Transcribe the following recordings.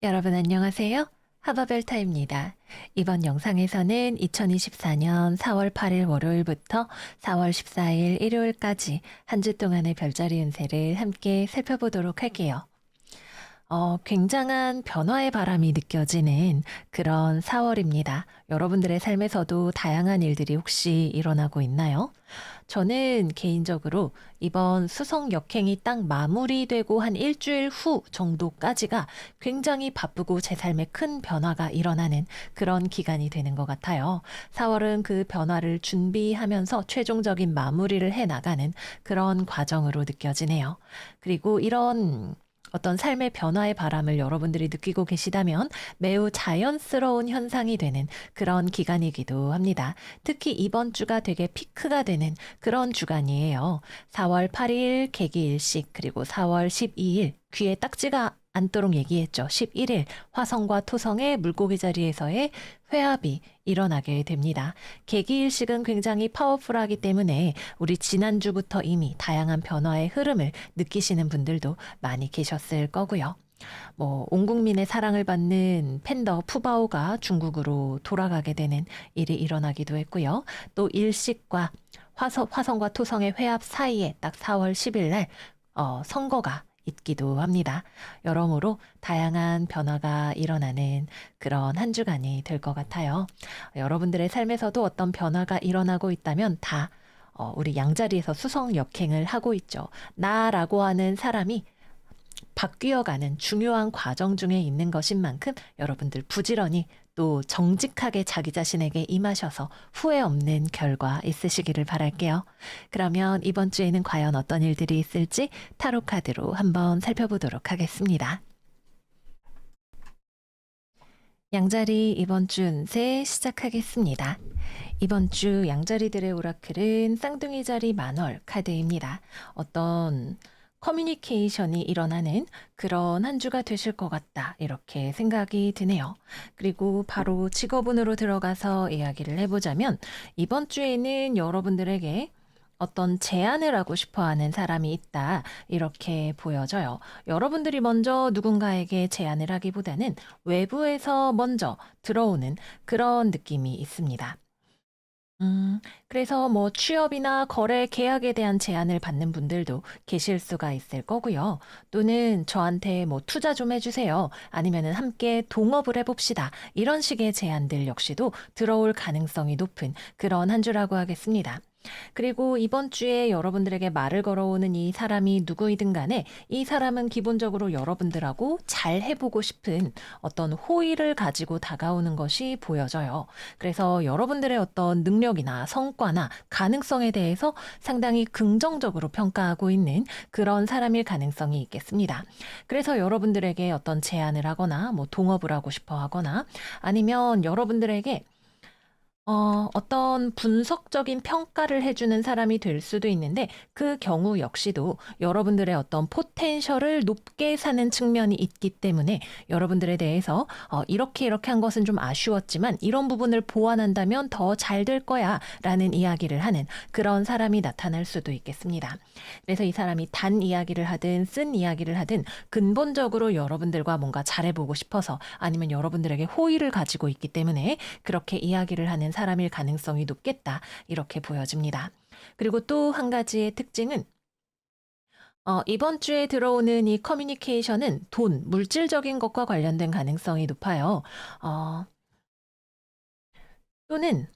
여러분 안녕하세요. 하바벨타입니다. 이번 영상에서는 2024년 4월 8일 월요일부터 4월 14일 일요일까지 한 주 동안의 별자리 운세를 함께 살펴보도록 할게요. 굉장한 변화의 바람이 느껴지는 그런 4월입니다. 여러분들의 삶에서도 다양한 일들이 혹시 일어나고 있나요? 저는 개인적으로 이번 수성 역행이 딱 마무리되고 한 일주일 후 정도까지가 굉장히 바쁘고 제 삶에 큰 변화가 일어나는 그런 기간이 되는 것 같아요. 4월은 그 변화를 준비하면서 최종적인 마무리를 해 나가는 그런 과정으로 느껴지네요. 그리고 이런 어떤 삶의 변화의 바람을 여러분들이 느끼고 계시다면 매우 자연스러운 현상이 되는 그런 기간이기도 합니다. 특히 이번 주가 되게 피크가 되는 그런 주간이에요. 4월 8일 개기일식 그리고 4월 12일 귀에 딱지가 않도록 얘기했죠. 11일 화성과 토성의 물고기 자리에서의 회합이 일어나게 됩니다. 개기일식은 굉장히 파워풀하기 때문에 우리 지난주부터 이미 다양한 변화의 흐름을 느끼시는 분들도 많이 계셨을 거고요. 온 국민의 사랑을 받는 팬더 푸바오가 중국으로 돌아가게 되는 일이 일어나기도 했고요. 또 일식과 화성과 토성의 회합 사이에 딱 4월 10일 날 선거가 있기도 합니다. 여러모로 다양한 변화가 일어나는 그런 한 주간이 될 것 같아요. 여러분들의 삶에서도 어떤 변화가 일어나고 있다면 다 우리 양자리에서 수성 역행을 하고 있죠. 나라고 하는 사람이 바뀌어가는 중요한 과정 중에 있는 것인 만큼 여러분들 부지런히 또 정직하게 자기 자신에게 임하셔서 후회 없는 결과 있으시기를 바랄게요. 그러면 이번 주에는 과연 어떤 일들이 있을지 타로 카드로 한번 살펴보도록 하겠습니다. 양자리 이번 주 운세 시작하겠습니다. 이번 주 양자리들의 오라클은 쌍둥이 자리 만월 카드입니다. 어떤 커뮤니케이션이 일어나는 그런 한 주가 되실 것 같다. 이렇게 생각이 드네요. 그리고 바로 직업운으로 들어가서 이야기를 해보자면 이번 주에는 여러분들에게 어떤 제안을 하고 싶어 하는 사람이 있다. 이렇게 보여져요. 여러분들이 먼저 누군가에게 제안을 하기보다는 외부에서 먼저 들어오는 그런 느낌이 있습니다. 그래서 취업이나 거래 계약에 대한 제안을 받는 분들도 계실 수가 있을 거고요. 또는 저한테 투자 좀 해주세요. 아니면은 함께 동업을 해봅시다. 이런 식의 제안들 역시도 들어올 가능성이 높은 그런 한 주라고 하겠습니다. 그리고 이번 주에 여러분들에게 말을 걸어오는 이 사람이 누구이든 간에 이 사람은 기본적으로 여러분들하고 잘 해보고 싶은 어떤 호의를 가지고 다가오는 것이 보여져요. 그래서 여러분들의 어떤 능력이나 성과나 가능성에 대해서 상당히 긍정적으로 평가하고 있는 그런 사람일 가능성이 있겠습니다. 그래서 여러분들에게 어떤 제안을 하거나 동업을 하고 싶어 하거나 아니면 여러분들에게 어떤 분석적인 평가를 해주는 사람이 될 수도 있는데 그 경우 역시도 여러분들의 어떤 포텐셜을 높게 사는 측면이 있기 때문에 여러분들에 대해서 이렇게 이렇게 한 것은 좀 아쉬웠지만 이런 부분을 보완한다면 더 잘 될 거야 라는 이야기를 하는 그런 사람이 나타날 수도 있겠습니다. 그래서 이 사람이 단 이야기를 하든 쓴 이야기를 하든 근본적으로 여러분들과 뭔가 잘해보고 싶어서 아니면 여러분들에게 호의를 가지고 있기 때문에 그렇게 이야기를 하는 사람일 가능성이 높겠다. 이렇게 보여집니다. 그리고 또 한 가지의 특징은 이번 주에 들어오는 이 커뮤니케이션은 돈, 물질적인 것과 관련된 가능성이 높아요. 어, 또는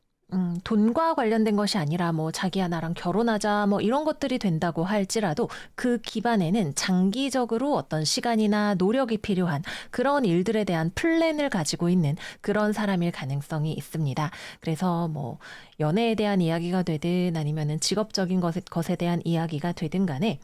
돈과 관련된 것이 아니라 자기야 나랑 결혼하자 이런 것들이 된다고 할지라도 그 기반에는 장기적으로 어떤 시간이나 노력이 필요한 그런 일들에 대한 플랜을 가지고 있는 그런 사람일 가능성이 있습니다. 그래서 연애에 대한 이야기가 되든 아니면은 직업적인 것에 대한 이야기가 되든 간에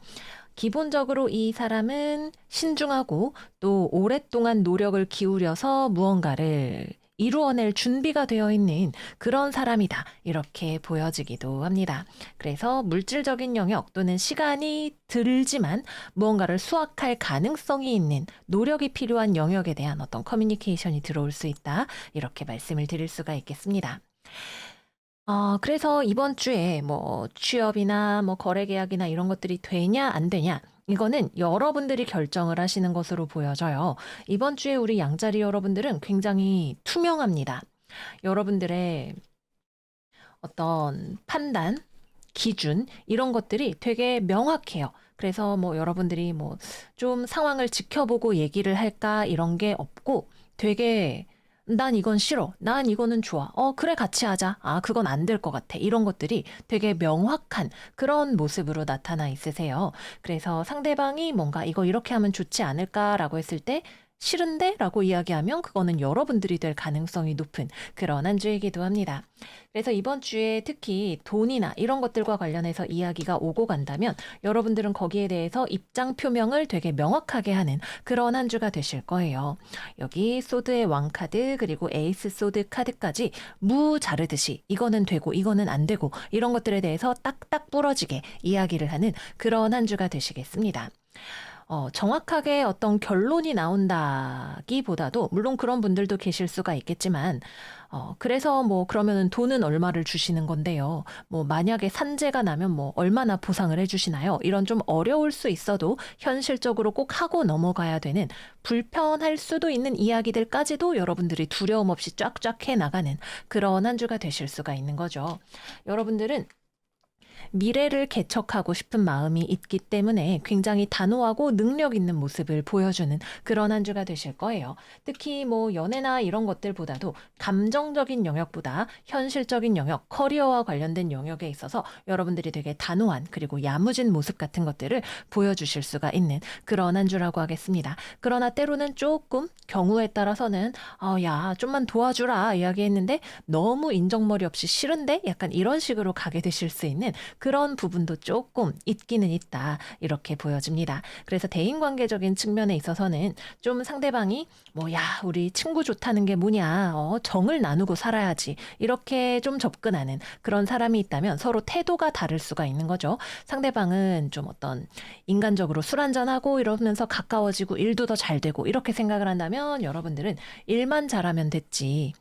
기본적으로 이 사람은 신중하고 또 오랫동안 노력을 기울여서 무언가를 이루어낼 준비가 되어 있는 그런 사람이다. 이렇게 보여지기도 합니다. 그래서 물질적인 영역 또는 시간이 들지만 무언가를 수확할 가능성이 있는 노력이 필요한 영역에 대한 어떤 커뮤니케이션이 들어올 수 있다. 이렇게 말씀을 드릴 수가 있겠습니다. 그래서 이번 주에 취업이나 거래 계약이나 이런 것들이 되냐 안 되냐 이거는 여러분들이 결정을 하시는 것으로 보여져요. 이번 주에 우리 양자리 여러분들은 굉장히 투명합니다. 여러분들의 어떤 판단, 기준 이런 것들이 되게 명확해요. 그래서 뭐 여러분들이 뭐 좀 상황을 지켜보고 얘기를 할까 이런 게 없고 되게 난 이건 싫어. 난 이거는 좋아. 그래 같이 하자. 아, 그건 안 될 것 같아. 이런 것들이 되게 명확한 그런 모습으로 나타나 있으세요. 그래서 상대방이 뭔가 이거 이렇게 하면 좋지 않을까라고 했을 때 싫은데? 라고 이야기하면 그거는 여러분들이 될 가능성이 높은 그런 한 주이기도 합니다. 그래서 이번 주에 특히 돈이나 이런 것들과 관련해서 이야기가 오고 간다면 여러분들은 거기에 대해서 입장 표명을 되게 명확하게 하는 그런 한 주가 되실 거예요. 여기 소드의 왕카드 그리고 에이스 소드 카드까지 무 자르듯이 이거는 되고 이거는 안 되고 이런 것들에 대해서 딱딱 부러지게 이야기를 하는 그런 한 주가 되시겠습니다. 정확하게 어떤 결론이 나온다기보다도 물론 그런 분들도 계실 수가 있겠지만 그래서 뭐 그러면은 돈은 얼마를 주시는 건데요. 뭐 만약에 산재가 나면 뭐 얼마나 보상을 해 주시나요? 이런 좀 어려울 수 있어도 현실적으로 꼭 하고 넘어가야 되는 불편할 수도 있는 이야기들까지도 여러분들이 두려움 없이 쫙쫙 해 나가는 그런 한 주가 되실 수가 있는 거죠. 여러분들은 미래를 개척하고 싶은 마음이 있기 때문에 굉장히 단호하고 능력 있는 모습을 보여주는 그런 한 주가 되실 거예요. 특히 뭐 연애나 이런 것들보다도 감정적인 영역보다 현실적인 영역, 커리어와 관련된 영역에 있어서 여러분들이 되게 단호한 그리고 야무진 모습 같은 것들을 보여주실 수가 있는 그런 한 주라고 하겠습니다. 그러나 때로는 조금 경우에 따라서는 야, 좀만 도와주라 이야기했는데 너무 인정머리 없이 싫은데? 약간 이런 식으로 가게 되실 수 있는 그런 부분도 조금 있기는 있다. 이렇게 보여집니다. 그래서 대인관계적인 측면에 있어서는 좀 상대방이 뭐, 야, 우리 친구 좋다는 게 뭐냐. 정을 나누고 살아야지. 이렇게 좀 접근하는 그런 사람이 있다면 서로 태도가 다를 수가 있는 거죠. 상대방은 좀 어떤 인간적으로 술 한잔하고 이러면서 가까워지고 일도 더 잘 되고 이렇게 생각을 한다면 여러분들은 일만 잘하면 됐지.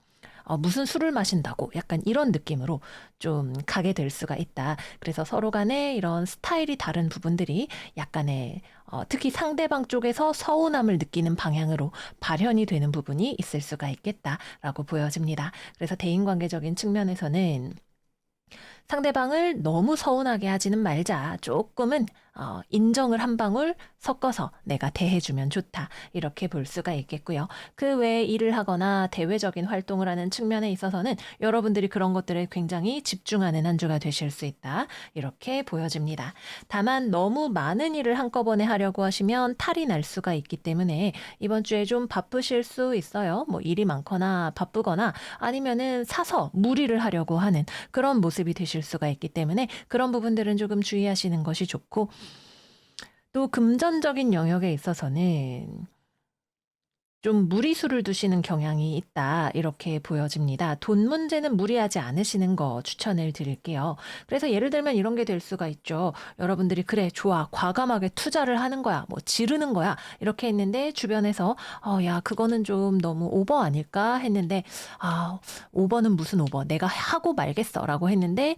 무슨 술을 마신다고 약간 이런 느낌으로 좀 가게 될 수가 있다. 그래서 서로 간에 이런 스타일이 다른 부분들이 약간의 특히 상대방 쪽에서 서운함을 느끼는 방향으로 발현이 되는 부분이 있을 수가 있겠다라고 보여집니다. 그래서 대인관계적인 측면에서는 상대방을 너무 서운하게 하지는 말자. 조금은 인정을 한 방울 섞어서 내가 대해주면 좋다. 이렇게 볼 수가 있겠고요. 그 외에 일을 하거나 대외적인 활동을 하는 측면에 있어서는 여러분들이 그런 것들에 굉장히 집중하는 한 주가 되실 수 있다. 이렇게 보여집니다. 다만 너무 많은 일을 한꺼번에 하려고 하시면 탈이 날 수가 있기 때문에 이번 주에 좀 바쁘실 수 있어요. 뭐 일이 많거나 바쁘거나 아니면은 사서 무리를 하려고 하는 그런 모습이 되실 수가 있기 때문에 그런 부분들은 조금 주의하시는 것이 좋고 또 금전적인 영역에 있어서는 좀 무리수를 두시는 경향이 있다. 이렇게 보여집니다. 돈 문제는 무리하지 않으시는 거 추천을 드릴게요. 그래서 예를 들면 이런 게 될 수가 있죠. 여러분들이 그래, 좋아. 과감하게 투자를 하는 거야. 뭐 지르는 거야. 이렇게 했는데 주변에서 야, 그거는 좀 너무 오버 아닐까 했는데 오버는 무슨 오버. 내가 하고 말겠어라고 했는데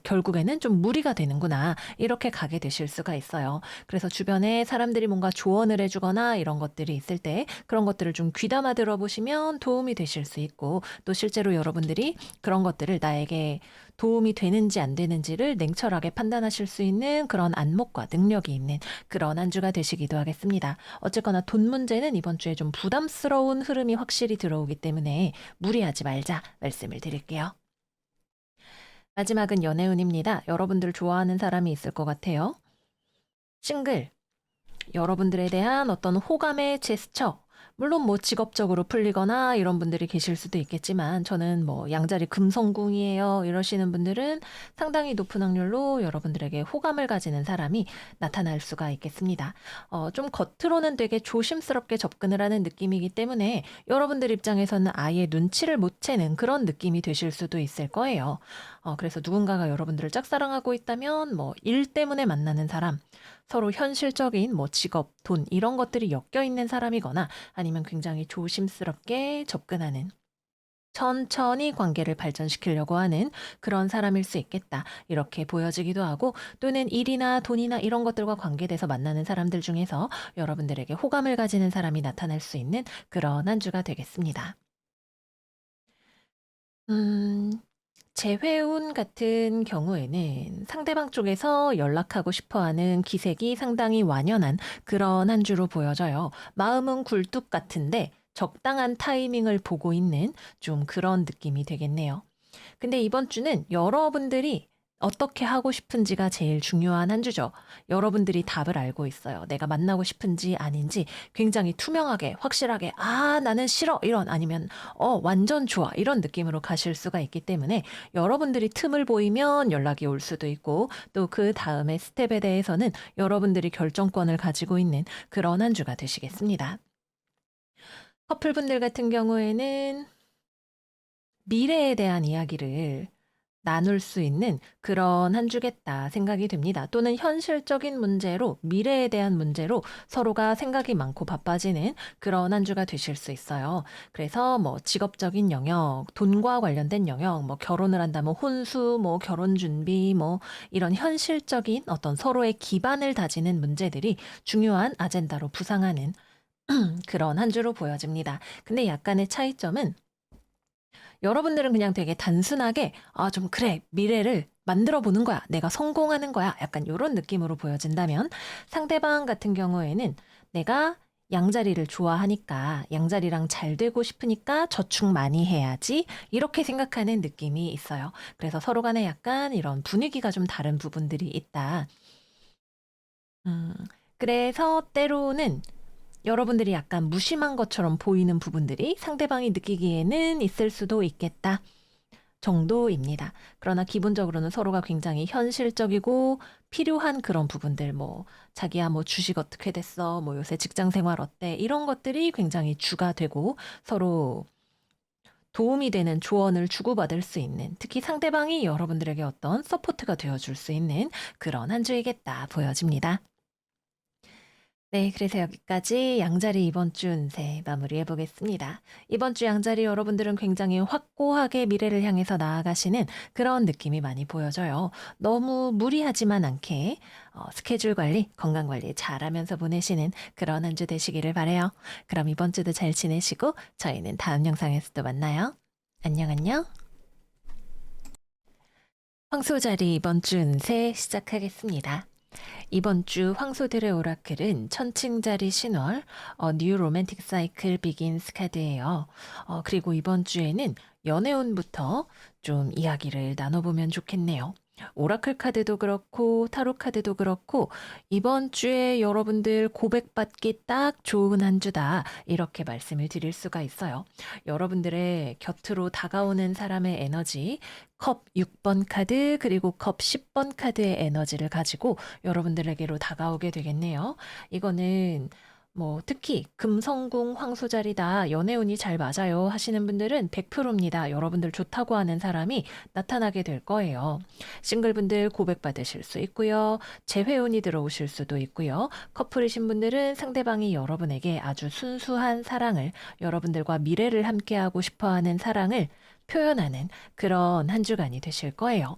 결국에는 좀 무리가 되는구나. 이렇게 가게 되실 수가 있어요. 그래서 주변에 사람들이 뭔가 조언을 해주거나 이런 것들이 있을 때 그런 것들을 좀 귀담아 들어보시면 도움이 되실 수 있고 또 실제로 여러분들이 그런 것들을 나에게 도움이 되는지 안 되는지를 냉철하게 판단하실 수 있는 그런 안목과 능력이 있는 그런 한 주가 되시기도 하겠습니다. 어쨌거나 돈 문제는 이번 주에 좀 부담스러운 흐름이 확실히 들어오기 때문에 무리하지 말자 말씀을 드릴게요. 마지막은 연애운입니다. 여러분들 좋아하는 사람이 있을 것 같아요. 싱글, 여러분들에 대한 어떤 호감의 제스처, 물론 뭐 직업적으로 풀리거나 이런 분들이 계실 수도 있겠지만 저는 뭐 양자리 금성궁이에요 이러시는 분들은 상당히 높은 확률로 여러분들에게 호감을 가지는 사람이 나타날 수가 있겠습니다. 좀 겉으로는 되게 조심스럽게 접근을 하는 느낌이기 때문에 여러분들 입장에서는 아예 눈치를 못 채는 그런 느낌이 되실 수도 있을 거예요. 그래서 누군가가 여러분들을 짝사랑하고 있다면 뭐 일 때문에 만나는 사람, 서로 현실적인 뭐 직업, 돈 이런 것들이 엮여 있는 사람이거나 아니면 굉장히 조심스럽게 접근하는 천천히 관계를 발전시키려고 하는 그런 사람일 수 있겠다. 이렇게 보여지기도 하고 또는 일이나 돈이나 이런 것들과 관계돼서 만나는 사람들 중에서 여러분들에게 호감을 가지는 사람이 나타날 수 있는 그런 한 주가 되겠습니다. 음. 재회운 같은 경우에는 상대방 쪽에서 연락하고 싶어 하는 기색이 상당히 완연한 그런 한 주로 보여져요. 마음은 굴뚝 같은데 적당한 타이밍을 보고 있는 좀 그런 느낌이 되겠네요. 근데 이번 주는 여러분들이 어떻게 하고 싶은지가 제일 중요한 한 주죠. 여러분들이 답을 알고 있어요. 내가 만나고 싶은지 아닌지 굉장히 투명하게, 확실하게, 아, 나는 싫어. 이런, 아니면, 완전 좋아. 이런 느낌으로 가실 수가 있기 때문에 여러분들이 틈을 보이면 연락이 올 수도 있고 또 그 다음에 스텝에 대해서는 여러분들이 결정권을 가지고 있는 그런 한 주가 되시겠습니다. 커플분들 같은 경우에는 미래에 대한 이야기를 나눌 수 있는 그런 한 주겠다 생각이 듭니다. 또는 현실적인 문제로 미래에 대한 문제로 서로가 생각이 많고 바빠지는 그런 한 주가 되실 수 있어요. 그래서 뭐 직업적인 영역, 돈과 관련된 영역, 뭐 결혼을 한다면 혼수, 뭐 결혼 준비, 뭐 이런 현실적인 어떤 서로의 기반을 다지는 문제들이 중요한 아젠다로 부상하는 그런 한 주로 보여집니다. 근데 약간의 차이점은 여러분들은 그냥 되게 단순하게 '아 좀 그래. 미래를 만들어 보는 거야. 내가 성공하는 거야.' 약간 요런 느낌으로 보여진다면 상대방 같은 경우에는 '내가 양자리를 좋아하니까 양자리랑 잘 되고 싶으니까 저축 많이 해야지.' 이렇게 생각하는 느낌이 있어요. 그래서 서로 간에 약간 이런 분위기가 좀 다른 부분들이 있다. 음 그래서 때로는 여러분들이 약간 무심한 것처럼 보이는 부분들이 상대방이 느끼기에는 있을 수도 있겠다 정도입니다. 그러나 기본적으로는 서로가 굉장히 현실적이고 필요한 그런 부분들, 뭐, 자기야, 뭐, 주식 어떻게 됐어? 뭐, 요새 직장 생활 어때? 이런 것들이 굉장히 주가 되고 서로 도움이 되는 조언을 주고받을 수 있는, 특히 상대방이 여러분들에게 어떤 서포트가 되어줄 수 있는 그런 한 주이겠다 보여집니다. 네, 그래서 여기까지 양자리 이번 주 운세 마무리해 보겠습니다. 이번 주 양자리 여러분들은 굉장히 확고하게 미래를 향해서 나아가시는 그런 느낌이 많이 보여져요. 너무 무리하지만 않게 스케줄 관리, 건강 관리 잘하면서 보내시는 그런 한 주 되시기를 바래요. 그럼 이번 주도 잘 지내시고 저희는 다음 영상에서 또 만나요. 안녕, 안녕. 황소자리 이번 주 운세 시작하겠습니다. 이번 주 황소들의 오라클은 천칭자리 신월, 뉴 로맨틱 사이클 비긴스 카드예요. 그리고 이번 주에는 연애운부터 좀 이야기를 나눠보면 좋겠네요. 오라클 카드도 그렇고 타로 카드도 그렇고 이번 주에 여러분들 고백받기 딱 좋은 한 주다 이렇게 말씀을 드릴 수가 있어요. 여러분들의 곁으로 다가오는 사람의 에너지 컵 6번 카드 그리고 컵 10번 카드의 에너지를 가지고 여러분들에게로 다가오게 되겠네요. 이거는 뭐 특히 금성궁 황소자리다 연애운이 잘 맞아요 하시는 분들은 100%입니다. 여러분들 좋다고 하는 사람이 나타나게 될 거예요. 싱글분들 고백받으실 수 있고요. 재회운이 들어오실 수도 있고요. 커플이신 분들은 상대방이 여러분에게 아주 순수한 사랑을 여러분들과 미래를 함께하고 싶어하는 사랑을 표현하는 그런 한 주간이 되실 거예요.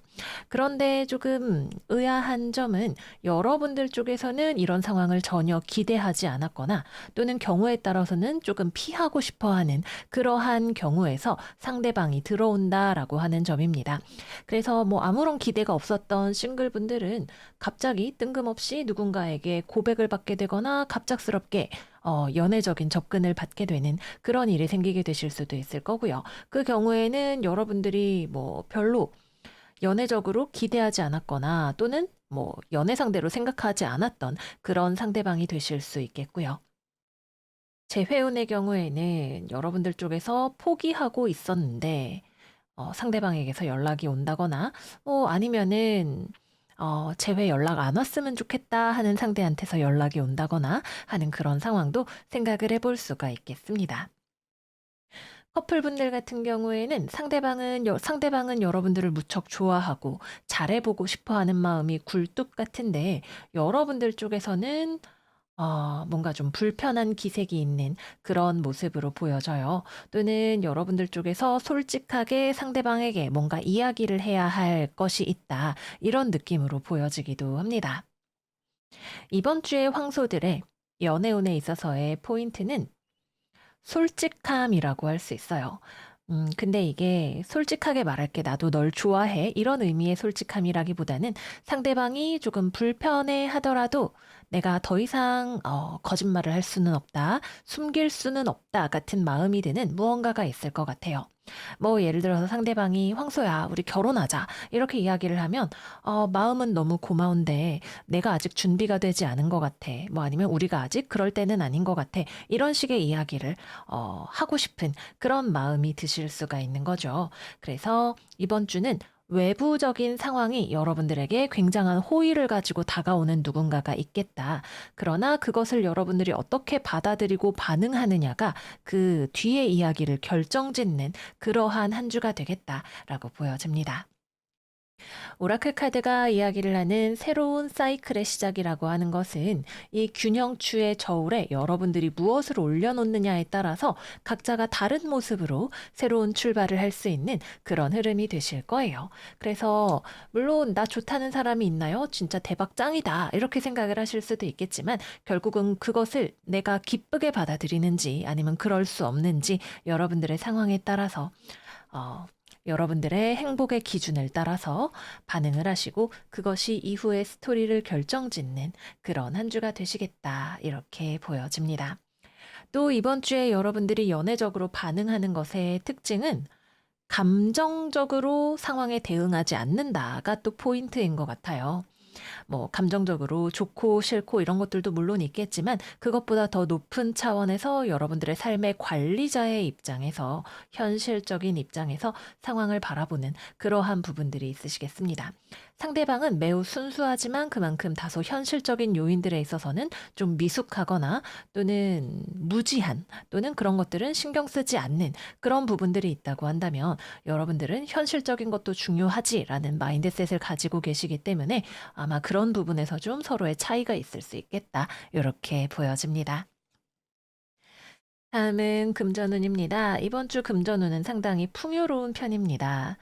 그런데 조금 의아한 점은 여러분들 쪽에서는 이런 상황을 전혀 기대하지 않았거나 또는 경우에 따라서는 조금 피하고 싶어 하는 그러한 경우에서 상대방이 들어온다라고 하는 점입니다. 그래서 뭐 아무런 기대가 없었던 싱글분들은 갑자기 뜬금없이 누군가에게 고백을 받게 되거나 갑작스럽게 연애적인 접근을 받게 되는 그런 일이 생기게 되실 수도 있을 거고요. 그 경우에는 여러분들이 뭐 별로 연애적으로 기대하지 않았거나 또는 뭐 연애 상대로 생각하지 않았던 그런 상대방이 되실 수 있겠고요. 재회원의 경우에는 여러분들 쪽에서 포기하고 있었는데 상대방에게서 연락이 온다거나 아니면은 재회 연락 안 왔으면 좋겠다 하는 상대한테서 연락이 온다거나 하는 그런 상황도 생각을 해볼 수가 있겠습니다. 커플분들 같은 경우에는 상대방은 여러분들을 무척 좋아하고 잘해 보고 싶어 하는 마음이 굴뚝 같은데 여러분들 쪽에서는 뭔가 좀 불편한 기색이 있는 그런 모습으로 보여져요. 또는 여러분들 쪽에서 솔직하게 상대방에게 뭔가 이야기를 해야 할 것이 있다. 이런 느낌으로 보여지기도 합니다. 이번 주의 황소들의 연애운에 있어서의 포인트는 솔직함이라고 할 수 있어요. 근데 이게 솔직하게 말할게. 나도 널 좋아해. 이런 의미의 솔직함이라기보다는 상대방이 조금 불편해 하더라도 내가 더 이상 거짓말을 할 수는 없다. 숨길 수는 없다. 같은 마음이 드는 무언가가 있을 것 같아요. 뭐 예를 들어서 상대방이 황소야, 우리 결혼하자. 이렇게 이야기를 하면 마음은 너무 고마운데 내가 아직 준비가 되지 않은 것 같아. 뭐 아니면 우리가 아직 그럴 때는 아닌 것 같아. 이런 식의 이야기를 하고 싶은 그런 마음이 드실 수가 있는 거죠. 그래서 이번 주는 외부적인 상황이 여러분들에게 굉장한 호의를 가지고 다가오는 누군가가 있겠다. 그러나 그것을 여러분들이 어떻게 받아들이고 반응하느냐가 그 뒤의 이야기를 결정짓는 그러한 한 주가 되겠다라고 보여집니다. 오라클 카드가 이야기를 하는 새로운 사이클의 시작이라고 하는 것은 이 균형추의 저울에 여러분들이 무엇을 올려놓느냐에 따라서 각자가 다른 모습으로 새로운 출발을 할 수 있는 그런 흐름이 되실 거예요. 그래서 물론 나 좋다는 사람이 있나요? 진짜 대박 짱이다. 이렇게 생각을 하실 수도 있겠지만 결국은 그것을 내가 기쁘게 받아들이는지 아니면 그럴 수 없는지 여러분들의 상황에 따라서 어, 여러분들의 행복의 기준을 따라서 반응을 하시고 그것이 이후의 스토리를 결정짓는 그런 한 주가 되시겠다. 이렇게 보여집니다. 또 이번 주에 여러분들이 연애적으로 반응하는 것의 특징은 감정적으로 상황에 대응하지 않는다가 또 포인트인 것 같아요. 뭐 감정적으로 좋고 싫고 이런 것들도 물론 있겠지만 그것보다 더 높은 차원에서 여러분들의 삶의 관리자의 입장에서 현실적인 입장에서 상황을 바라보는 그러한 부분들이 있으시겠습니다. 상대방은 매우 순수하지만 그만큼 다소 현실적인 요인들에 있어서는 좀 미숙하거나 또는 무지한 또는 그런 것들은 신경 쓰지 않는 그런 부분들이 있다고 한다면 여러분들은 현실적인 것도 중요하지라는 마인드셋을 가지고 계시기 때문에 아마 그런 부분에서 좀 서로의 차이가 있을 수 있겠다. 이렇게 보여집니다. 다음은 금전운입니다. 이번 주 금전운은 상당히 풍요로운 편입니다.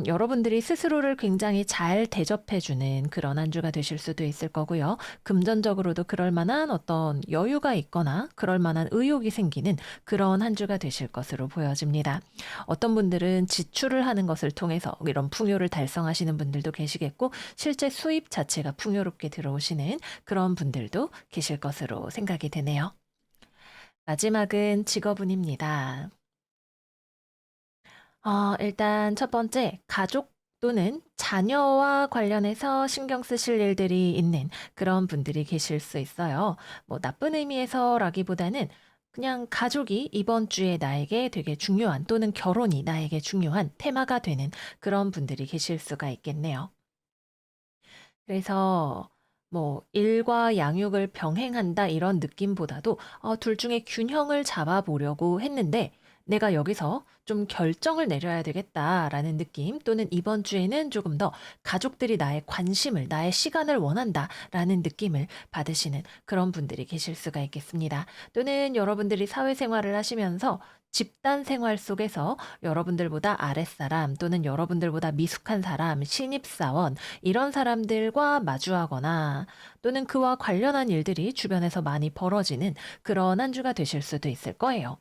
여러분들이 스스로를 굉장히 잘 대접해주는 그런 한 주가 되실 수도 있을 거고요. 금전적으로도 그럴 만한 어떤 여유가 있거나 그럴 만한 의욕이 생기는 그런 한 주가 되실 것으로 보여집니다. 어떤 분들은 지출을 하는 것을 통해서 이런 풍요를 달성하시는 분들도 계시겠고, 실제 수입 자체가 풍요롭게 들어오시는 그런 분들도 계실 것으로 생각이 되네요. 마지막은 직업운입니다. 일단 첫 번째, 가족 또는 자녀와 관련해서 신경 쓰실 일들이 있는 그런 분들이 계실 수 있어요. 뭐 나쁜 의미에서라기보다는 그냥 가족이 이번 주에 나에게 되게 중요한 또는 결혼이 나에게 중요한 테마가 되는 그런 분들이 계실 수가 있겠네요. 그래서 뭐 일과 양육을 병행한다 이런 느낌보다도 둘 중에 균형을 잡아 보려고 했는데 '내가 여기서 좀 결정을 내려야 되겠다.'라는 느낌 또는 '이번 주에는 조금 더 가족들이 나의 관심을 나의 시간을 원한다.'라는 느낌을 받으시는 그런 분들이 계실 수가 있겠습니다. 또는 여러분들이 사회생활을 하시면서 집단 생활 속에서 여러분들보다 아랫사람 또는 여러분들보다 미숙한 사람, 신입사원 이런 사람들과 마주하거나 또는 그와 관련한 일들이 주변에서 많이 벌어지는 그런 한 주가 되실 수도 있을 거예요.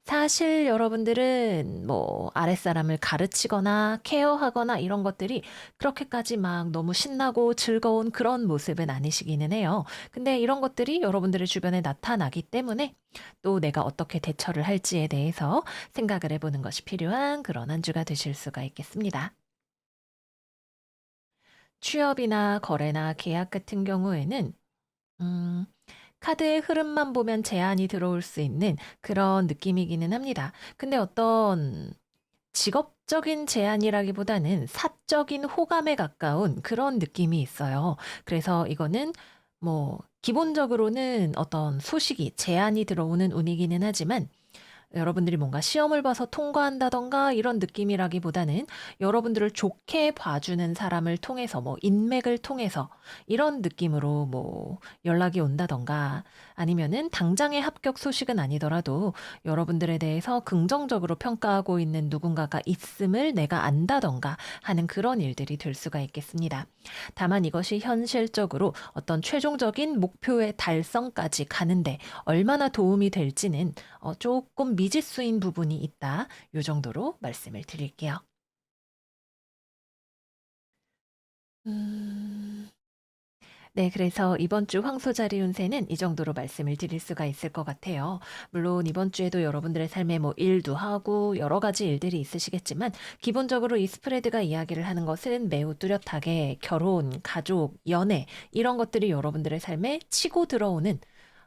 사실 여러분들은 뭐 아랫사람을 가르치거나 케어하거나 이런 것들이 그렇게까지 막 너무 신나고 즐거운 그런 모습은 아니시기는 해요. 근데 이런 것들이 여러분들의 주변에 나타나기 때문에 또 내가 어떻게 대처를 할지에 대해서 생각을 해보는 것이 필요한 그런 한 주가 되실 수가 있겠습니다. 취업이나 거래나 계약 같은 경우에는 음, 카드의 흐름만 보면 제한이 들어올 수 있는 그런 느낌이기는 합니다. 근데 어떤 직업적인 제한이라기보다는 사적인 호감에 가까운 그런 느낌이 있어요. 그래서 이거는 뭐 기본적으로는 어떤 소식이 제한이 들어오는 운이기는 하지만 여러분들이 뭔가 시험을 봐서 통과한다던가 이런 느낌이라기보다는 여러분들을 좋게 봐주는 사람을 통해서 뭐 인맥을 통해서 이런 느낌으로 뭐 연락이 온다던가 아니면은 당장의 합격 소식은 아니더라도 여러분들에 대해서 긍정적으로 평가하고 있는 누군가가 있음을 내가 안다던가 하는 그런 일들이 될 수가 있겠습니다. 다만 이것이 현실적으로 어떤 최종적인 목표의 달성까지 가는데 얼마나 도움이 될지는 조금 미지수인 부분이 있다. 요 정도로 말씀을 드릴게요. 음. 네, 그래서 이번 주 황소자리 운세는 이 정도로 말씀을 드릴 수가 있을 것 같아요. 물론 이번 주에도 여러분들의 삶에 뭐 일도 하고 여러 가지 일들이 있으시겠지만 기본적으로 이 스프레드가 이야기를 하는 것은 매우 뚜렷하게 결혼, 가족, 연애 이런 것들이 여러분들의 삶에 치고 들어오는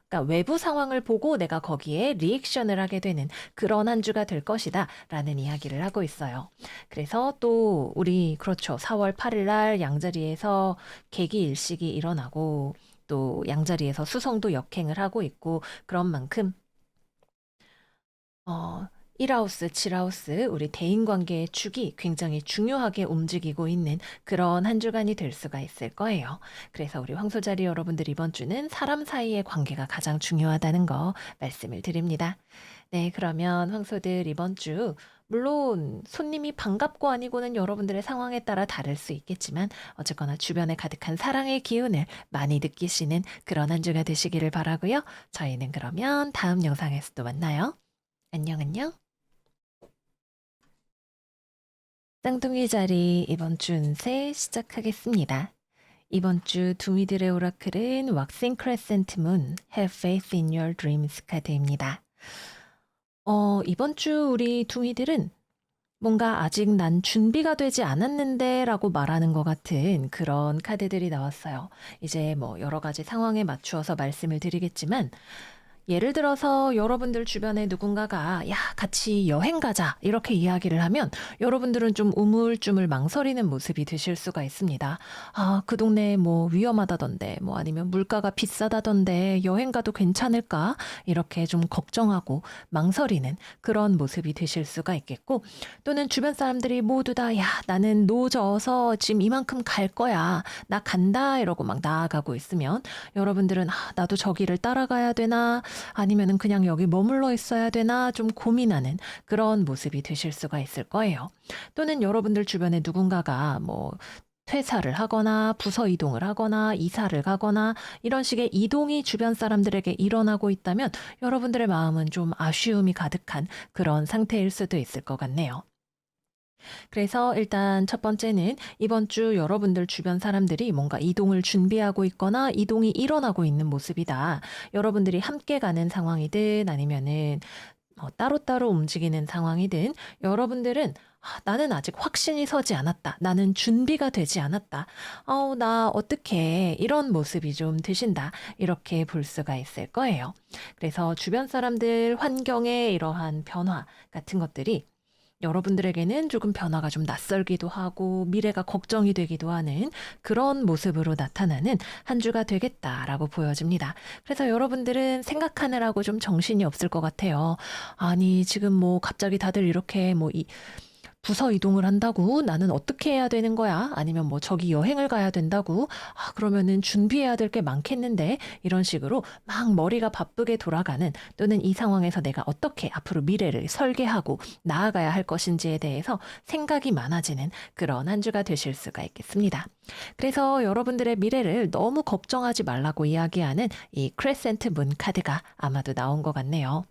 그러니까 외부 상황을 보고 내가 거기에 리액션을 하게 되는 그런 한 주가 될 것이다 라는 이야기를 하고 있어요. 그래서 또 우리 그렇죠. 4월 8일 날 양자리에서 개기일식이 일어나고 또 양자리에서 수성도 역행을 하고 있고 그런 만큼 1하우스, 7하우스, 우리 대인관계의 축이 굉장히 중요하게 움직이고 있는 그런 한 주간이 될 수가 있을 거예요. 그래서 우리 황소자리 여러분들 이번 주는 사람 사이의 관계가 가장 중요하다는 거 말씀을 드립니다. 네, 그러면 황소들 이번 주 물론 손님이 반갑고 아니고는 여러분들의 상황에 따라 다를 수 있겠지만 어쨌거나 주변에 가득한 사랑의 기운을 많이 느끼시는 그런 한 주가 되시기를 바라고요. 저희는 그러면 다음 영상에서 또 만나요. 안녕, 안녕. 쌍둥이 자리 이번 주 운세 시작하겠습니다. 이번 주 두미들의 오라클은 왁싱 크레센트 문, Have Faith in Your Dreams 카드입니다. 이번 주 우리 두미들은 뭔가 아직 난 준비가 되지 않았는데 라고 말하는 것 같은 그런 카드들이 나왔어요. 이제 뭐 여러 가지 상황에 맞추어서 말씀을 드리겠지만 예를 들어서 여러분들 주변에 누군가가 야, 같이 여행 가자 이렇게 이야기를 하면 여러분들은 좀 우물쭈물 망설이는 모습이 되실 수가 있습니다. 아, 그 동네 뭐 위험하다던데 뭐 아니면 물가가 비싸다던데 여행 가도 괜찮을까? 이렇게 좀 걱정하고 망설이는 그런 모습이 되실 수가 있겠고 또는 주변 사람들이 모두 다 야, 나는 노져서 지금 이만큼 갈 거야. 나 간다 이러고 막 나아가고 있으면 여러분들은 아, 나도 저기를 따라가야 되나? 아니면은 그냥 여기 머물러 있어야 되나 좀 고민하는 그런 모습이 되실 수가 있을 거예요. 또는 여러분들 주변에 누군가가 뭐 퇴사를 하거나 부서 이동을 하거나 이사를 가거나 이런 식의 이동이 주변 사람들에게 일어나고 있다면 여러분들의 마음은 좀 아쉬움이 가득한 그런 상태일 수도 있을 것 같네요. 그래서 일단 첫 번째는 이번 주 여러분들 주변 사람들이 뭔가 이동을 준비하고 있거나 이동이 일어나고 있는 모습이다. 여러분들이 함께 가는 상황이든 아니면은 따로따로 움직이는 상황이든 여러분들은 나는 아직 확신이 서지 않았다. 나는 준비가 되지 않았다. 나 어떻게 이런 모습이 좀 드신다. 이렇게 볼 수가 있을 거예요. 그래서 주변 사람들 환경의 이러한 변화 같은 것들이 여러분들에게는 조금 변화가 좀 낯설기도 하고 미래가 걱정이 되기도 하는 그런 모습으로 나타나는 한 주가 되겠다라고 보여집니다. 그래서 여러분들은 생각하느라고 좀 정신이 없을 것 같아요. 아니, 지금 뭐 갑자기 다들 이렇게 뭐 부서 이동을 한다고? 나는 어떻게 해야 되는 거야? 아니면 뭐 저기 여행을 가야 된다고? 그러면은 준비해야 될 게 많겠는데? 이런 식으로 막 머리가 바쁘게 돌아가는 또는 이 상황에서 내가 어떻게 앞으로 미래를 설계하고 나아가야 할 것인지에 대해서 생각이 많아지는 그런 한 주가 되실 수가 있겠습니다. 그래서 여러분들의 미래를 너무 걱정하지 말라고 이야기하는 이 크레센트 문 카드가 아마도 나온 것 같네요.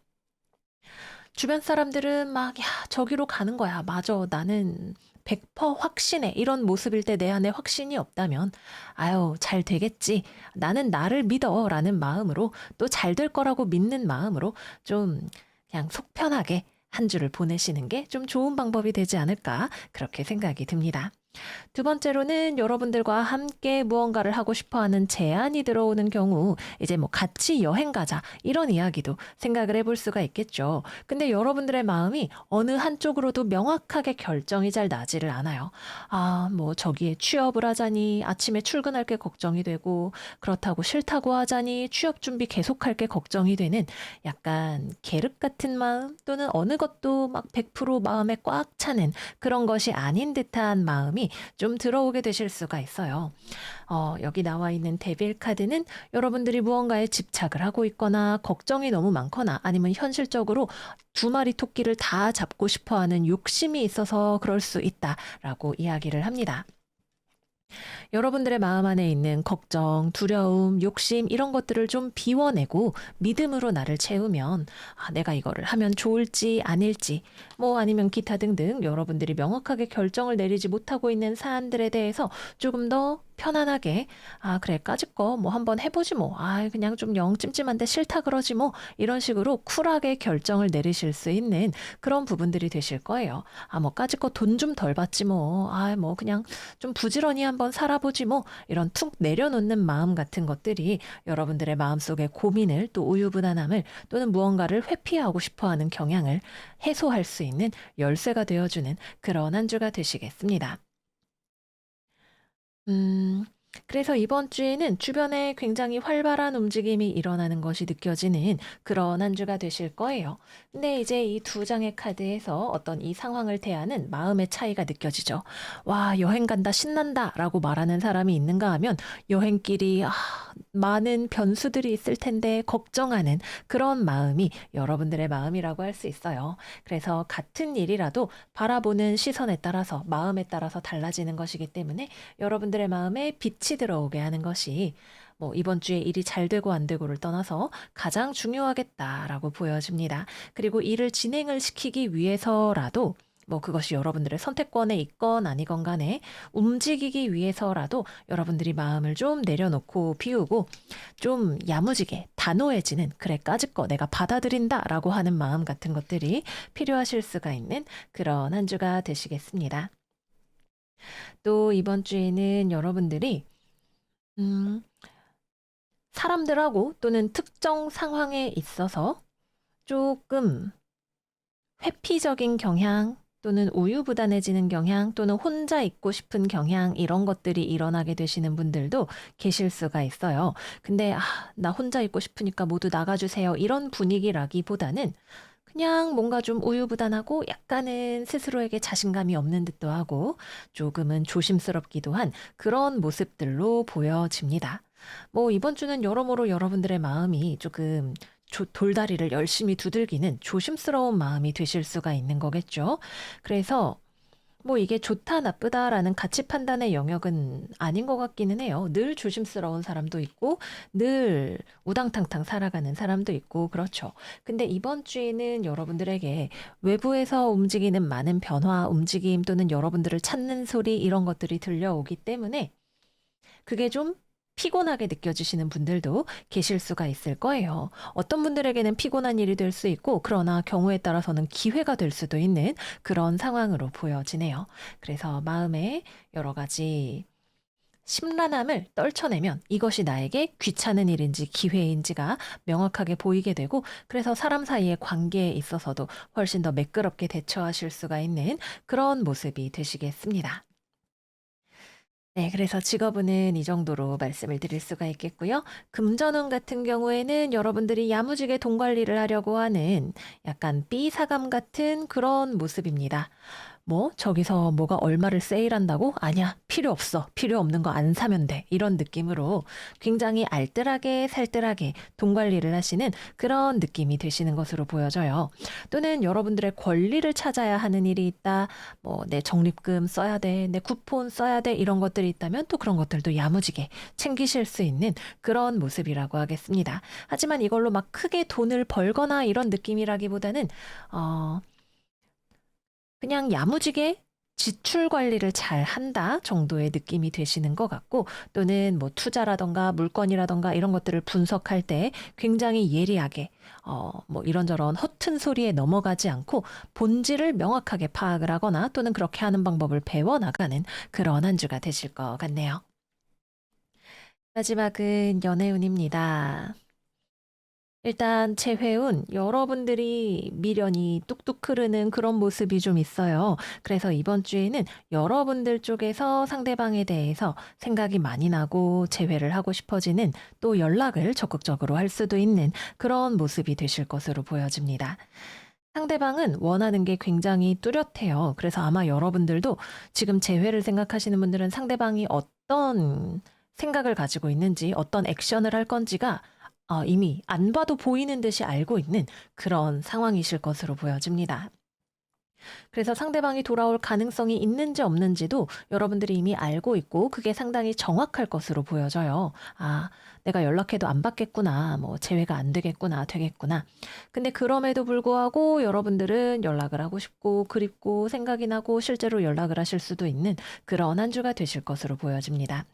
주변 사람들은 막, 야, 저기로 가는 거야. 맞아. 나는 100% 확신해. 이런 모습일 때 내 안에 확신이 없다면, 아유, 잘 되겠지. 나는 나를 믿어. 라는 마음으로 또 잘 될 거라고 믿는 마음으로 좀 그냥 속 편하게 한 주를 보내시는 게 좀 좋은 방법이 되지 않을까. 그렇게 생각이 듭니다. 두 번째로는 여러분들과 함께 무언가를 하고 싶어 하는 제안이 들어오는 경우 이제 뭐 같이 여행 가자 이런 이야기도 생각을 해볼 수가 있겠죠. 근데 여러분들의 마음이 어느 한쪽으로도 명확하게 결정이 잘 나지를 않아요. 아, 뭐 저기에 취업을 하자니 아침에 출근할 게 걱정이 되고 그렇다고 싫다고 하자니 취업 준비 계속할 게 걱정이 되는 약간 계륵 같은 마음 또는 어느 것도 막 100% 마음에 꽉 차는 그런 것이 아닌 듯한 마음이 좀 들어오게 되실 수가 있어요. 여기 나와 있는 데빌 카드는 여러분들이 무언가에 집착을 하고 있거나 걱정이 너무 많거나 아니면 현실적으로 두 마리 토끼를 다 잡고 싶어 하는 욕심이 있어서 그럴 수 있다라고 이야기를 합니다. 여러분들의 마음 안에 있는 걱정, 두려움, 욕심 이런 것들을 좀 비워내고 믿음으로 나를 채우면 내가 이거를 하면 좋을지 아닐지 뭐 아니면 기타 등등 여러분들이 명확하게 결정을 내리지 못하고 있는 사안들에 대해서 조금 더 편안하게 그래 까짓 거 뭐 한번 해보지 뭐 그냥 좀 영 찜찜한데 싫다 그러지 뭐 이런 식으로 쿨하게 결정을 내리실 수 있는 그런 부분들이 되실 거예요. 뭐 까짓 거 돈 좀 덜 받지 뭐 그냥 좀 부지런히 한번 살아보지 뭐 이런 툭 내려놓는 마음 같은 것들이 여러분들의 마음속의 고민을 또 우유부단함을 또는 무언가를 회피하고 싶어하는 경향을 해소할 수 있는 열쇠가 되어주는 그런 한 주가 되시겠습니다. 음, 그래서 이번 주에는 주변에 굉장히 활발한 움직임이 일어나는 것이 느껴지는 그런 한 주가 되실 거예요. 근데 이제 이 두 장의 카드에서 어떤 이 상황을 대하는 마음의 차이가 느껴지죠. 와, 여행 간다, 신난다 라고 말하는 사람이 있는가 하면 여행길이 많은 변수들이 있을 텐데 걱정하는 그런 마음이 여러분들의 마음이라고 할 수 있어요. 그래서 같은 일이라도 바라보는 시선에 따라서 마음에 따라서 달라지는 것이기 때문에 여러분들의 마음에 빛이 들어오게 하는 것이 뭐 이번 주에 일이 잘 되고 안 되고를 떠나서 가장 중요하겠다라고 보여집니다. 그리고 일을 진행을 시키기 위해서라도 뭐 그것이 여러분들의 선택권에 있건 아니건 간에 움직이기 위해서라도 여러분들이 마음을 좀 내려놓고 비우고 좀 야무지게 단호해지는 그래 까짓 거 내가 받아들인다라고 하는 마음 같은 것들이 필요하실 수가 있는 그런 한 주가 되시겠습니다. 또 이번 주에는 여러분들이 음, 사람들하고 또는 특정 상황에 있어서 조금 회피적인 경향 또는 우유부단해지는 경향 또는 혼자 있고 싶은 경향 이런 것들이 일어나게 되시는 분들도 계실 수가 있어요. 근데 나 혼자 있고 싶으니까 모두 나가주세요. 이런 분위기라기보다는 그냥 뭔가 좀 우유부단하고 약간은 스스로에게 자신감이 없는 듯도 하고 조금은 조심스럽기도 한 그런 모습들로 보여집니다. 뭐 이번 주는 여러모로 여러분들의 마음이 조금 돌다리를 열심히 두들기는 조심스러운 마음이 되실 수가 있는 거겠죠. 그래서 뭐 이게 좋다, 나쁘다라는 가치 판단의 영역은 아닌 것 같기는 해요. 늘 조심스러운 사람도 있고, 늘 우당탕탕 살아가는 사람도 있고, 그렇죠. 근데 이번 주에는 여러분들에게 외부에서 움직이는 많은 변화, 움직임 또는 여러분들을 찾는 소리 이런 것들이 들려오기 때문에 그게 좀 피곤하게 느껴지시는 분들도 계실 수가 있을 거예요. 어떤 분들에게는 피곤한 일이 될 수 있고, 그러나 경우에 따라서는 기회가 될 수도 있는 그런 상황으로 보여지네요. 그래서 마음에 여러 가지 심란함을 떨쳐내면 이것이 나에게 귀찮은 일인지 기회인지가 명확하게 보이게 되고, 그래서 사람 사이의 관계에 있어서도 훨씬 더 매끄럽게 대처하실 수가 있는 그런 모습이 되시겠습니다. 네, 그래서 직업운은 이 정도로 말씀을 드릴 수가 있겠고요. 금전운 같은 경우에는 여러분들이 야무지게 돈 관리를 하려고 하는 약간 삐사감 같은 그런 모습입니다. 뭐 저기서 뭐가 얼마를 세일한다고? 아니야, 필요 없어. 필요 없는 거 안 사면 돼. 이런 느낌으로 굉장히 알뜰하게 살뜰하게 돈 관리를 하시는 그런 느낌이 되시는 것으로 보여져요. 또는 여러분들의 권리를 찾아야 하는 일이 있다. 뭐 내 적립금 써야 돼. 내 쿠폰 써야 돼. 이런 것들이 있다면 또 그런 것들도 야무지게 챙기실 수 있는 그런 모습이라고 하겠습니다. 하지만 이걸로 막 크게 돈을 벌거나 이런 느낌이라기보다는 어 그냥 야무지게 지출 관리를 잘 한다 정도의 느낌이 되시는 것 같고, 또는 뭐 투자라던가 물건이라던가 이런 것들을 분석할 때 굉장히 예리하게 뭐 이런저런 허튼 소리에 넘어가지 않고 본질을 명확하게 파악을 하거나 또는 그렇게 하는 방법을 배워나가는 그런 한 주가 되실 것 같네요. 마지막은 연애운입니다. 일단 재회운, 여러분들이 미련이 뚝뚝 흐르는 그런 모습이 좀 있어요. 그래서 이번 주에는 여러분들 쪽에서 상대방에 대해서 생각이 많이 나고 재회를 하고 싶어지는, 또 연락을 적극적으로 할 수도 있는 그런 모습이 되실 것으로 보여집니다. 상대방은 원하는 게 굉장히 뚜렷해요. 그래서 아마 여러분들도 지금 재회를 생각하시는 분들은 상대방이 어떤 생각을 가지고 있는지, 어떤 액션을 할 건지가 이미 안 봐도 보이는 듯이 알고 있는 그런 상황이실 것으로 보여집니다. 그래서 상대방이 돌아올 가능성이 있는지 없는지도 여러분들이 이미 알고 있고, 그게 상당히 정확할 것으로 보여져요. 아, 내가 연락해도 안 받겠구나. 뭐 재회가 안 되겠구나, 되겠구나. 근데 그럼에도 불구하고 여러분들은 연락을 하고 싶고 그립고 생각이 나고 실제로 연락을 하실 수도 있는 그런 한 주가 되실 것으로 보여집니다.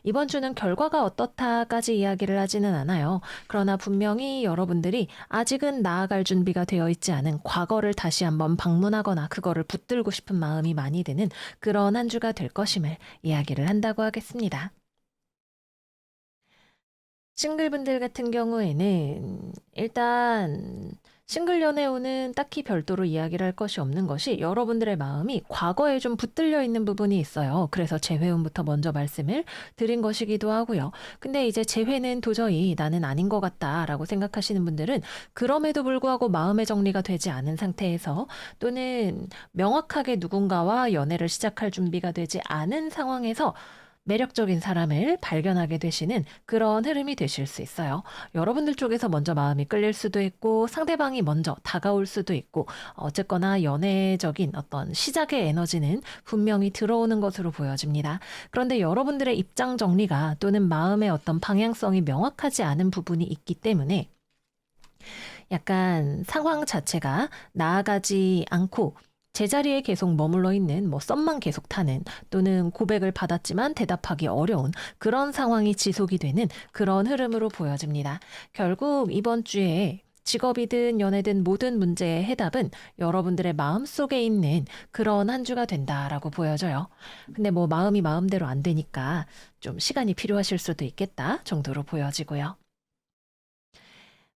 이번 주는 결과가 어떻다까지 이야기를 하지는 않아요. 그러나 분명히 여러분들이 아직은 나아갈 준비가 되어 있지 않은 과거를 다시 한번 방문하거나 그거를 붙들고 싶은 마음이 많이 드는 그런 한 주가 될 것임을 이야기를 한다고 하겠습니다. 싱글분들 같은 경우에는 일단 싱글 연애운은 딱히 별도로 이야기를 할 것이 없는 것이, 여러분들의 마음이 과거에 좀 붙들려 있는 부분이 있어요. 그래서 재회운부터 먼저 말씀을 드린 것이기도 하고요. 근데 이제 재회는 도저히 나는 아닌 것 같다라고 생각하시는 분들은 그럼에도 불구하고 마음의 정리가 되지 않은 상태에서, 또는 명확하게 누군가와 연애를 시작할 준비가 되지 않은 상황에서 매력적인 사람을 발견하게 되시는 그런 흐름이 되실 수 있어요. 여러분들 쪽에서 먼저 마음이 끌릴 수도 있고 상대방이 먼저 다가올 수도 있고, 어쨌거나 연애적인 어떤 시작의 에너지는 분명히 들어오는 것으로 보여집니다. 그런데 여러분들의 입장 정리가 또는 마음의 어떤 방향성이 명확하지 않은 부분이 있기 때문에 약간 상황 자체가 나아가지 않고 제자리에 계속 머물러 있는, 뭐 썸만 계속 타는, 또는 고백을 받았지만 대답하기 어려운 그런 상황이 지속이 되는 그런 흐름으로 보여집니다. 결국 이번 주에 직업이든 연애든 모든 문제의 해답은 여러분들의 마음속에 있는 그런 한 주가 된다라고 보여져요. 근데 뭐 마음이 마음대로 안 되니까 좀 시간이 필요하실 수도 있겠다 정도로 보여지고요.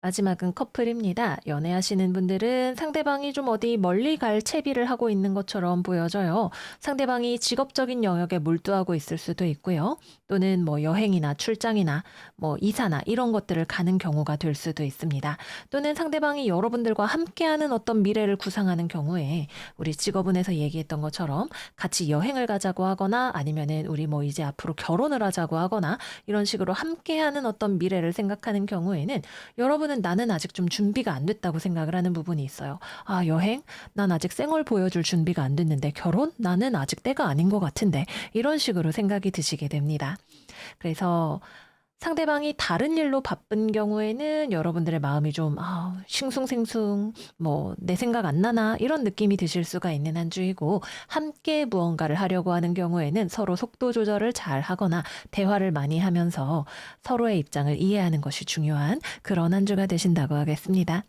마지막은 커플입니다. 연애하시는 분들은 상대방이 좀 어디 멀리 갈 채비를 하고 있는 것처럼 보여져요. 상대방이 직업적인 영역에 몰두하고 있을 수도 있고요. 또는 뭐 여행이나 출장이나 뭐 이사나 이런 것들을 가는 경우가 될 수도 있습니다. 또는 상대방이 여러분들과 함께하는 어떤 미래를 구상하는 경우에, 우리 직업운에서 얘기했던 것처럼 같이 여행을 가자고 하거나, 아니면은 우리 뭐 이제 앞으로 결혼을 하자고 하거나, 이런 식으로 함께하는 어떤 미래를 생각하는 경우에는 여러분은 나는 아직 좀 준비가 안 됐다고 생각을 하는 부분이 있어요. 아, 여행? 난 아직 쌩얼 보여줄 준비가 안 됐는데, 결혼? 나는 아직 때가 아닌 것 같은데. 이런 식으로 생각이 드시게 됩니다. 그래서 상대방이 다른 일로 바쁜 경우에는 여러분들의 마음이 좀 싱숭생숭, 뭐 내 생각 안 나나 이런 느낌이 드실 수가 있는 한 주이고, 함께 무언가를 하려고 하는 경우에는 서로 속도 조절을 잘 하거나 대화를 많이 하면서 서로의 입장을 이해하는 것이 중요한 그런 한 주가 되신다고 하겠습니다.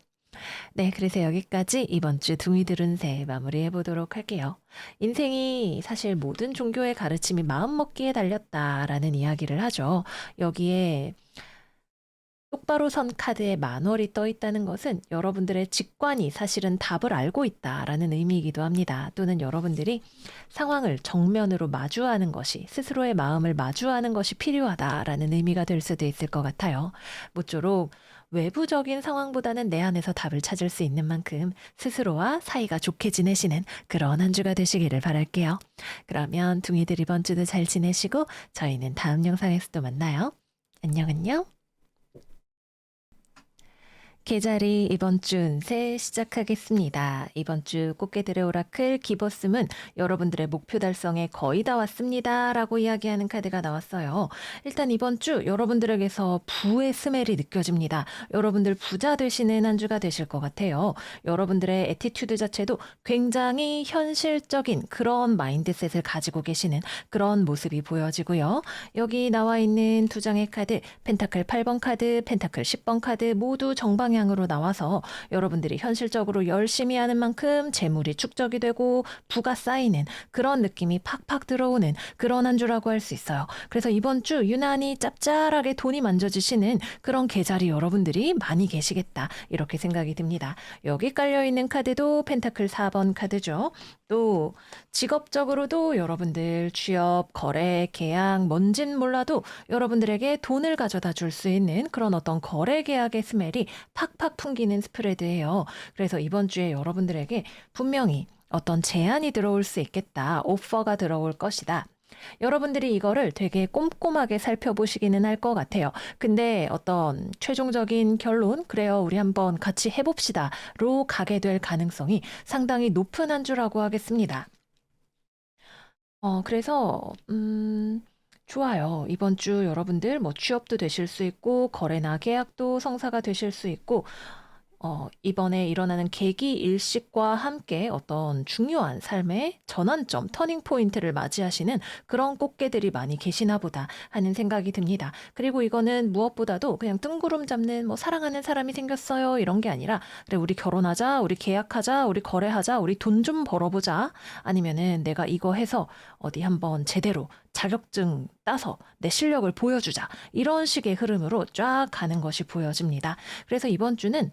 네, 그래서 여기까지 이번 주 둥이 들은 새 마무리해 보도록 할게요. 인생이 사실 모든 종교의 가르침이 마음먹기에 달렸다라는 이야기를 하죠. 여기에 똑바로 선 카드에 만월이 떠 있다는 것은 여러분들의 직관이 사실은 답을 알고 있다라는 의미이기도 합니다. 또는 여러분들이 상황을 정면으로 마주하는 것이, 스스로의 마음을 마주하는 것이 필요하다라는 의미가 될 수도 있을 것 같아요. 모쪼록 외부적인 상황보다는 내 안에서 답을 찾을 수 있는 만큼 스스로와 사이가 좋게 지내시는 그런 한 주가 되시기를 바랄게요. 그러면 둥이들 이번 주도 잘 지내시고 저희는 다음 영상에서 또 만나요. 안녕, 안녕. 계자리 이번 주 운세 시작하겠습니다. 이번 주 꽃게들의 오라클 기버스문 여러분들의 목표 달성에 거의 다 왔습니다. 라고 이야기하는 카드가 나왔어요. 일단 이번 주 여러분들에게서 부의 스멜이 느껴집니다. 여러분들 부자 되시는 한 주가 되실 것 같아요. 여러분들의 애티튜드 자체도 굉장히 현실적인 그런 마인드셋을 가지고 계시는 그런 모습이 보여지고요. 여기 나와 있는 두 장의 카드, 펜타클 8번 카드, 펜타클 10번 카드 모두 정방향으로 나와서 여러분들이 현실적으로 열심히 하는 만큼 재물이 축적이 되고 부가 쌓이는 그런 느낌이 팍팍 들어오는 그런 한 주라고 할 수 있어요. 그래서 이번 주 유난히 짭짤하게 돈이 만져지시는 그런 계절이 여러분들이 많이 계시겠다 이렇게 생각이 듭니다. 여기 깔려있는 카드도 펜타클 4번 카드죠. 또 직업적으로도 여러분들 취업, 거래, 계약, 뭔진 몰라도 여러분들에게 돈을 가져다 줄 수 있는 그런 어떤 거래 계약의 스멜이 팍팍 풍기는 스프레드예요. 그래서 이번 주에 여러분들에게 분명히 어떤 제안이 들어올 수 있겠다. 오퍼가 들어올 것이다. 여러분들이 이거를 되게 꼼꼼하게 살펴보시기는 할 것 같아요. 근데 어떤 최종적인 결론, 그래요, 우리 한번 같이 해봅시다로 가게 될 가능성이 상당히 높은 한 주라고 하겠습니다. 그래서 좋아요. 이번 주 여러분들 뭐 취업도 되실 수 있고 거래나 계약도 성사가 되실 수 있고 이번에 일어나는 계기 일식과 함께 어떤 중요한 삶의 전환점, 터닝 포인트를 맞이하시는 그런 꽃게들이 많이 계시나 보다 하는 생각이 듭니다. 그리고 이거는 무엇보다도 그냥 뜬구름 잡는 뭐 사랑하는 사람이 생겼어요 이런 게 아니라 그래 우리 결혼하자, 우리 계약하자, 우리 거래하자, 우리 돈 좀 벌어보자 아니면은 내가 이거 해서 어디 한번 제대로 자격증 따서 내 실력을 보여주자 이런 식의 흐름으로 쫙 가는 것이 보여집니다. 그래서 이번 주는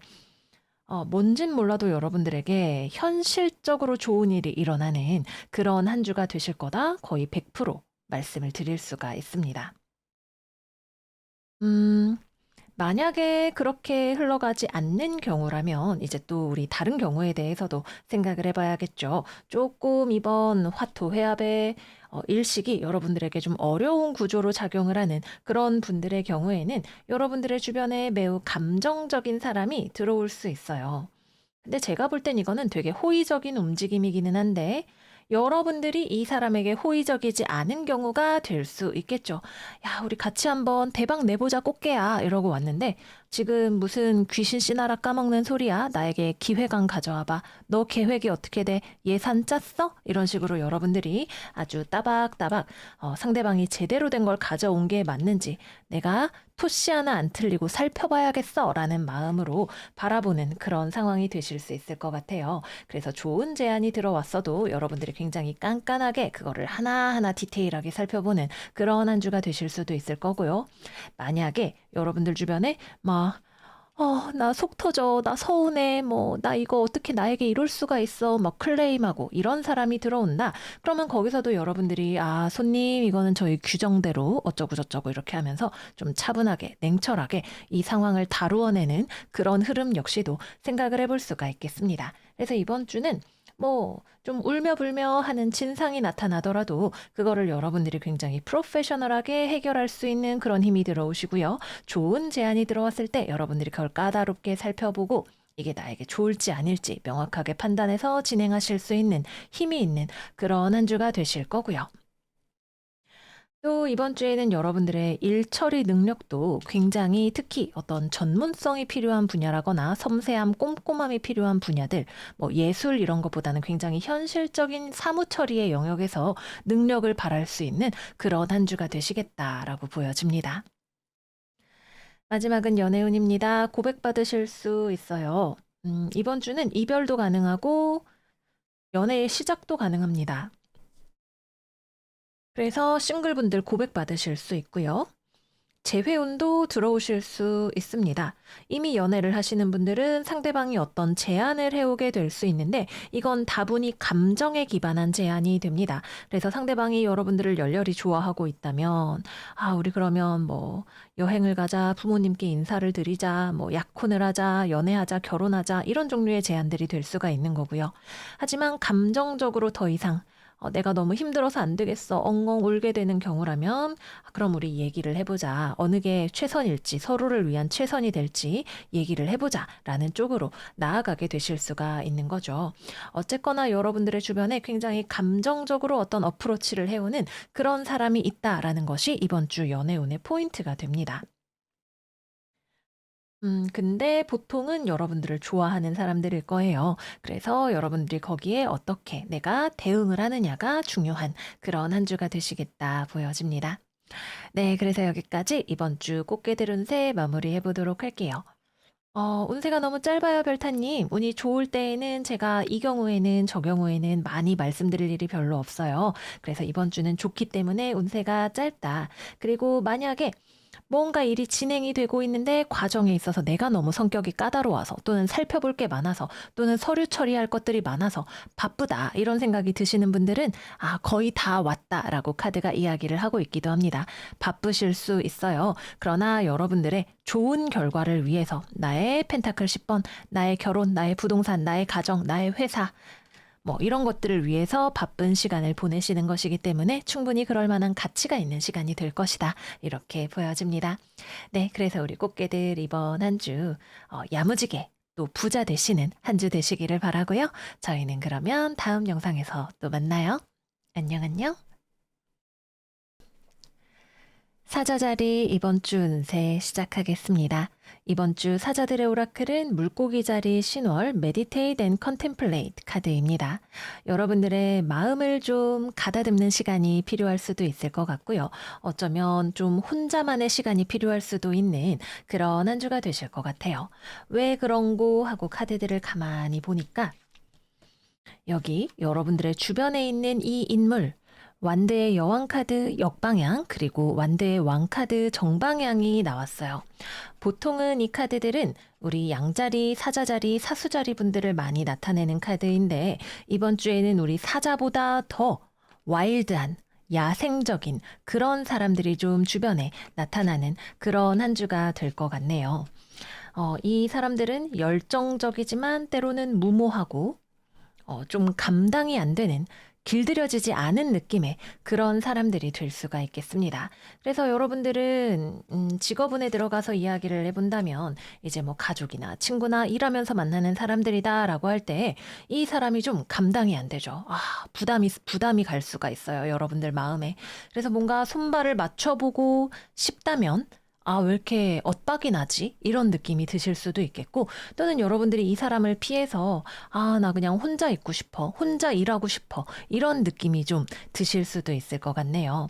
뭔진 몰라도 여러분들에게 현실적으로 좋은 일이 일어나는 그런 한 주가 되실 거다 거의 100% 말씀을 드릴 수가 있습니다. 음, 만약에 그렇게 흘러가지 않는 경우라면 이제 또 우리 다른 경우에 대해서도 생각을 해봐야겠죠. 조금 이번 화토 회합의 일식이 여러분들에게 좀 어려운 구조로 작용을 하는 그런 분들의 경우에는 여러분들의 주변에 매우 감정적인 사람이 들어올 수 있어요. 근데 제가 볼 땐 이거는 되게 호의적인 움직임이기는 한데 여러분들이 이 사람에게 호의적이지 않은 경우가 될 수 있겠죠. 야, 우리 같이 한번 대박 내보자 꽃게야 이러고 왔는데 지금 무슨 귀신 씨나라 까먹는 소리야. 나에게 기획안 가져와봐. 너 계획이 어떻게 돼? 예산 짰어? 이런 식으로 여러분들이 아주 따박따박 상대방이 제대로 된 걸 가져온 게 맞는지 내가 토씨 하나 안 틀리고 살펴봐야겠어 라는 마음으로 바라보는 그런 상황이 되실 수 있을 것 같아요. 그래서 좋은 제안이 들어왔어도 여러분들이 굉장히 깐깐하게 그거를 하나하나 디테일하게 살펴보는 그런 한 주가 되실 수도 있을 거고요. 만약에 여러분들 주변에 막 나 속 터져, 나 서운해, 뭐, 나 이거 어떻게 나에게 이럴 수가 있어, 막 클레임하고 이런 사람이 들어온다. 그러면 거기서도 여러분들이, 손님, 이거는 저희 규정대로 어쩌고저쩌고 이렇게 하면서 좀 차분하게, 냉철하게 이 상황을 다루어내는 그런 흐름 역시도 생각을 해볼 수가 있겠습니다. 그래서 이번 주는 뭐, 좀 울며불며 하는 진상이 나타나더라도 그거를 여러분들이 굉장히 프로페셔널하게 해결할 수 있는 그런 힘이 들어오시고요. 좋은 제안이 들어왔을 때 여러분들이 그걸 까다롭게 살펴보고 이게 나에게 좋을지 아닐지 명확하게 판단해서 진행하실 수 있는 힘이 있는 그런 한 주가 되실 거고요. 또 이번 주에는 여러분들의 일 처리 능력도 굉장히 특히 어떤 전문성이 필요한 분야라거나 섬세함, 꼼꼼함이 필요한 분야들, 뭐 예술 이런 것보다는 굉장히 현실적인 사무 처리의 영역에서 능력을 발할 수 있는 그런 한 주가 되시겠다라고 보여집니다. 마지막은 연애운입니다. 고백받으실 수 있어요. 이번 주는 이별도 가능하고 연애의 시작도 가능합니다. 그래서 싱글분들 고백받으실 수 있고요. 재회운도 들어오실 수 있습니다. 이미 연애를 하시는 분들은 상대방이 어떤 제안을 해오게 될 수 있는데 이건 다분히 감정에 기반한 제안이 됩니다. 그래서 상대방이 여러분들을 열렬히 좋아하고 있다면 우리 그러면 뭐 여행을 가자, 부모님께 인사를 드리자, 뭐 약혼을 하자, 연애하자, 결혼하자 이런 종류의 제안들이 될 수가 있는 거고요. 하지만 감정적으로 더 이상 내가 너무 힘들어서 안 되겠어. 엉엉 울게 되는 경우라면 그럼 우리 얘기를 해보자. 어느 게 최선일지 서로를 위한 최선이 될지 얘기를 해보자라는 쪽으로 나아가게 되실 수가 있는 거죠. 어쨌거나 여러분들의 주변에 굉장히 감정적으로 어떤 어프로치를 해오는 그런 사람이 있다라는 것이 이번 주 연애운의 포인트가 됩니다. 근데 보통은 여러분들을 좋아하는 사람들일 거예요. 그래서 여러분들이 거기에 어떻게 내가 대응을 하느냐가 중요한 그런 한 주가 되시겠다 보여집니다. 네, 그래서 여기까지 이번 주 꽃게들 운세 마무리해 보도록 할게요. 운세가 너무 짧아요, 별타님. 운이 좋을 때에는 제가 이 경우에는 저 경우에는 많이 말씀드릴 일이 별로 없어요. 그래서 이번 주는 좋기 때문에 운세가 짧다. 그리고 만약에 뭔가 일이 진행이 되고 있는데 과정에 있어서 내가 너무 성격이 까다로워서 또는 살펴볼 게 많아서 또는 서류 처리할 것들이 많아서 바쁘다 이런 생각이 드시는 분들은 거의 다 왔다라고 카드가 이야기를 하고 있기도 합니다. 바쁘실 수 있어요. 그러나 여러분들의 좋은 결과를 위해서 나의 펜타클 10번, 나의 결혼, 나의 부동산, 나의 가정, 나의 회사 이런 것들을 위해서 바쁜 시간을 보내시는 것이기 때문에 충분히 그럴 만한 가치가 있는 시간이 될 것이다. 이렇게 보여집니다. 네, 그래서 우리 꽃게들 이번 한 주 야무지게 또 부자 되시는 한 주 되시기를 바라고요. 저희는 그러면 다음 영상에서 또 만나요. 안녕 안녕. 사자자리 이번 주 운세 시작하겠습니다. 이번 주 사자들의 오라클은 물고기 자리 신월 Meditate and Contemplate 카드입니다. 여러분들의 마음을 좀 가다듬는 시간이 필요할 수도 있을 것 같고요. 어쩌면 좀 혼자만의 시간이 필요할 수도 있는 그런 한 주가 되실 것 같아요. 왜 그런고 하고 카드들을 가만히 보니까 여기 여러분들의 주변에 있는 이 인물 완드의 여왕 카드 역방향 그리고 완드의 왕 카드 정방향이 나왔어요. 보통은 이 카드들은 우리 양자리, 사자자리, 사수자리 분들을 많이 나타내는 카드인데 이번 주에는 우리 사자보다 더 와일드한 야생적인 그런 사람들이 좀 주변에 나타나는 그런 한 주가 될 것 같네요. 이 사람들은 열정적이지만 때로는 무모하고 좀 감당이 안 되는 길들여지지 않은 느낌의 그런 사람들이 될 수가 있겠습니다. 그래서 여러분들은 직업운에 들어가서 이야기를 해본다면 이제 뭐 가족이나 친구나 일하면서 만나는 사람들이다라고 할 때 이 사람이 좀 감당이 안 되죠. 부담이 갈 수가 있어요. 여러분들 마음에. 그래서 뭔가 손발을 맞춰보고 싶다면 왜 이렇게 엇박이 나지? 이런 느낌이 드실 수도 있겠고, 또는 여러분들이 이 사람을 피해서, 나 그냥 혼자 있고 싶어. 혼자 일하고 싶어. 이런 느낌이 좀 드실 수도 있을 것 같네요.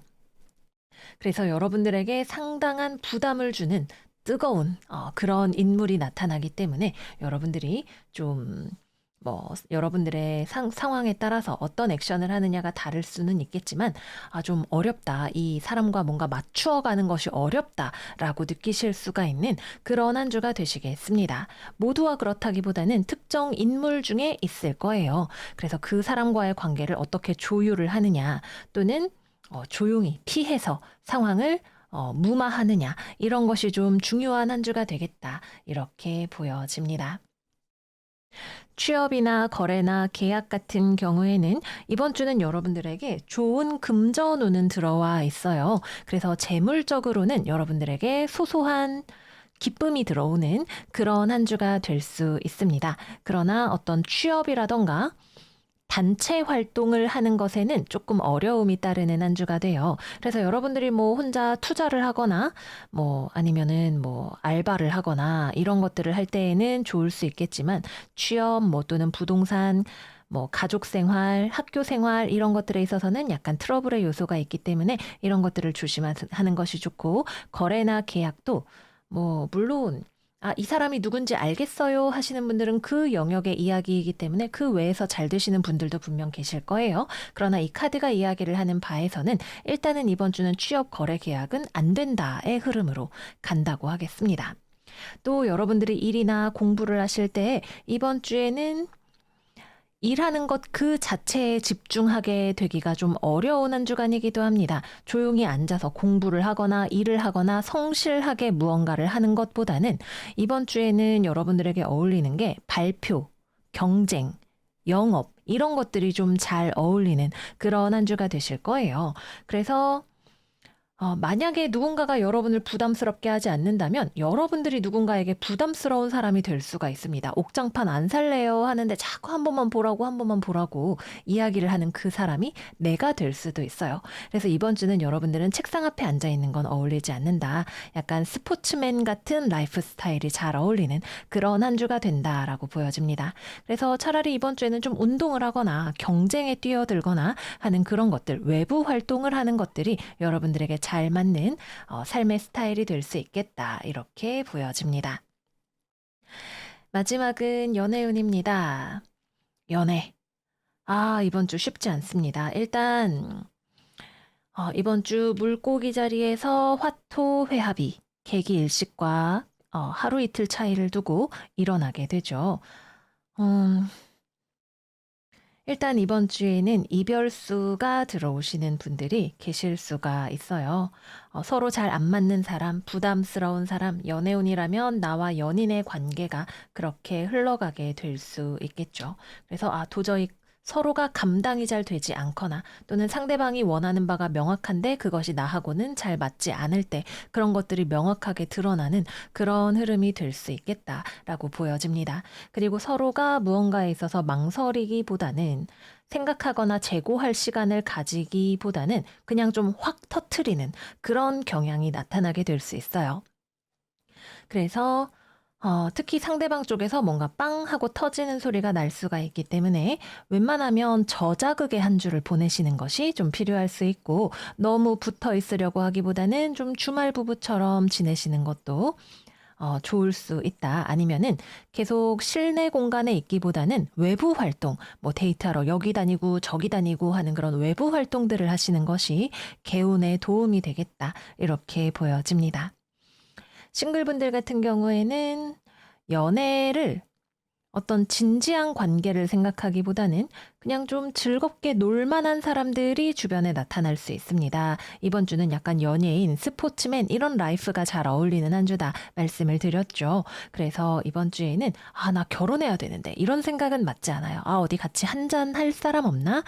그래서 여러분들에게 상당한 부담을 주는 뜨거운 그런 인물이 나타나기 때문에 여러분들이 좀 여러분들의 상황에 따라서 어떤 액션을 하느냐가 다를 수는 있겠지만, 좀 어렵다. 이 사람과 뭔가 맞추어가는 것이 어렵다라고 느끼실 수가 있는 그런 한 주가 되시겠습니다. 모두와 그렇다기보다는 특정 인물 중에 있을 거예요. 그래서 그 사람과의 관계를 어떻게 조율을 하느냐, 또는 조용히 피해서 상황을 무마하느냐, 이런 것이 좀 중요한 한 주가 되겠다. 이렇게 보여집니다. 취업이나 거래나 계약 같은 경우에는 이번 주는 여러분들에게 좋은 금전운은 들어와 있어요. 그래서 재물적으로는 여러분들에게 소소한 기쁨이 들어오는 그런 한 주가 될 수 있습니다. 그러나 어떤 취업이라던가 단체 활동을 하는 것에는 조금 어려움이 따르는 한 주가 돼요. 그래서 여러분들이 뭐 혼자 투자를 하거나 아니면은 알바를 하거나 이런 것들을 할 때에는 좋을 수 있겠지만 취업 또는 부동산 가족 생활, 학교 생활 이런 것들에 있어서는 약간 트러블의 요소가 있기 때문에 이런 것들을 조심하는 것이 좋고, 거래나 계약도 물론 이 사람이 누군지 알겠어요 하시는 분들은 그 영역의 이야기이기 때문에 그 외에서 잘 되시는 분들도 분명 계실 거예요. 그러나 이 카드가 이야기를 하는 바에서는 일단은 이번 주는 취업 거래 계약은 안 된다의 흐름으로 간다고 하겠습니다. 또 여러분들이 일이나 공부를 하실 때 이번 주에는 일하는 것 그 자체에 집중하게 되기가 좀 어려운 한 주간이기도 합니다. 조용히 앉아서 공부를 하거나 일을 하거나 성실하게 무언가를 하는 것보다는 이번 주에는 여러분들에게 어울리는 게 발표, 경쟁, 영업 이런 것들이 좀 잘 어울리는 그런 한 주가 되실 거예요. 그래서 만약에 누군가가 여러분을 부담스럽게 하지 않는다면 여러분들이 누군가에게 부담스러운 사람이 될 수가 있습니다. "옥장판 안 살래요?" 하는데 자꾸 한 번만 보라고, 한 번만 보라고 이야기를 하는 그 사람이 내가 될 수도 있어요. 그래서 이번 주는 여러분들은 '책상 앞에 앉아 있는 건 어울리지 않는다. 약간 스포츠맨 같은 라이프 스타일이 잘 어울리는 그런 한 주가 된다.'라고 보여집니다. 그래서 차라리 이번 주에는 좀 운동을 하거나 경쟁에 뛰어들거나 하는 그런 것들, 외부 활동을 하는 것들이 여러분들에게 잘 맞는 삶의 스타일이 될 수 있겠다. 이렇게 보여집니다. 마지막은 연애운입니다. 연애. 이번 주 쉽지 않습니다. 일단 이번 주 물고기 자리에서 화토 회합이 계기일식과 하루 이틀 차이를 두고 일어나게 되죠. 음, 일단 이번 주에는 이별수가 들어오시는 분들이 계실 수가 있어요. 서로 잘 안 맞는 사람, 부담스러운 사람, 연애운이라면 나와 연인의 관계가 그렇게 흘러가게 될 수 있겠죠. 그래서 도저히 서로가 감당이 잘 되지 않거나 또는 상대방이 원하는 바가 명확한데 그것이 나하고는 잘 맞지 않을 때 그런 것들이 명확하게 드러나는 그런 흐름이 될 수 있겠다라고 보여집니다. 그리고 서로가 무언가에 있어서 망설이기보다는 생각하거나 재고할 시간을 가지기보다는 그냥 좀 확 터트리는 그런 경향이 나타나게 될 수 있어요. 그래서 특히 상대방 쪽에서 뭔가 빵 하고 터지는 소리가 날 수가 있기 때문에 웬만하면 저자극의 한 주를 보내시는 것이 좀 필요할 수 있고 너무 붙어 있으려고 하기보다는 좀 주말 부부처럼 지내시는 것도 좋을 수 있다. 아니면은 계속 실내 공간에 있기보다는 외부 활동, 뭐 데이트하러 여기 다니고 저기 다니고 하는 그런 외부 활동들을 하시는 것이 개운에 도움이 되겠다. 이렇게 보여집니다. 싱글분들 같은 경우에는 연애를 어떤 진지한 관계를 생각하기보다는 그냥 좀 즐겁게 놀 만한 사람들이 주변에 나타날 수 있습니다. 이번 주는 약간 연예인, 스포츠맨 이런 라이프가 잘 어울리는 한 주다 말씀을 드렸죠. 그래서 이번 주에는 나 결혼해야 되는데 이런 생각은 맞지 않아요. 어디 같이 한 잔 할 사람 없나?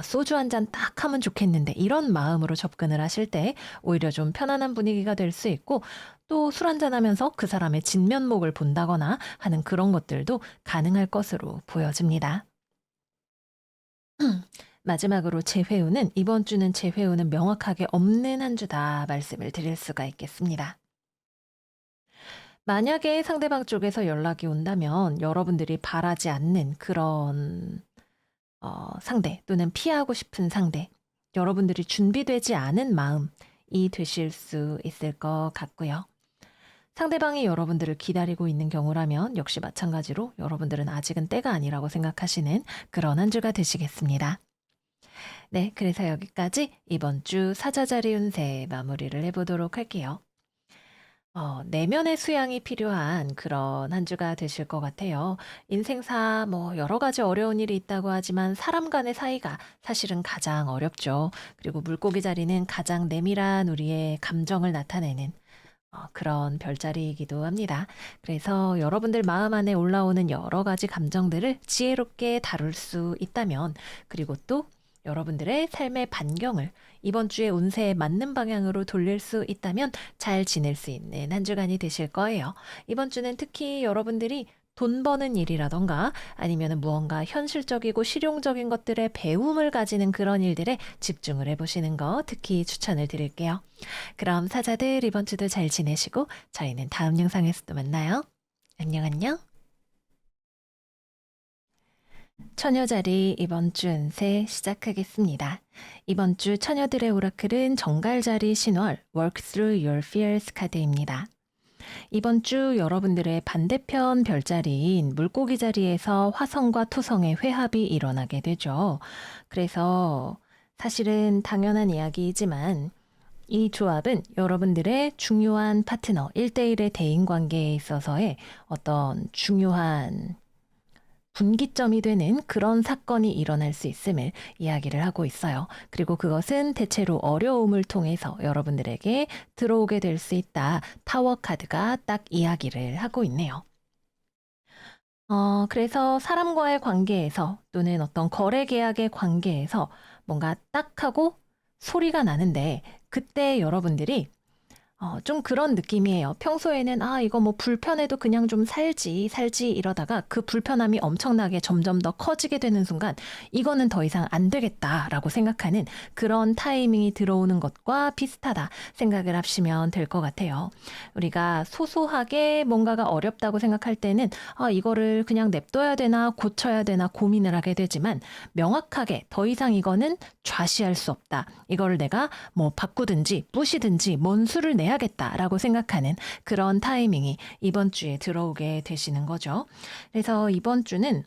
소주 한 잔 딱 하면 좋겠는데 이런 마음으로 접근을 하실 때 오히려 좀 편안한 분위기가 될 수 있고 또 술 한잔하면서 그 사람의 진면목을 본다거나 하는 그런 것들도 가능할 것으로 보여집니다. 마지막으로 재회운은 이번 주는 재회운은 명확하게 없는 한 주다 말씀을 드릴 수가 있겠습니다. 만약에 상대방 쪽에서 연락이 온다면 여러분들이 바라지 않는 그런 상대 또는 피하고 싶은 상대, 여러분들이 준비되지 않은 마음이 되실 수 있을 것 같고요. 상대방이 여러분들을 기다리고 있는 경우라면 역시 마찬가지로 여러분들은 아직은 때가 아니라고 생각하시는 그런 한 주가 되시겠습니다. 네, 그래서 여기까지 이번 주 사자자리 운세 마무리를 해보도록 할게요. 내면의 수양이 필요한 그런 한 주가 되실 것 같아요. 인생사 뭐 여러 가지 어려운 일이 있다고 하지만 사람 간의 사이가 사실은 가장 어렵죠. 그리고 물고기 자리는 가장 내밀한 우리의 감정을 나타내는 그런 별자리이기도 합니다. 그래서 여러분들 마음 안에 올라오는 여러 가지 감정들을 지혜롭게 다룰 수 있다면, 그리고 또 여러분들의 삶의 반경을 이번 주의 운세에 맞는 방향으로 돌릴 수 있다면 잘 지낼 수 있는 한 주간이 되실 거예요. 이번 주는 특히 여러분들이 돈 버는 일이라던가 아니면 무언가 현실적이고 실용적인 것들의 배움을 가지는 그런 일들에 집중을 해보시는 거 특히 추천을 드릴게요. 그럼 사자들 이번 주도 잘 지내시고 저희는 다음 영상에서 또 만나요. 안녕 안녕. 처녀자리 이번 주 운세 시작하겠습니다. 이번 주 처녀들의 오라클은 정갈자리 신월 Work Through Your Fears 카드입니다. 이번 주 여러분들의 반대편 별자리인 물고기 자리에서 화성과 토성의 회합이 일어나게 되죠. 그래서 사실은 당연한 이야기이지만 이 조합은 여러분들의 중요한 파트너, 1대1의 대인 관계에 있어서의 어떤 중요한 분기점이 되는 그런 사건이 일어날 수 있음을 이야기를 하고 있어요. 그리고 그것은 대체로 어려움을 통해서 여러분들에게 들어오게 될 수 있다. 타워 카드가 딱 이야기를 하고 있네요. 그래서 사람과의 관계에서 또는 어떤 거래 계약의 관계에서 뭔가 딱 하고 소리가 나는데 그때 여러분들이 좀 그런 느낌이에요. 평소에는 '아 이거 뭐 불편해도 그냥 좀 살지, 살지.' 이러다가 그 불편함이 엄청나게 점점 더 커지게 되는 순간 '이거는 더 이상 안 되겠다.'라고 생각하는 그런 타이밍이 들어오는 것과 비슷하다 생각을 하시면 될 것 같아요. 우리가 소소하게 뭔가가 어렵다고 생각할 때는 '아 이거를 그냥 냅둬야 되나 고쳐야 되나.' 고민을 하게 되지만 명확하게 '더 이상 이거는 좌시할 수 없다. 이거를 내가 뭐 바꾸든지 부시든지 뭔 수를 내야겠다라고 생각하는 그런 타이밍이 이번 주에 들어오게 되시는 거죠. 그래서 이번 주는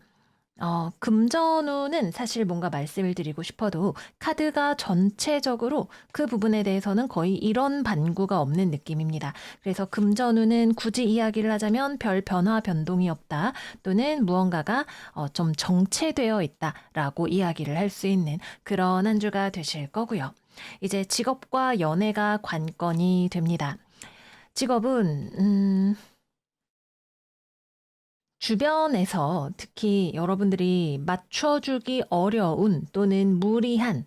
금전운은 사실 뭔가 말씀을 드리고 싶어도 카드가 전체적으로 그 부분에 대해서는 거의 이런 반구가 없는 느낌입니다. 그래서 금전운은 굳이 이야기를 하자면 별 변화 변동이 없다 또는 무언가가 좀 정체되어 있다라고 이야기를 할 수 있는 그런 한 주가 되실 거고요. 이제 직업과 연애가 관건이 됩니다. 직업은 주변에서 특히 여러분들이 맞춰주기 어려운 또는 무리한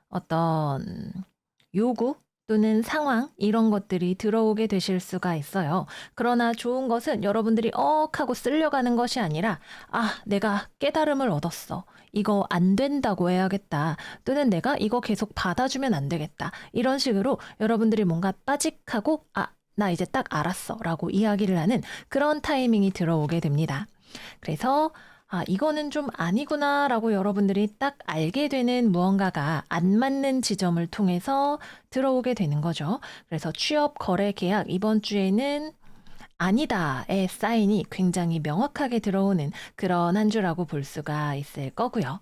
어떤 요구 또는 상황 이런 것들이 들어오게 되실 수가 있어요. 그러나 좋은 것은 여러분들이 하고 쓸려가는 것이 아니라 '아 내가 깨달음을 얻었어. 이거 안 된다고 해야겠다.' 또는 '내가 이거 계속 받아주면 안 되겠다.' 이런 식으로 여러분들이 뭔가 빠직하고 '아 나 이제 딱 알았어.'라고 이야기를 하는 그런 타이밍이 들어오게 됩니다. 그래서 '아 이거는 좀 아니구나.'라고 여러분들이 딱 알게 되는 무언가가 안 맞는 지점을 통해서 들어오게 되는 거죠. 그래서 취업, 거래, 계약 이번 주에는 '아니다.'의 사인이 굉장히 명확하게 들어오는 그런 한 주라고 볼 수가 있을 거고요.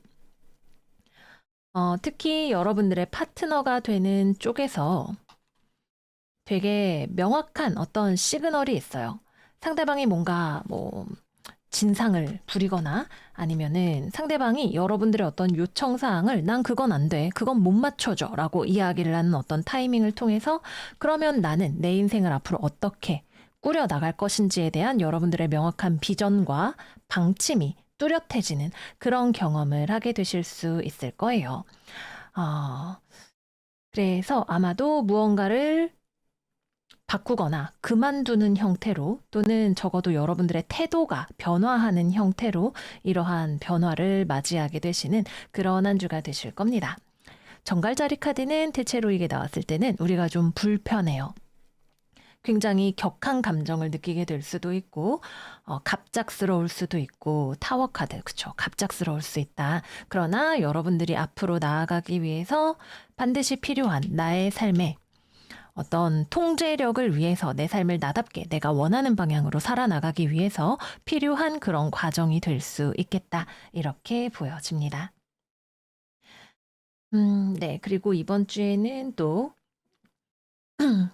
특히 여러분들의 파트너가 되는 쪽에서 되게 명확한 어떤 시그널이 있어요. 상대방이 뭔가 뭐 진상을 부리거나 아니면은 상대방이 여러분들의 어떤 요청 사항을 "난 그건 안 돼. 그건 못 맞춰줘."라고 이야기를 하는 어떤 타이밍을 통해서 그러면 나는 내 인생을 앞으로 어떻게 꾸려 나갈 것인지에 대한 여러분들의 명확한 비전과 방침이 뚜렷해지는 그런 경험을 하게 되실 수 있을 거예요. 어 그래서 아마도 무언가를 바꾸거나 그만두는 형태로 또는 적어도 여러분들의 태도가 변화하는 형태로 이러한 변화를 맞이하게 되시는 그런 한 주가 되실 겁니다. 정갈자리 카드는 대체로 이게 나왔을 때는 우리가 좀 불편해요. 굉장히 격한 감정을 느끼게 될 수도 있고 갑작스러울 수도 있고 타워 카드 그쵸 갑작스러울 수 있다. 그러나 여러분들이 앞으로 나아가기 위해서 반드시 필요한 나의 삶에 어떤 통제력을 위해서 내 삶을 나답게 내가 원하는 방향으로 살아나가기 위해서 필요한 그런 과정이 될 수 있겠다. 이렇게 보여집니다. 네. 그리고 이번 주에는 또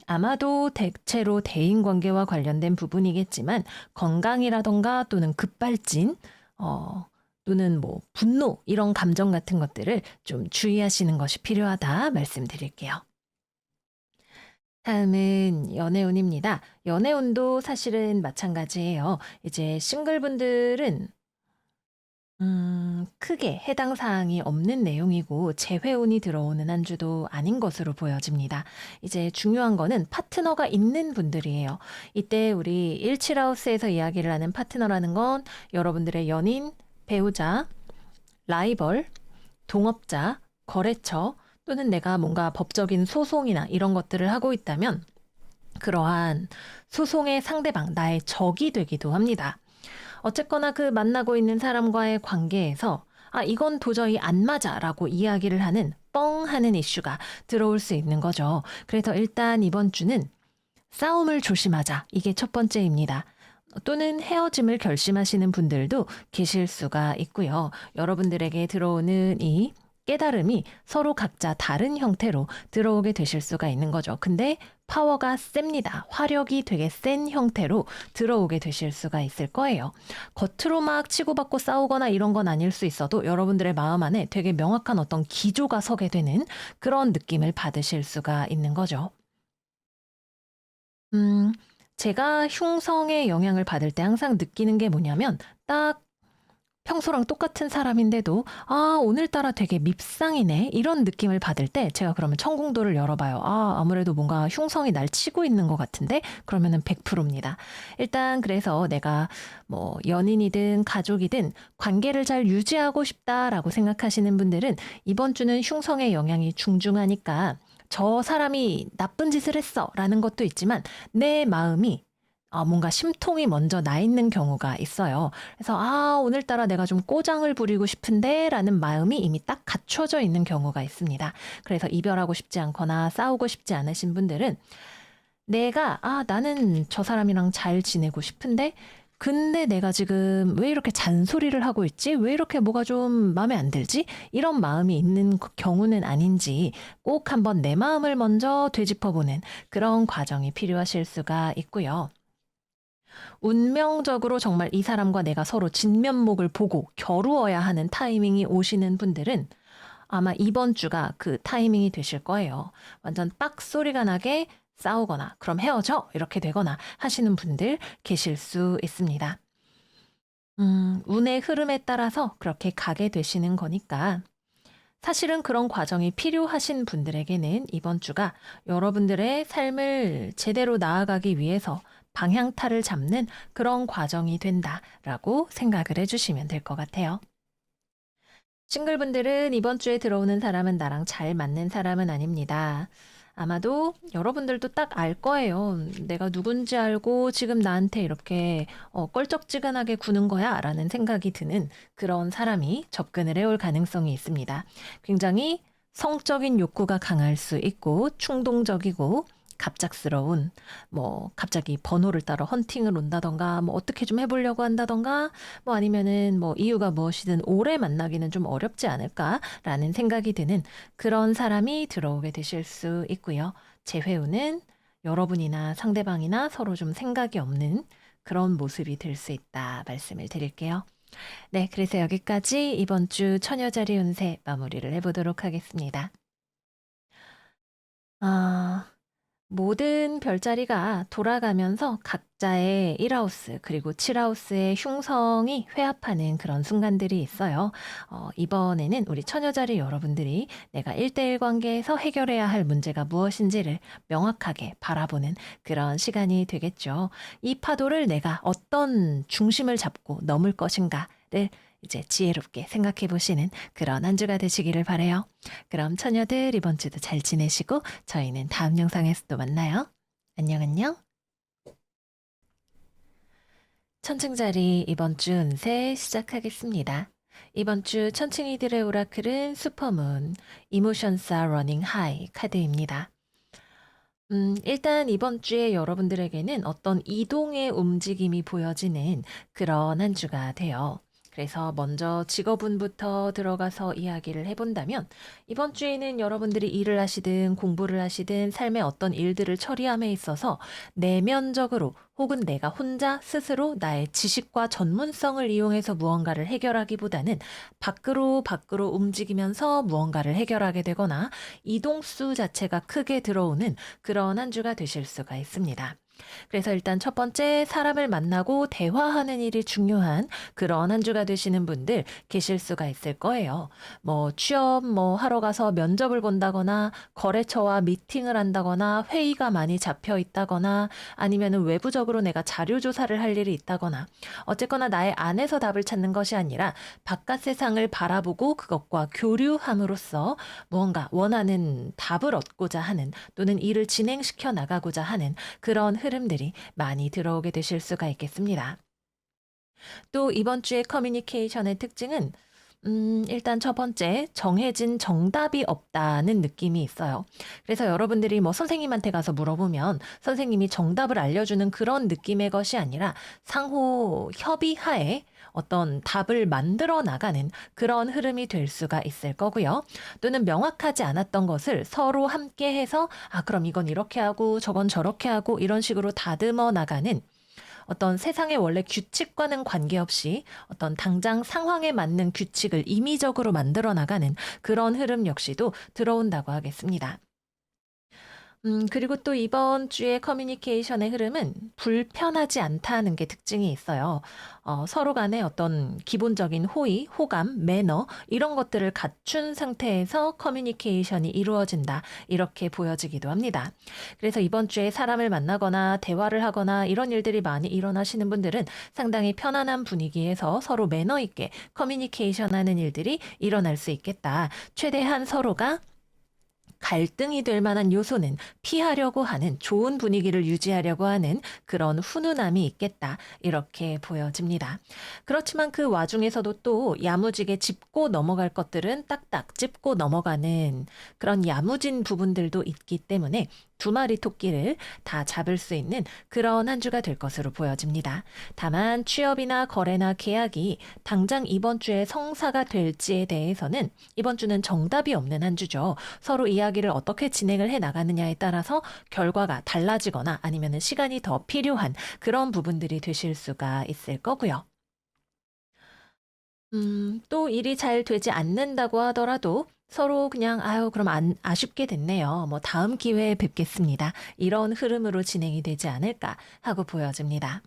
아마도 대체로 대인 관계와 관련된 부분이겠지만 건강이라던가 또는 급발진 어 또는 뭐 분노 이런 감정 같은 것들을 좀 주의하시는 것이 필요하다 말씀드릴게요. 다음은 연애운입니다. 연애운도 사실은 마찬가지예요. 이제 싱글분들은 크게 해당 사항이 없는 내용이고 재회운이 들어오는 한 주도 아닌 것으로 보여집니다. 이제 중요한 거는 파트너가 있는 분들이에요. 이때 우리 일칠하우스에서 이야기를 하는 파트너라는 건 여러분들의 연인, 배우자, 라이벌, 동업자, 거래처 또는 내가 뭔가 법적인 소송이나 이런 것들을 하고 있다면 그러한 소송의 상대방, 나의 적이 되기도 합니다. 어쨌거나 그 만나고 있는 사람과의 관계에서 아, 이건 도저히 안 맞아 라고 이야기를 하는 뻥 하는 이슈가 들어올 수 있는 거죠. 그래서 일단 이번 주는 싸움을 조심하자. 이게 첫 번째입니다. 또는 헤어짐을 결심하시는 분들도 계실 수가 있고요. 여러분들에게 들어오는 이 깨달음이 서로 각자 다른 형태로 들어오게 되실 수가 있는 거죠. 근데 파워가 셉니다. 화력이 되게 센 형태로 들어오게 되실 수가 있을 거예요. 겉으로 막 치고받고 싸우거나 이런 건 아닐 수 있어도 여러분들의 마음 안에 되게 명확한 어떤 기조가 서게 되는 그런 느낌을 받으실 수가 있는 거죠. 음, 제가 흉성의 영향을 받을 때 항상 느끼는 게 뭐냐면 딱 평소랑 똑같은 사람인데도 '아 오늘따라 되게 밉상이네.' 이런 느낌을 받을 때 제가 그러면 청궁도를 열어 봐요. 아무래도 뭔가 흉성이 날 치고 있는 것 같은데 그러면은 100% 입니다. 일단 그래서 내가 뭐 연인이든 가족이든 '관계를 잘 유지하고 싶다.'라고 생각하시는 분들은 이번 주는 흉성의 영향이 중중하니까 '저 사람이 나쁜 짓을 했어.'라는 것도 있지만 내 마음이 뭔가 심통이 먼저 나 있는 경우가 있어요. 그래서 '오늘따라 내가 좀 꼬장을 부리고 싶은데.'라는 마음이 이미 딱 갖춰져 있는 경우가 있습니다. 그래서 이별하고 싶지 않거나 싸우고 싶지 않으신 분들은 내가 '나는 저 사람이랑 잘 지내고 싶은데 근데 내가 지금 왜 이렇게 잔소리를 하고 있지? 왜 이렇게 뭐가 좀 마음에 안 들지?' 이런 마음이 있는 경우는 아닌지 꼭 한번 내 마음을 먼저 되짚어 보는 그런 과정이 필요하실 수가 있고요. 운명적으로 정말 이 사람과 내가 서로 진면목을 보고 겨루어야 하는 타이밍이 오시는 분들은 아마 이번 주가 그 타이밍이 되실 거예요. 완전 빡 소리가 나게 싸우거나 그럼 헤어져 이렇게 되거나 하시는 분들 계실 수 있습니다. 운의 흐름에 따라서 그렇게 가게 되시는 거니까 사실은 그런 과정이 필요하신 분들에게는 이번 주가 여러분들의 삶을 제대로 나아가기 위해서 방향타를 잡는 그런 과정이 된다라고 생각을 해주시면 될 것 같아요. 싱글분들은 이번 주에 들어오는 사람은 나랑 잘 맞는 사람은 아닙니다. 아마도 여러분들도 딱 알 거예요. 내가 누군지 알고 지금 나한테 이렇게 껄쩍지근하게 구는 거야 라는 생각이 드는 그런 사람이 접근을 해올 가능성이 있습니다. 굉장히 성적인 욕구가 강할 수 있고 충동적이고 갑작스러운 뭐 갑자기 번호를 따러 헌팅을 온다던가 뭐 어떻게 좀 해보려고 한다던가 뭐 아니면은 뭐 이유가 무엇이든 오래 만나기는 좀 어렵지 않을까라는 생각이 드는 그런 사람이 들어오게 되실 수 있고요. 재회우는 여러분이나 상대방이나 서로 좀 생각이 없는 그런 모습이 될 수 있다 말씀을 드릴게요. 네, 그래서 여기까지 이번 주 처녀자리 운세 마무리를 해보도록 하겠습니다. 아, 모든 별자리가 돌아가면서 각자의 1하우스 그리고 7하우스의 흉성이 회합하는 그런 순간들이 있어요. 이번에는 우리 처녀자리 여러분들이 내가 1대1 관계에서 해결해야 할 문제가 무엇인지를 명확하게 바라보는 그런 시간이 되겠죠. 이 파도를 내가 어떤 중심을 잡고 넘을 것인가를 이제 지혜롭게 생각해 보시는 그런 한 주가 되시기를 바래요. 그럼 처녀들 이번 주도 잘 지내시고 저희는 다음 영상에서 또 만나요. 안녕, 안녕. 천층자리 이번 주 운세 시작하겠습니다. 이번 주 천층이들의 오라클은 슈퍼문, 이모션사 러닝 하이 카드입니다. 일단 이번 주에 여러분들에게는 어떤 이동의 움직임이 보여지는 그런 한 주가 돼요. 그래서 먼저 직업운부터 들어가서 이야기를 해본다면 이번 주에는 여러분들이 일을 하시든 공부를 하시든 삶의 어떤 일들을 처리함에 있어서 내면적으로 혹은 내가 혼자 스스로 나의 지식과 전문성을 이용해서 무언가를 해결하기보다는 밖으로 움직이면서 무언가를 해결하게 되거나 이동수 자체가 크게 들어오는 그런 한 주가 되실 수가 있습니다. 그래서 일단 첫 번째 사람을 만나고 대화하는 일이 중요한 그런 한 주가 되시는 분들 계실 수가 있을 거예요. 뭐 취업 뭐 하러 가서 면접을 본다거나 거래처와 미팅을 한다거나 회의가 많이 잡혀 있다거나 아니면은 외부적으로 내가 자료 조사를 할 일이 있다거나 어쨌거나 나의 안에서 답을 찾는 것이 아니라 바깥 세상을 바라보고 그것과 교류함으로써 무언가 원하는 답을 얻고자 하는 또는 일을 진행시켜 나가고자 하는 그런 흐름들이 많이 들어오게 되실 수가 있겠습니다. 또 이번 주의 커뮤니케이션의 특징은 일단 첫 번째, 정해진 정답이 없다는 느낌이 있어요. 그래서 여러분들이 뭐 선생님한테 가서 물어보면 선생님이 정답을 알려주는 그런 느낌의 것이 아니라 상호 협의하에 어떤 답을 만들어 나가는 그런 흐름이 될 수가 있을 거고요. 또는 명확하지 않았던 것을 서로 함께 해서 그럼 이건 이렇게 하고 저건 저렇게 하고 이런 식으로 다듬어 나가는 어떤 세상의 원래 규칙과는 관계없이 어떤 당장 상황에 맞는 규칙을 임의적으로 만들어 나가는 그런 흐름 역시도 들어온다고 하겠습니다. 그리고 또 이번 주의 커뮤니케이션의 흐름은 불편하지 않다는 게 특징이 있어요. 서로 간에 어떤 기본적인 호의, 호감, 매너 이런 것들을 갖춘 상태에서 커뮤니케이션이 이루어진다. 이렇게 보여지기도 합니다. 그래서 이번 주에 사람을 만나거나 대화를 하거나 이런 일들이 많이 일어나시는 분들은 상당히 편안한 분위기에서 서로 매너 있게 커뮤니케이션 하는 일들이 일어날 수 있겠다. 최대한 서로가 갈등이 될 만한 요소는 피하려고 하는 좋은 분위기를 유지하려고 하는 그런 훈훈함이 있겠다. 이렇게 보여집니다. 그렇지만 그 와중에서도 또 야무지게 짚고 넘어갈 것들은 딱딱 짚고 넘어가는 그런 야무진 부분들도 있기 때문에 두 마리 토끼를 다 잡을 수 있는 그런 한 주가 될 것으로 보여집니다. 다만 취업이나 거래나 계약이 당장 이번 주에 성사가 될지에 대해서는 이번 주는 정답이 없는 한 주죠. 서로 이야기를 어떻게 진행을 해 나가느냐에 따라서 결과가 달라지거나 아니면 시간이 더 필요한 그런 부분들이 되실 수가 있을 거고요. 또 일이 잘 되지 않는다고 하더라도 서로 그냥 "아유 그럼 안 아쉽게 됐네요. 뭐 다음 기회에 뵙겠습니다." 이런 흐름으로 진행이 되지 않을까 하고 보여집니다.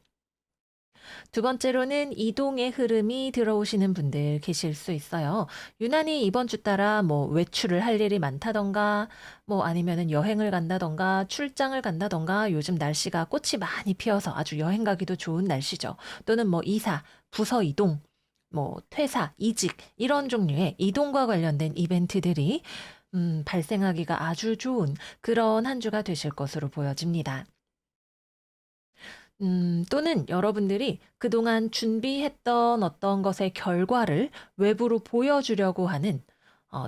두 번째로는 이동의 흐름이 들어오시는 분들 계실 수 있어요. 유난히 이번 주 따라 뭐 외출을 할 일이 많다든가 뭐 아니면은 여행을 간다든가 출장을 간다든가 요즘 날씨가 꽃이 많이 피어서 아주 여행 가기도 좋은 날씨죠. 또는 뭐 이사, 부서 이동, 뭐 퇴사, 이직 이런 종류의 이동과 관련된 이벤트들이 발생하기가 아주 좋은 그런 한 주가 되실 것으로 보여집니다. 또는 여러분들이 그동안 준비했던 어떤 것의 결과를 외부로 보여주려고 하는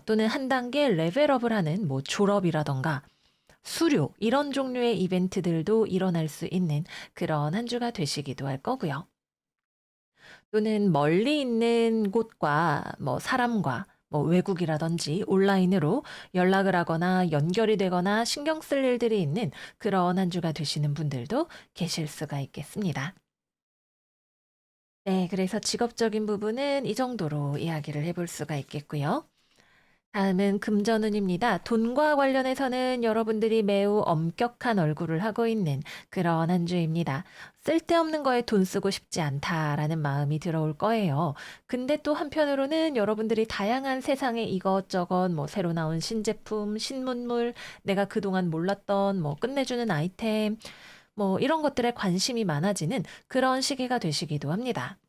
또는 한 단계 레벨업을 하는 뭐 졸업이라던가 수료 이런 종류의 이벤트들도 일어날 수 있는 그런 한 주가 되시기도 할 거고요. 또는 멀리 있는 곳과 뭐 사람과 뭐 외국이라든지 온라인으로 연락을 하거나 연결이 되거나 신경 쓸 일들이 있는 그런 한 주가 되시는 분들도 계실 수가 있겠습니다. 네, 그래서 직업적인 부분은 이 정도로 이야기를 해볼 수가 있겠고요. 다음은 금전운입니다. 돈과 관련해서는 여러분들이 매우 엄격한 얼굴을 하고 있는 그런 한 주입니다. 쓸데없는 거에 돈 쓰고 싶지 않다라는 마음이 들어올 거예요. 근데 또 한편으로는 여러분들이 다양한 세상에 이것저것 뭐 새로 나온 신제품, 신문물, 내가 그동안 몰랐던 뭐 끝내주는 아이템, 뭐 이런 것들에 관심이 많아지는 그런 시기가 되시기도 합니다.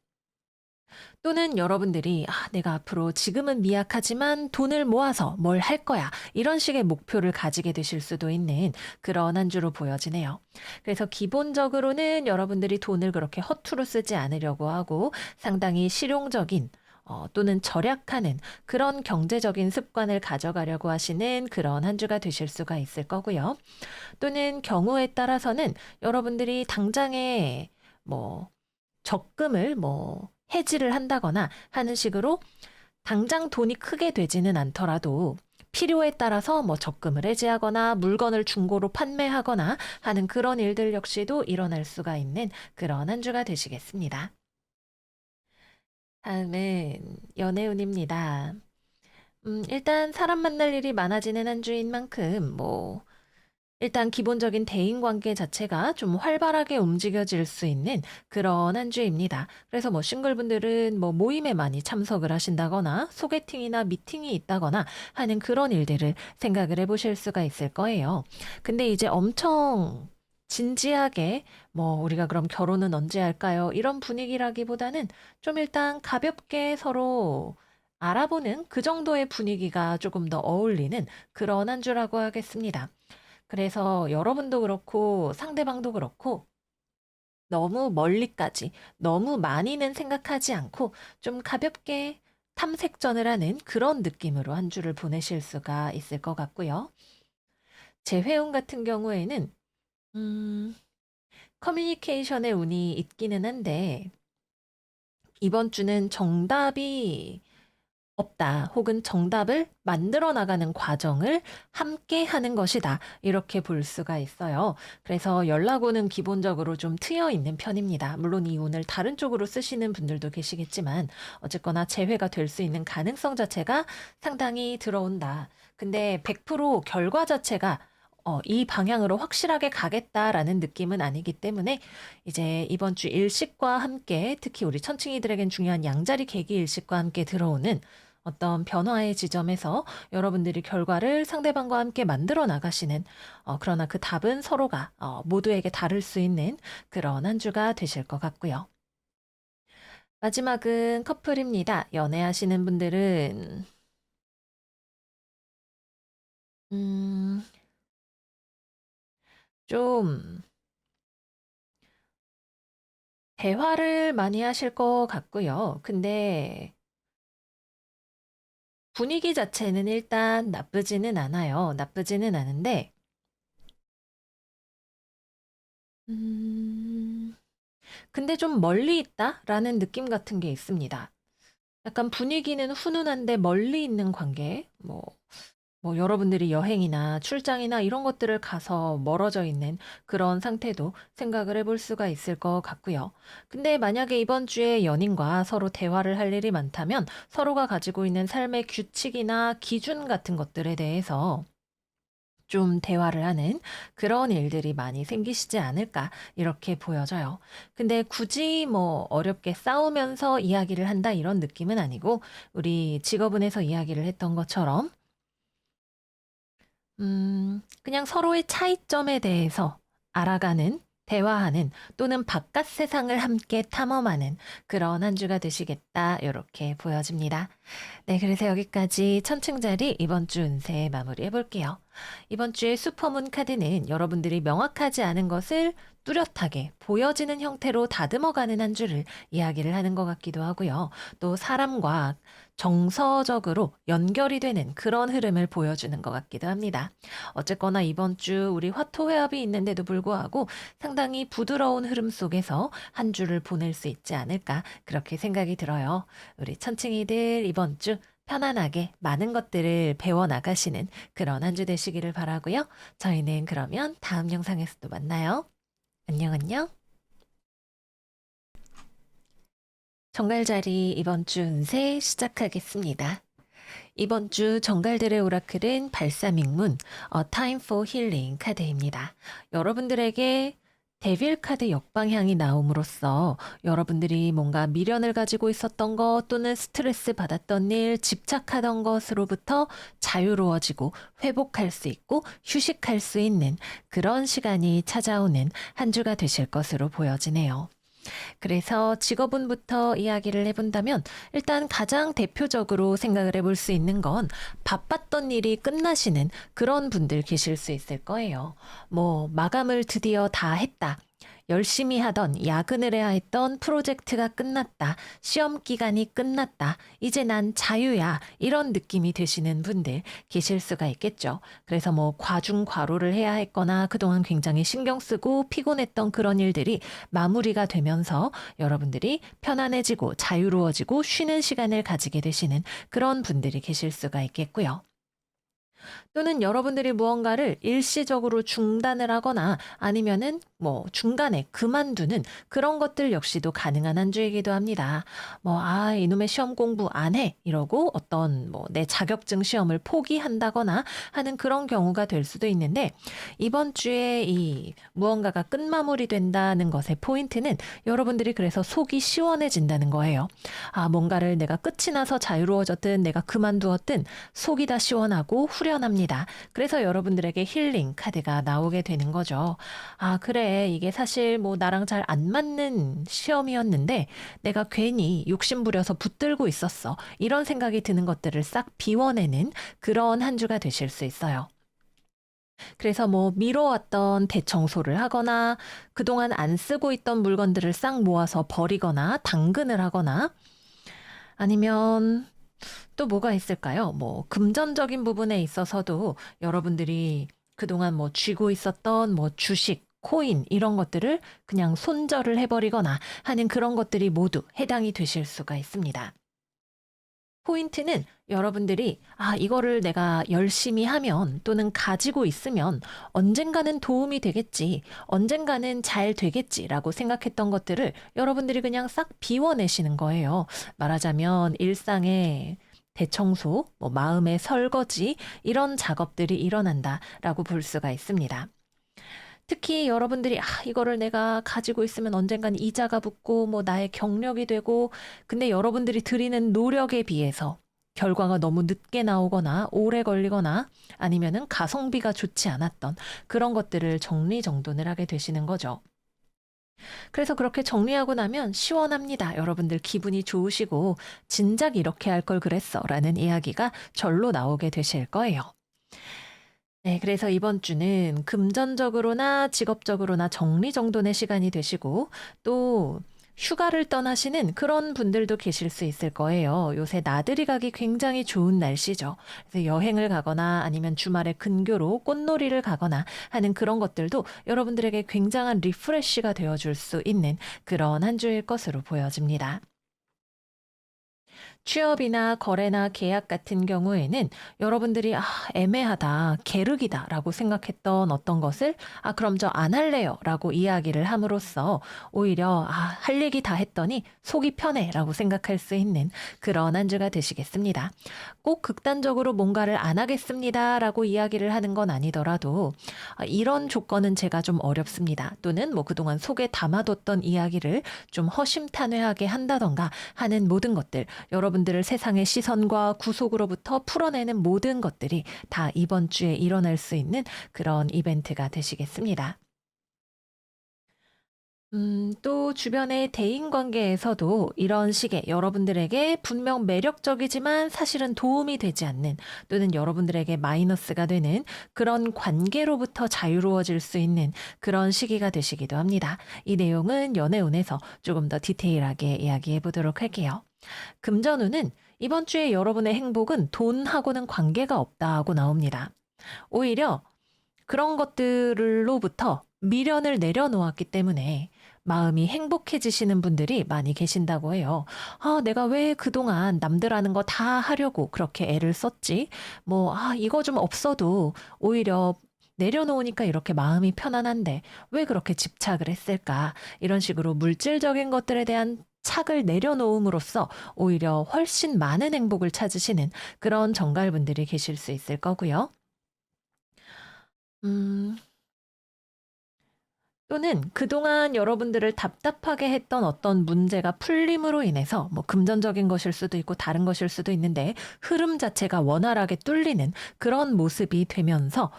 또는 여러분들이 '아 내가 앞으로 지금은 미약하지만 돈을 모아서 뭘 할 거야.' 이런 식의 목표를 가지게 되실 수도 있는 그런 한 주로 보여지네요. 그래서 기본적으로는 여러분들이 돈을 그렇게 허투루 쓰지 않으려고 하고 상당히 실용적인 또는 절약하는 그런 경제적인 습관을 가져가려고 하시는 그런 한 주가 되실 수가 있을 거고요. 또는 경우에 따라서는 여러분들이 당장에 뭐 적금을 뭐 해지를 한다거나 하는 식으로 당장 돈이 크게 되지는 않더라도 필요에 따라서 뭐 적금을 해지하거나 물건을 중고로 판매하거나 하는 그런 일들 역시도 일어날 수가 있는 그런 한 주가 되시겠습니다. 다음은 연애운입니다. 일단 사람 만날 일이 많아지는 한 주인 만큼 뭐 일단 기본적인 대인 관계 자체가 좀 활발하게 움직여질 수 있는 그런 한 주입니다. 그래서 뭐 싱글분들은 뭐 모임에 많이 참석을 하신다거나 소개팅이나 미팅이 있다거나 하는 그런 일들을 생각을 해 보실 수가 있을 거예요. 근데 이제 엄청 진지하게 뭐 "우리가 그럼 결혼은 언제 할까요?" 이런 분위기라기보다는 좀 일단 가볍게 서로 알아보는 그 정도의 분위기가 조금 더 어울리는 그런 한 주라고 하겠습니다. 그래서 여러분도 그렇고 상대방도 그렇고 너무 멀리까지 너무 많이는 생각하지 않고 좀 가볍게 탐색전을 하는 그런 느낌으로 한 주를 보내실 수가 있을 것 같고요. 재회운 같은 경우에는 음 커뮤니케이션의 운이 있기는 한데 이번 주는 정답이 없다. 혹은 정답을 만들어 나가는 과정을 함께 하는 것이다. 이렇게 볼 수가 있어요. 그래서 연락오는 기본적으로 좀 트여 있는 편입니다. 물론 이 운을 다른 쪽으로 쓰시는 분들도 계시겠지만 어쨌거나 재회가 될 수 있는 가능성 자체가 상당히 들어온다. 근데 100% 결과 자체가 이 방향으로 확실하게 가겠다라는 느낌은 아니기 때문에 이제 이번 주 일식과 함께 특히 우리 천칭이들에겐 중요한 양자리 계기 일식과 함께 들어오는 어떤 변화의 지점에서 여러분들이 결과를 상대방과 함께 만들어 나가시는 그러나 그 답은 서로가 모두에게 다를 수 있는 그런 한 주가 되실 것 같고요. 마지막은 커플입니다. 연애하시는 분들은 음, 좀 대화를 많이 하실 것 같고요. 근데 분위기 자체는 일단 나쁘지는 않아요. 나쁘지는 않은데, 음, 근데 좀 멀리 있다라는 느낌 같은 게 있습니다. 약간 분위기는 훈훈한데 멀리 있는 관계, 뭐 여러분들이 여행이나 출장이나 이런 것들을 가서 멀어져 있는 그런 상태도 생각을 해볼 수가 있을 것 같고요. 근데 만약에 이번 주에 연인과 서로 대화를 할 일이 많다면 서로가 가지고 있는 삶의 규칙이나 기준 같은 것들에 대해서 좀 대화를 하는 그런 일들이 많이 생기시지 않을까 이렇게 보여져요. 근데 굳이 뭐 어렵게 싸우면서 이야기를 한다 이런 느낌은 아니고 우리 직업은에서 이야기를 했던 것처럼 그냥 서로의 차이점에 대해서 알아가는, 대화하는 또는 바깥 세상을 함께 탐험하는 그런 한 주가 되시겠다. 이렇게 보여집니다. 네, 그래서 여기까지 천층짜리 이번 주 운세 마무리해 볼게요. 이번 주의 슈퍼문 카드는 여러분들이 명확하지 않은 것을 뚜렷하게 보여지는 형태로 다듬어가는 한 주를 이야기를 하는 것 같기도 하고요. 또 사람과 정서적으로 연결이 되는 그런 흐름을 보여주는 것 같기도 합니다. 어쨌거나 이번 주 우리 화토회합이 있는데도 불구하고 상당히 부드러운 흐름 속에서 한 주를 보낼 수 있지 않을까 그렇게 생각이 들어요. 우리 천칭이들 이번 주 편안하게 많은 것들을 배워 나가시는 그런 한 주 되시기를 바라고요. 저희는 그러면 다음 영상에서 또 만나요. 안녕, 안녕. 정갈자리 이번 주 운세 시작하겠습니다. 이번 주 정갈들의 오라클은 발사믹문, A Time for Healing 카드입니다. 여러분들에게 데빌 카드 역방향이 나옴으로써 여러분들이 뭔가 미련을 가지고 있었던 것 또는 스트레스 받았던 일, 집착하던 것으로부터 자유로워지고 회복할 수 있고 휴식할 수 있는 그런 시간이 찾아오는 한 주가 되실 것으로 보여지네요. 그래서 직업운부터 이야기를 해본다면 일단 가장 대표적으로 생각을 해볼 수 있는 건 바빴던 일이 끝나시는 그런 분들 계실 수 있을 거예요. 뭐 마감을 드디어 다 했다. 열심히 하던 야근을 해야 했던 프로젝트가 끝났다. 시험 기간이 끝났다. 이제 난 자유야. 이런 느낌이 드시는 분들 계실 수가 있겠죠. 그래서 뭐 과중과로를 해야 했거나 그동안 굉장히 신경 쓰고 피곤했던 그런 일들이 마무리가 되면서 여러분들이 편안해지고 자유로워지고 쉬는 시간을 가지게 되시는 그런 분들이 계실 수가 있겠고요. 또는 여러분들이 무언가를 일시적으로 중단을 하거나 아니면은 뭐 중간에 그만두는 그런 것들 역시도 가능한 한 주이기도 합니다. 뭐, 이놈의 시험 공부 안 해. 이러고 어떤 뭐 내 자격증 시험을 포기한다거나 하는 그런 경우가 될 수도 있는데 이번 주에 이 무언가가 끝마무리 된다는 것의 포인트는 여러분들이 그래서 속이 시원해진다는 거예요. 뭔가를 내가 끝이 나서 자유로워졌든 내가 그만두었든 속이 다 시원하고 후련합니다. 그래서 여러분들에게 힐링 카드가 나오게 되는 거죠. 그래. 이게 사실 뭐 나랑 잘 안 맞는 시험이었는데 내가 괜히 욕심부려서 붙들고 있었어. 이런 생각이 드는 것들을 싹 비워내는 그런 한 주가 되실 수 있어요. 그래서 뭐 미뤄왔던 대청소를 하거나 그동안 안 쓰고 있던 물건들을 싹 모아서 버리거나 당근을 하거나 아니면 또 뭐가 있을까요? 뭐 금전적인 부분에 있어서도 여러분들이 그동안 뭐 쥐고 있었던 뭐 주식, 코인 이런 것들을 그냥 손절을 해버리거나 하는 그런 것들이 모두 해당이 되실 수가 있습니다. 포인트는 여러분들이 이거를 내가 열심히 하면 또는 가지고 있으면 언젠가는 도움이 되겠지, 언젠가는 잘 되겠지라고 생각했던 것들을 여러분들이 그냥 싹 비워내시는 거예요. 말하자면 일상에 대청소, 뭐 마음의 설거지 이런 작업들이 일어난다라고 볼 수가 있습니다. 특히 여러분들이 이거를 내가 가지고 있으면 언젠간 이자가 붙고 뭐 나의 경력이 되고 근데 여러분들이 들이는 노력에 비해서 결과가 너무 늦게 나오거나 오래 걸리거나 아니면은 가성비가 좋지 않았던 그런 것들을 정리정돈을 하게 되시는 거죠. 그래서 그렇게 정리하고 나면 시원합니다. 여러분들 기분이 좋으시고 진작 이렇게 할 걸 그랬어 라는 이야기가 절로 나오게 되실 거예요. 네, 그래서 이번 주는 금전적으로나 직업적으로나 정리정돈의 시간이 되시고 또 휴가를 떠나시는 그런 분들도 계실 수 있을 거예요. 요새 나들이 가기 굉장히 좋은 날씨죠. 그래서 여행을 가거나 아니면 주말에 근교로 꽃놀이를 가거나 하는 그런 것들도 여러분들에게 굉장한 리프레쉬가 되어줄 수 있는 그런 한 주일 것으로 보여집니다. 취업이나 거래나 계약 같은 경우에는 여러분들이 애매하다, 계륵이다 라고 생각했던 어떤 것을 그럼 저 안 할래요 라고 이야기를 함으로써 오히려 할 얘기 다 했더니 속이 편해 라고 생각할 수 있는 그런 한 주가 되시겠습니다. 꼭 극단적으로 뭔가를 안 하겠습니다 라고 이야기를 하는 건 아니더라도 이런 조건은 제가 좀 어렵습니다. 또는 뭐 그동안 속에 담아뒀던 이야기를 좀 허심탄회하게 한다던가 하는 모든 것들 여러분들을 세상의 시선과 구속으로부터 풀어내는 모든 것들이 다 이번 주에 일어날 수 있는 그런 이벤트가 되시겠습니다. 또 주변의 대인 관계에서도 이런 식의 여러분들에게 분명 매력적이지만 사실은 도움이 되지 않는 또는 여러분들에게 마이너스가 되는 그런 관계로부터 자유로워질 수 있는 그런 시기가 되시기도 합니다. 이 내용은 연애운에서 조금 더 디테일하게 이야기해 보도록 할게요. 금전운은 이번 주에 여러분의 행복은 돈하고는 관계가 없다고 나옵니다. 오히려 그런 것들로부터 미련을 내려놓았기 때문에 마음이 행복해지시는 분들이 많이 계신다고 해요. 내가 왜 그동안 남들 하는 거 다 하려고 그렇게 애를 썼지? 뭐, 이거 좀 없어도 오히려 내려놓으니까 이렇게 마음이 편안한데 왜 그렇게 집착을 했을까? 이런 식으로 물질적인 것들에 대한 착을 내려놓음으로써 오히려 훨씬 많은 행복을 찾으시는 그런 정갈분들이 계실 수 있을 거고요. 음, 또는 그동안 여러분들을 답답하게 했던 어떤 문제가 풀림으로 인해서 뭐 금전적인 것일 수도 있고 다른 것일 수도 있는데 흐름 자체가 원활하게 뚫리는 그런 모습이 되면서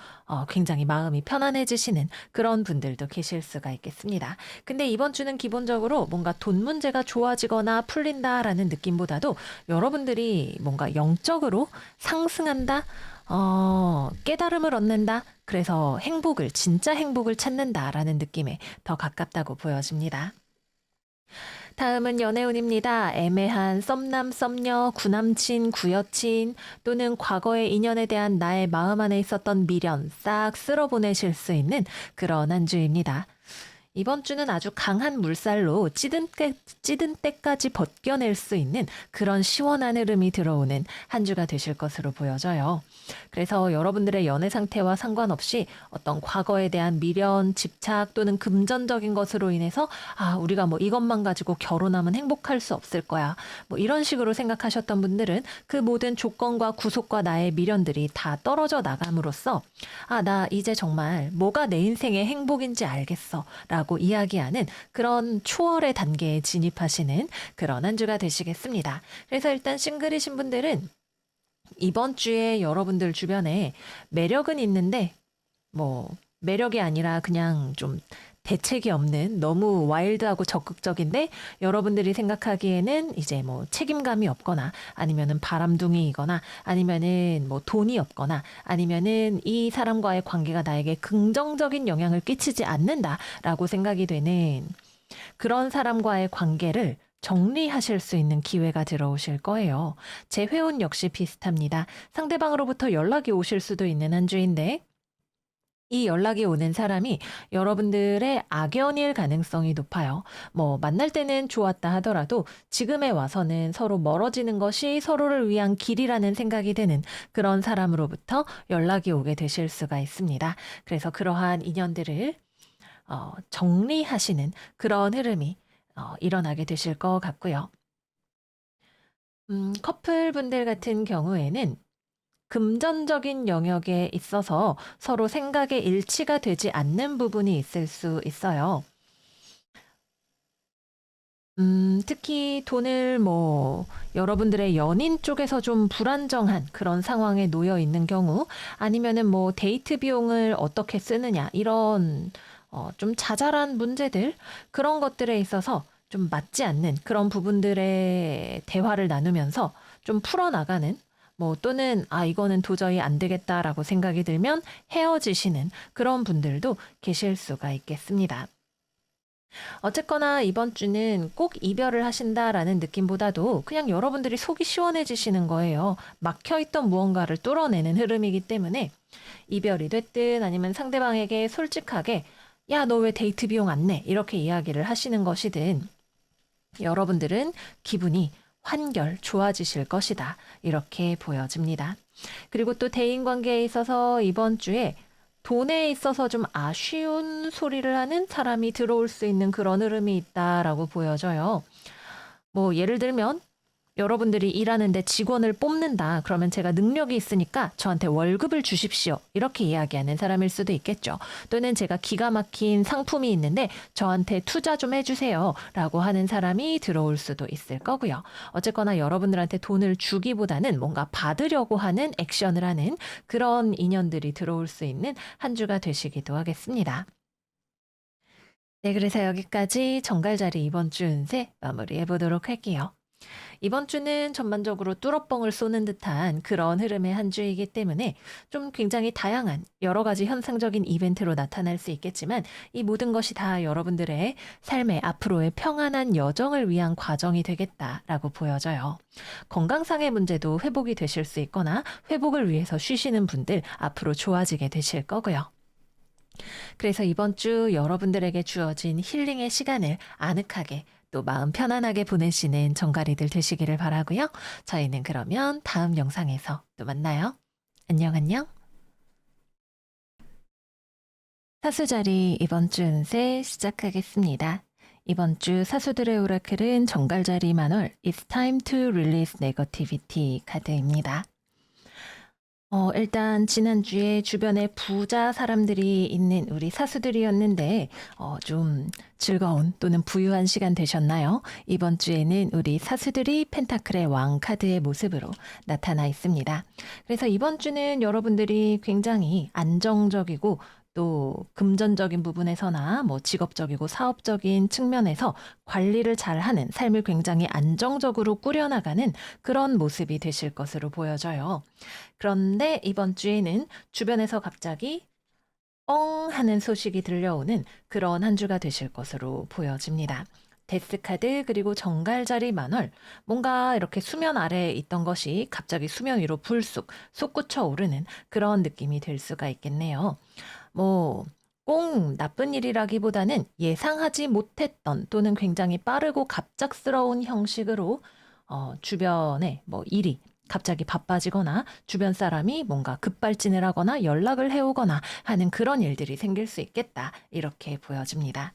굉장히 마음이 편안해지시는 그런 분들도 계실 수가 있겠습니다. 근데 이번 주는 기본적으로 뭔가 돈 문제가 좋아지거나 풀린다라는 느낌보다도 여러분들이 뭔가 영적으로 상승한다? 깨달음을 얻는다. 그래서 행복을, 진짜 행복을 찾는다라는 느낌에 더 가깝다고 보여집니다. 다음은 연애운입니다. 애매한 썸남, 썸녀, 구남친, 구여친 또는 과거의 인연에 대한 나의 마음 안에 있었던 미련 싹 쓸어보내실 수 있는 그런 한 주입니다. 이번 주는 아주 강한 물살로 찌든 때까지 벗겨낼 수 있는 그런 시원한 흐름이 들어오는 한 주가 되실 것으로 보여져요. 그래서 여러분들의 연애 상태와 상관없이 어떤 과거에 대한 미련, 집착 또는 금전적인 것으로 인해서 우리가 뭐 이것만 가지고 결혼하면 행복할 수 없을 거야. 뭐 이런 식으로 생각하셨던 분들은 그 모든 조건과 구속과 나의 미련들이 다 떨어져 나감으로써 나 이제 정말 뭐가 내 인생의 행복인지 알겠어. 라고 이야기하는 그런 초월의 단계에 진입하시는 그런 한 주가 되시겠습니다. 그래서 일단 싱글이신 분들은 이번 주에 여러분들 주변에 매력은 있는데 뭐 매력이 아니라 그냥 좀 대책이 없는 너무 와일드하고 적극적인데 여러분들이 생각하기에는 이제 뭐 책임감이 없거나 아니면은 바람둥이이거나 아니면은 뭐 돈이 없거나 아니면은 이 사람과의 관계가 나에게 긍정적인 영향을 끼치지 않는다라고 생각이 되는 그런 사람과의 관계를 정리하실 수 있는 기회가 들어오실 거예요. 제 회원 역시 비슷합니다. 상대방으로부터 연락이 오실 수도 있는 한 주인데 이 연락이 오는 사람이 여러분들의 악연일 가능성이 높아요. 뭐, 만날 때는 좋았다 하더라도 지금에 와서는 서로 멀어지는 것이 서로를 위한 길이라는 생각이 드는 그런 사람으로부터 연락이 오게 되실 수가 있습니다. 그래서 그러한 인연들을 정리하시는 그런 흐름이 일어나게 되실 것 같고요. 커플분들 같은 경우에는 금전적인 영역에 있어서 서로 생각의 일치가 되지 않는 부분이 있을 수 있어요. 특히 돈을 여러분들의 연인 쪽에서 좀 불안정한 그런 상황에 놓여 있는 경우, 아니면은 데이트 비용을 어떻게 쓰느냐, 이런 좀 자잘한 문제들, 그런 것들에 있어서 좀 맞지 않는 그런 부분들의 대화를 나누면서 좀 풀어나가는, 또는 이거는 도저히 안 되겠다라고 생각이 들면 헤어지시는 그런 분들도 계실 수가 있겠습니다. 어쨌거나 이번 주는 꼭 이별을 하신다라는 느낌보다도 그냥 여러분들이 속이 시원해지시는 거예요. 막혀있던 무언가를 뚫어내는 흐름이기 때문에 이별이 됐든 아니면 상대방에게 솔직하게 야, 너 왜 데이트 비용 안 내? 이렇게 이야기를 하시는 것이든 여러분들은 기분이 환결 좋아지실 것이다. 이렇게 보여집니다. 그리고 또 대인 관계에 있어서 이번 주에 돈에 있어서 좀 아쉬운 소리를 하는 사람이 들어올 수 있는 그런 흐름이 있다라고 보여져요. 예를 들면 여러분들이 일하는데 직원을 뽑는다. 그러면 제가 능력이 있으니까 저한테 월급을 주십시오. 이렇게 이야기하는 사람일 수도 있겠죠. 또는 제가 기가 막힌 상품이 있는데 저한테 투자 좀 해주세요. 라고 하는 사람이 들어올 수도 있을 거고요. 어쨌거나 여러분들한테 돈을 주기보다는 뭔가 받으려고 하는 액션을 하는 그런 인연들이 들어올 수 있는 한 주가 되시기도 하겠습니다. 네, 그래서 여기까지 정갈자리 이번 주 운세 마무리해 보도록 할게요. 이번 주는 전반적으로 뚫어뻥을 쏘는 듯한 그런 흐름의 한 주이기 때문에 좀 굉장히 다양한 여러 가지 현상적인 이벤트로 나타날 수 있겠지만 이 모든 것이 다 여러분들의 삶의 앞으로의 평안한 여정을 위한 과정이 되겠다라고 보여져요. 건강상의 문제도 회복이 되실 수 있거나 회복을 위해서 쉬시는 분들 앞으로 좋아지게 되실 거고요. 그래서 이번 주 여러분들에게 주어진 힐링의 시간을 아늑하게 또 마음 편안하게 보내시는 정가리들 되시기를 바라고요. 저희는 그러면 다음 영상에서 또 만나요. 안녕 안녕. 사수자리 이번 주 운세 시작하겠습니다. 이번 주 사수들의 오라클은 정갈자리 만월 It's time to release negativity 카드입니다. 일단 지난주에 주변에 부자 사람들이 있는 우리 사수들이었는데 좀 즐거운 또는 부유한 시간 되셨나요? 이번 주에는 우리 사수들이 펜타클의 왕 카드의 모습으로 나타나 있습니다. 그래서 이번 주는 여러분들이 굉장히 안정적이고 또 금전적인 부분에서나 직업적이고 사업적인 측면에서 관리를 잘하는 삶을 굉장히 안정적으로 꾸려나가는 그런 모습이 되실 것으로 보여져요. 그런데 이번 주에는 주변에서 갑자기 뻥 하는 소식이 들려오는 그런 한 주가 되실 것으로 보여집니다. 데스카드 그리고 정갈자리 만월, 뭔가 이렇게 수면 아래에 있던 것이 갑자기 수면 위로 불쑥 솟구쳐 오르는 그런 느낌이 될 수가 있겠네요. 뭐, 꼭 나쁜 일이라기보다는 예상하지 못했던 또는 굉장히 빠르고 갑작스러운 형식으로 주변에 일이 갑자기 바빠지거나 주변 사람이 뭔가 급발진을 하거나 연락을 해오거나 하는 그런 일들이 생길 수 있겠다. 이렇게 보여집니다.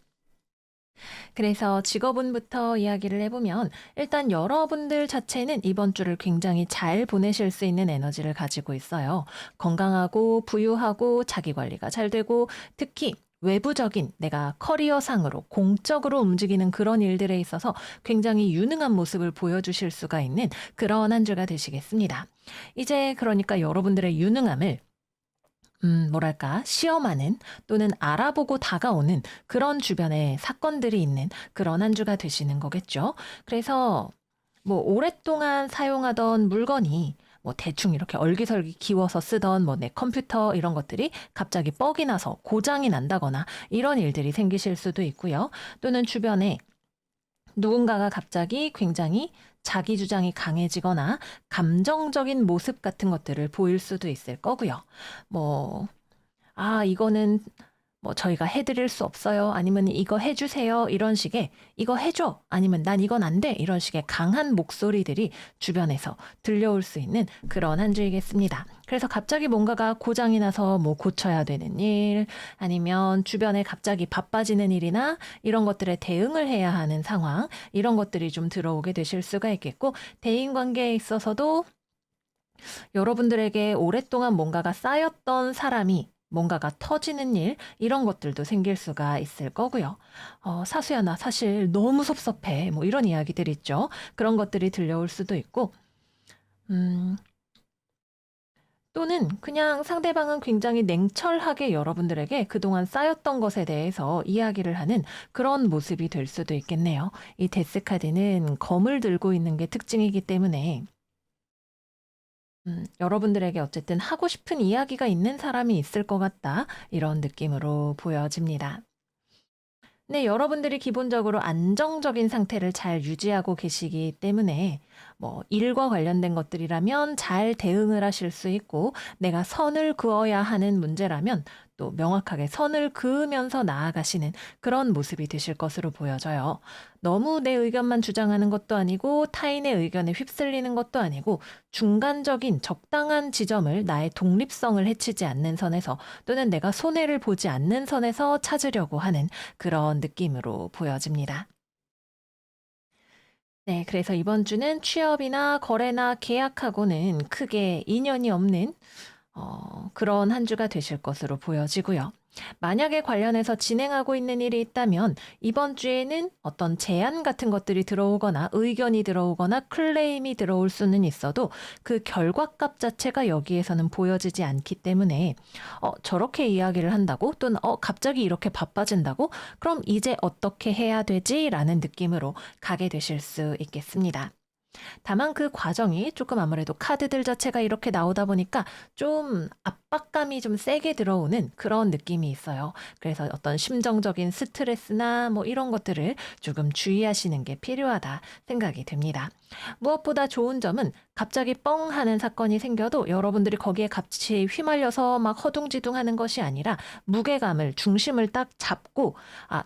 그래서 직업운부터 이야기를 해보면 일단 여러분들 자체는 이번 주를 굉장히 잘 보내실 수 있는 에너지를 가지고 있어요. 건강하고 부유하고 자기 관리가 잘 되고 특히 외부적인 내가 커리어상으로 공적으로 움직이는 그런 일들에 있어서 굉장히 유능한 모습을 보여주실 수가 있는 그런 한 주가 되시겠습니다. 이제 그러니까 여러분들의 유능함을 시험하는 또는 알아보고 다가오는 그런 주변에 사건들이 있는 그런 한 주가 되시는 거겠죠. 그래서 오랫동안 사용하던 물건이 대충 이렇게 얼기설기 기워서 쓰던 내 컴퓨터 이런 것들이 갑자기 뻑이 나서 고장이 난다거나 이런 일들이 생기실 수도 있고요. 또는 주변에 누군가가 갑자기 굉장히 자기 주장이 강해지거나 감정적인 모습 같은 것들을 보일 수도 있을 거고요. 이거는 저희가 해드릴 수 없어요. 아니면 이거 해주세요. 이런 식의 이거 해줘. 아니면 난 이건 안 돼. 이런 식의 강한 목소리들이 주변에서 들려올 수 있는 그런 한 주이겠습니다. 그래서 갑자기 뭔가가 고장이 나서 뭐 고쳐야 되는 일, 아니면 주변에 갑자기 바빠지는 일이나 이런 것들에 대응을 해야 하는 상황, 이런 것들이 좀 들어오게 되실 수가 있겠고, 대인 관계에 있어서도 여러분들에게 오랫동안 뭔가가 쌓였던 사람이 뭔가가 터지는 일, 이런 것들도 생길 수가 있을 거고요. 사수야, 나 사실 너무 섭섭해. 뭐 이런 이야기들 있죠. 그런 것들이 들려올 수도 있고, 음, 또는 그냥 상대방은 굉장히 냉철하게 여러분들에게 그동안 쌓였던 것에 대해서 이야기를 하는 그런 모습이 될 수도 있겠네요. 이 데스카드는 검을 들고 있는 게 특징이기 때문에 여러분들에게 어쨌든 하고 싶은 이야기가 있는 사람이 있을 것 같다. 이런 느낌으로 보여집니다. 네, 여러분들이 기본적으로 안정적인 상태를 잘 유지하고 계시기 때문에 뭐 일과 관련된 것들이라면 잘 대응을 하실 수 있고, 내가 선을 그어야 하는 문제라면 또 명확하게 선을 그으면서 나아가시는 그런 모습이 되실 것으로 보여져요. 너무 내 의견만 주장하는 것도 아니고 타인의 의견에 휩쓸리는 것도 아니고, 중간적인 적당한 지점을 나의 독립성을 해치지 않는 선에서, 또는 내가 손해를 보지 않는 선에서 찾으려고 하는 그런 느낌으로 보여집니다. 네, 그래서 이번 주는 취업이나 거래나 계약하고는 크게 인연이 없는 그런 한 주가 되실 것으로 보여지고요. 만약에 관련해서 진행하고 있는 일이 있다면 이번 주에는 어떤 제안 같은 것들이 들어오거나 의견이 들어오거나 클레임이 들어올 수는 있어도 그 결과값 자체가 여기에서는 보여지지 않기 때문에 저렇게 이야기를 한다고? 또는 갑자기 이렇게 바빠진다고? 그럼 이제 어떻게 해야 되지? 라는 느낌으로 가게 되실 수 있겠습니다. 다만 그 과정이 조금 아무래도 카드들 자체가 이렇게 나오다 보니까 좀 압박감이 좀 세게 들어오는 그런 느낌이 있어요. 그래서 어떤 심정적인 스트레스나 뭐 이런 것들을 조금 주의하시는 게 필요하다 생각이 듭니다. 무엇보다 좋은 점은 갑자기 뻥 하는 사건이 생겨도 여러분들이 거기에 같이 휘말려서 막 허둥지둥하는 것이 아니라 무게감을, 중심을 딱 잡고,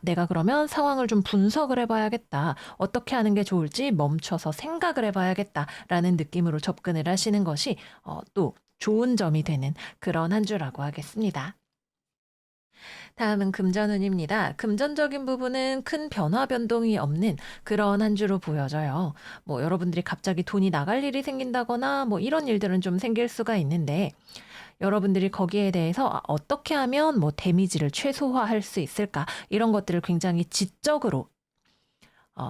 내가 그러면 상황을 좀 분석을 해봐야겠다. 어떻게 하는 게 좋을지 멈춰서 생각을 해봐야겠다라는 느낌으로 접근을 하시는 것이 또 좋은 점이 되는 그런 한 주라고 하겠습니다. 다음은 금전운입니다. 금전적인 부분은 큰 변화 변동이 없는 그런 한 주로 보여져요. 뭐 여러분들이 갑자기 돈이 나갈 일이 생긴다거나 뭐 이런 일들은 좀 생길 수가 있는데, 여러분들이 거기에 대해서 어떻게 하면 뭐 데미지를 최소화할 수 있을까? 이런 것들을 굉장히 지적으로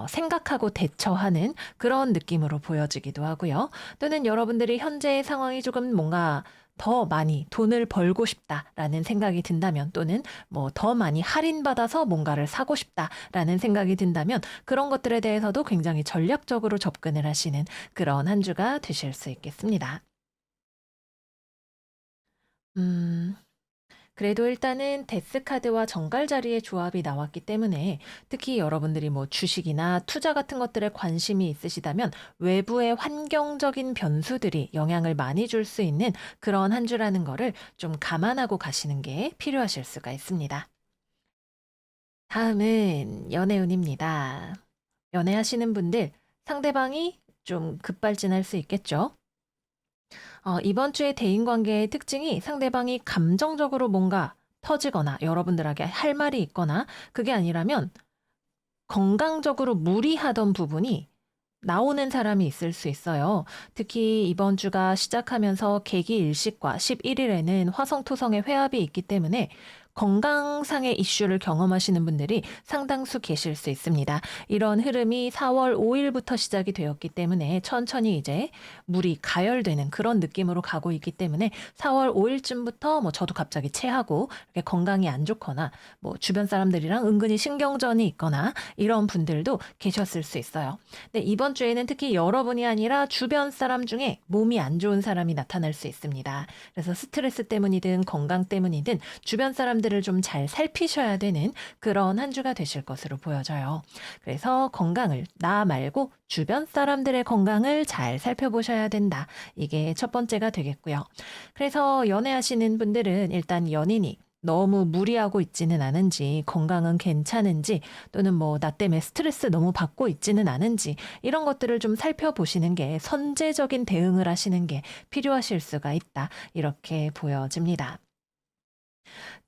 생각하고 대처하는 그런 느낌으로 보여지기도 하고요. 또는 여러분들이 현재의 상황이 조금 뭔가 더 많이 돈을 벌고 싶다라는 생각이 든다면, 또는 뭐 더 많이 할인받아서 뭔가를 사고 싶다라는 생각이 든다면, 그런 것들에 대해서도 굉장히 전략적으로 접근을 하시는 그런 한 주가 되실 수 있겠습니다. 음, 그래도 일단은 데스카드와 정갈자리의 조합이 나왔기 때문에, 특히 여러분들이 뭐 주식이나 투자 같은 것들에 관심이 있으시다면 외부의 환경적인 변수들이 영향을 많이 줄 수 있는 그런 한 주라는 거를 좀 감안하고 가시는 게 필요하실 수가 있습니다. 다음은 연애운입니다. 연애하시는 분들, 상대방이 좀 급발진할 수 있겠죠. 이번 주의 대인관계의 특징이 상대방이 감정적으로 뭔가 터지거나 여러분들에게 할 말이 있거나, 그게 아니라면 건강적으로 무리하던 부분이 나오는 사람이 있을 수 있어요. 특히 이번 주가 시작하면서 계기 일식과 11일에는 화성토성의 회합이 있기 때문에 건강상의 이슈를 경험하시는 분들이 상당수 계실 수 있습니다. 이런 흐름이 4월 5일부터 시작이 되었기 때문에 천천히 이제 물이 가열되는 그런 느낌으로 가고 있기 때문에, 4월 5일쯤부터 뭐 저도 갑자기 체하고 이렇게 건강이 안 좋거나 뭐 주변 사람들이랑 은근히 신경전이 있거나 이런 분들도 계셨을 수 있어요. 근데 이번 주에는 특히 여러분이 아니라 주변 사람 중에 몸이 안 좋은 사람이 나타날 수 있습니다. 그래서 스트레스 때문이든 건강 때문이든 주변 사람들을 좀 잘 살피셔야 되는 그런 한 주가 되실 것으로 보여져요. 그래서 건강을, 나 말고 주변 사람들의 건강을 잘 살펴보셔야 된다. 이게 첫 번째가 되겠고요. 그래서 연애하시는 분들은 일단 연인이 너무 무리하고 있지는 않은지, 건강은 괜찮은지, 또는 뭐 나 때문에 스트레스 너무 받고 있지는 않은지, 이런 것들을 좀 살펴보시는 게 선제적인 대응을 하시는 게 필요하실 수가 있다. 이렇게 보여집니다.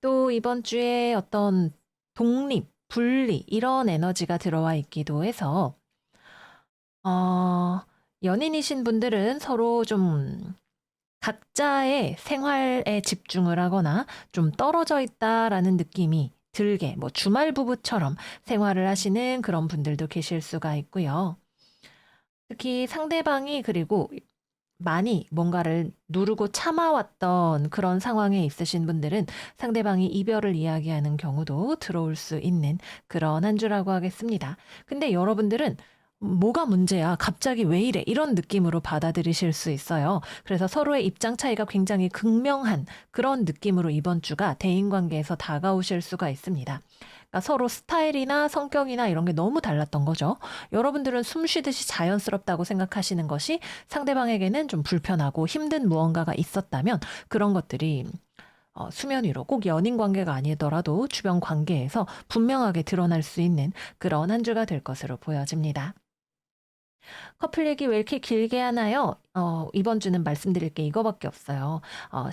또 이번 주에 어떤 독립, 분리, 이런 에너지가 들어와 있기도 해서, 어, 연인이신 분들은 서로 좀 각자의 생활에 집중을 하거나 좀 떨어져 있다라는 느낌이 들게, 뭐 주말 부부처럼 생활을 하시는 그런 분들도 계실 수가 있고요. 특히 상대방이 그리고 많이 뭔가를 누르고 참아왔던 그런 상황에 있으신 분들은 상대방이 이별을 이야기하는 경우도 들어올 수 있는 그런 한 주라고 하겠습니다. 근데 여러분들은 뭐가 문제야? 갑자기 왜 이래? 이런 느낌으로 받아들이실 수 있어요. 그래서 서로의 입장 차이가 굉장히 극명한 그런 느낌으로 이번 주가 대인관계에서 다가오실 수가 있습니다. 그러니까 서로 스타일이나 성격이나 이런 게 너무 달랐던 거죠. 여러분들은 숨 쉬듯이 자연스럽다고 생각하시는 것이 상대방에게는 좀 불편하고 힘든 무언가가 있었다면 그런 것들이 수면 위로 꼭 연인 관계가 아니더라도 주변 관계에서 분명하게 드러날 수 있는 그런 한 주가 될 것으로 보여집니다. 커플 얘기 왜 이렇게 길게 하나요? 이번 주는 말씀드릴 게 이거밖에 없어요.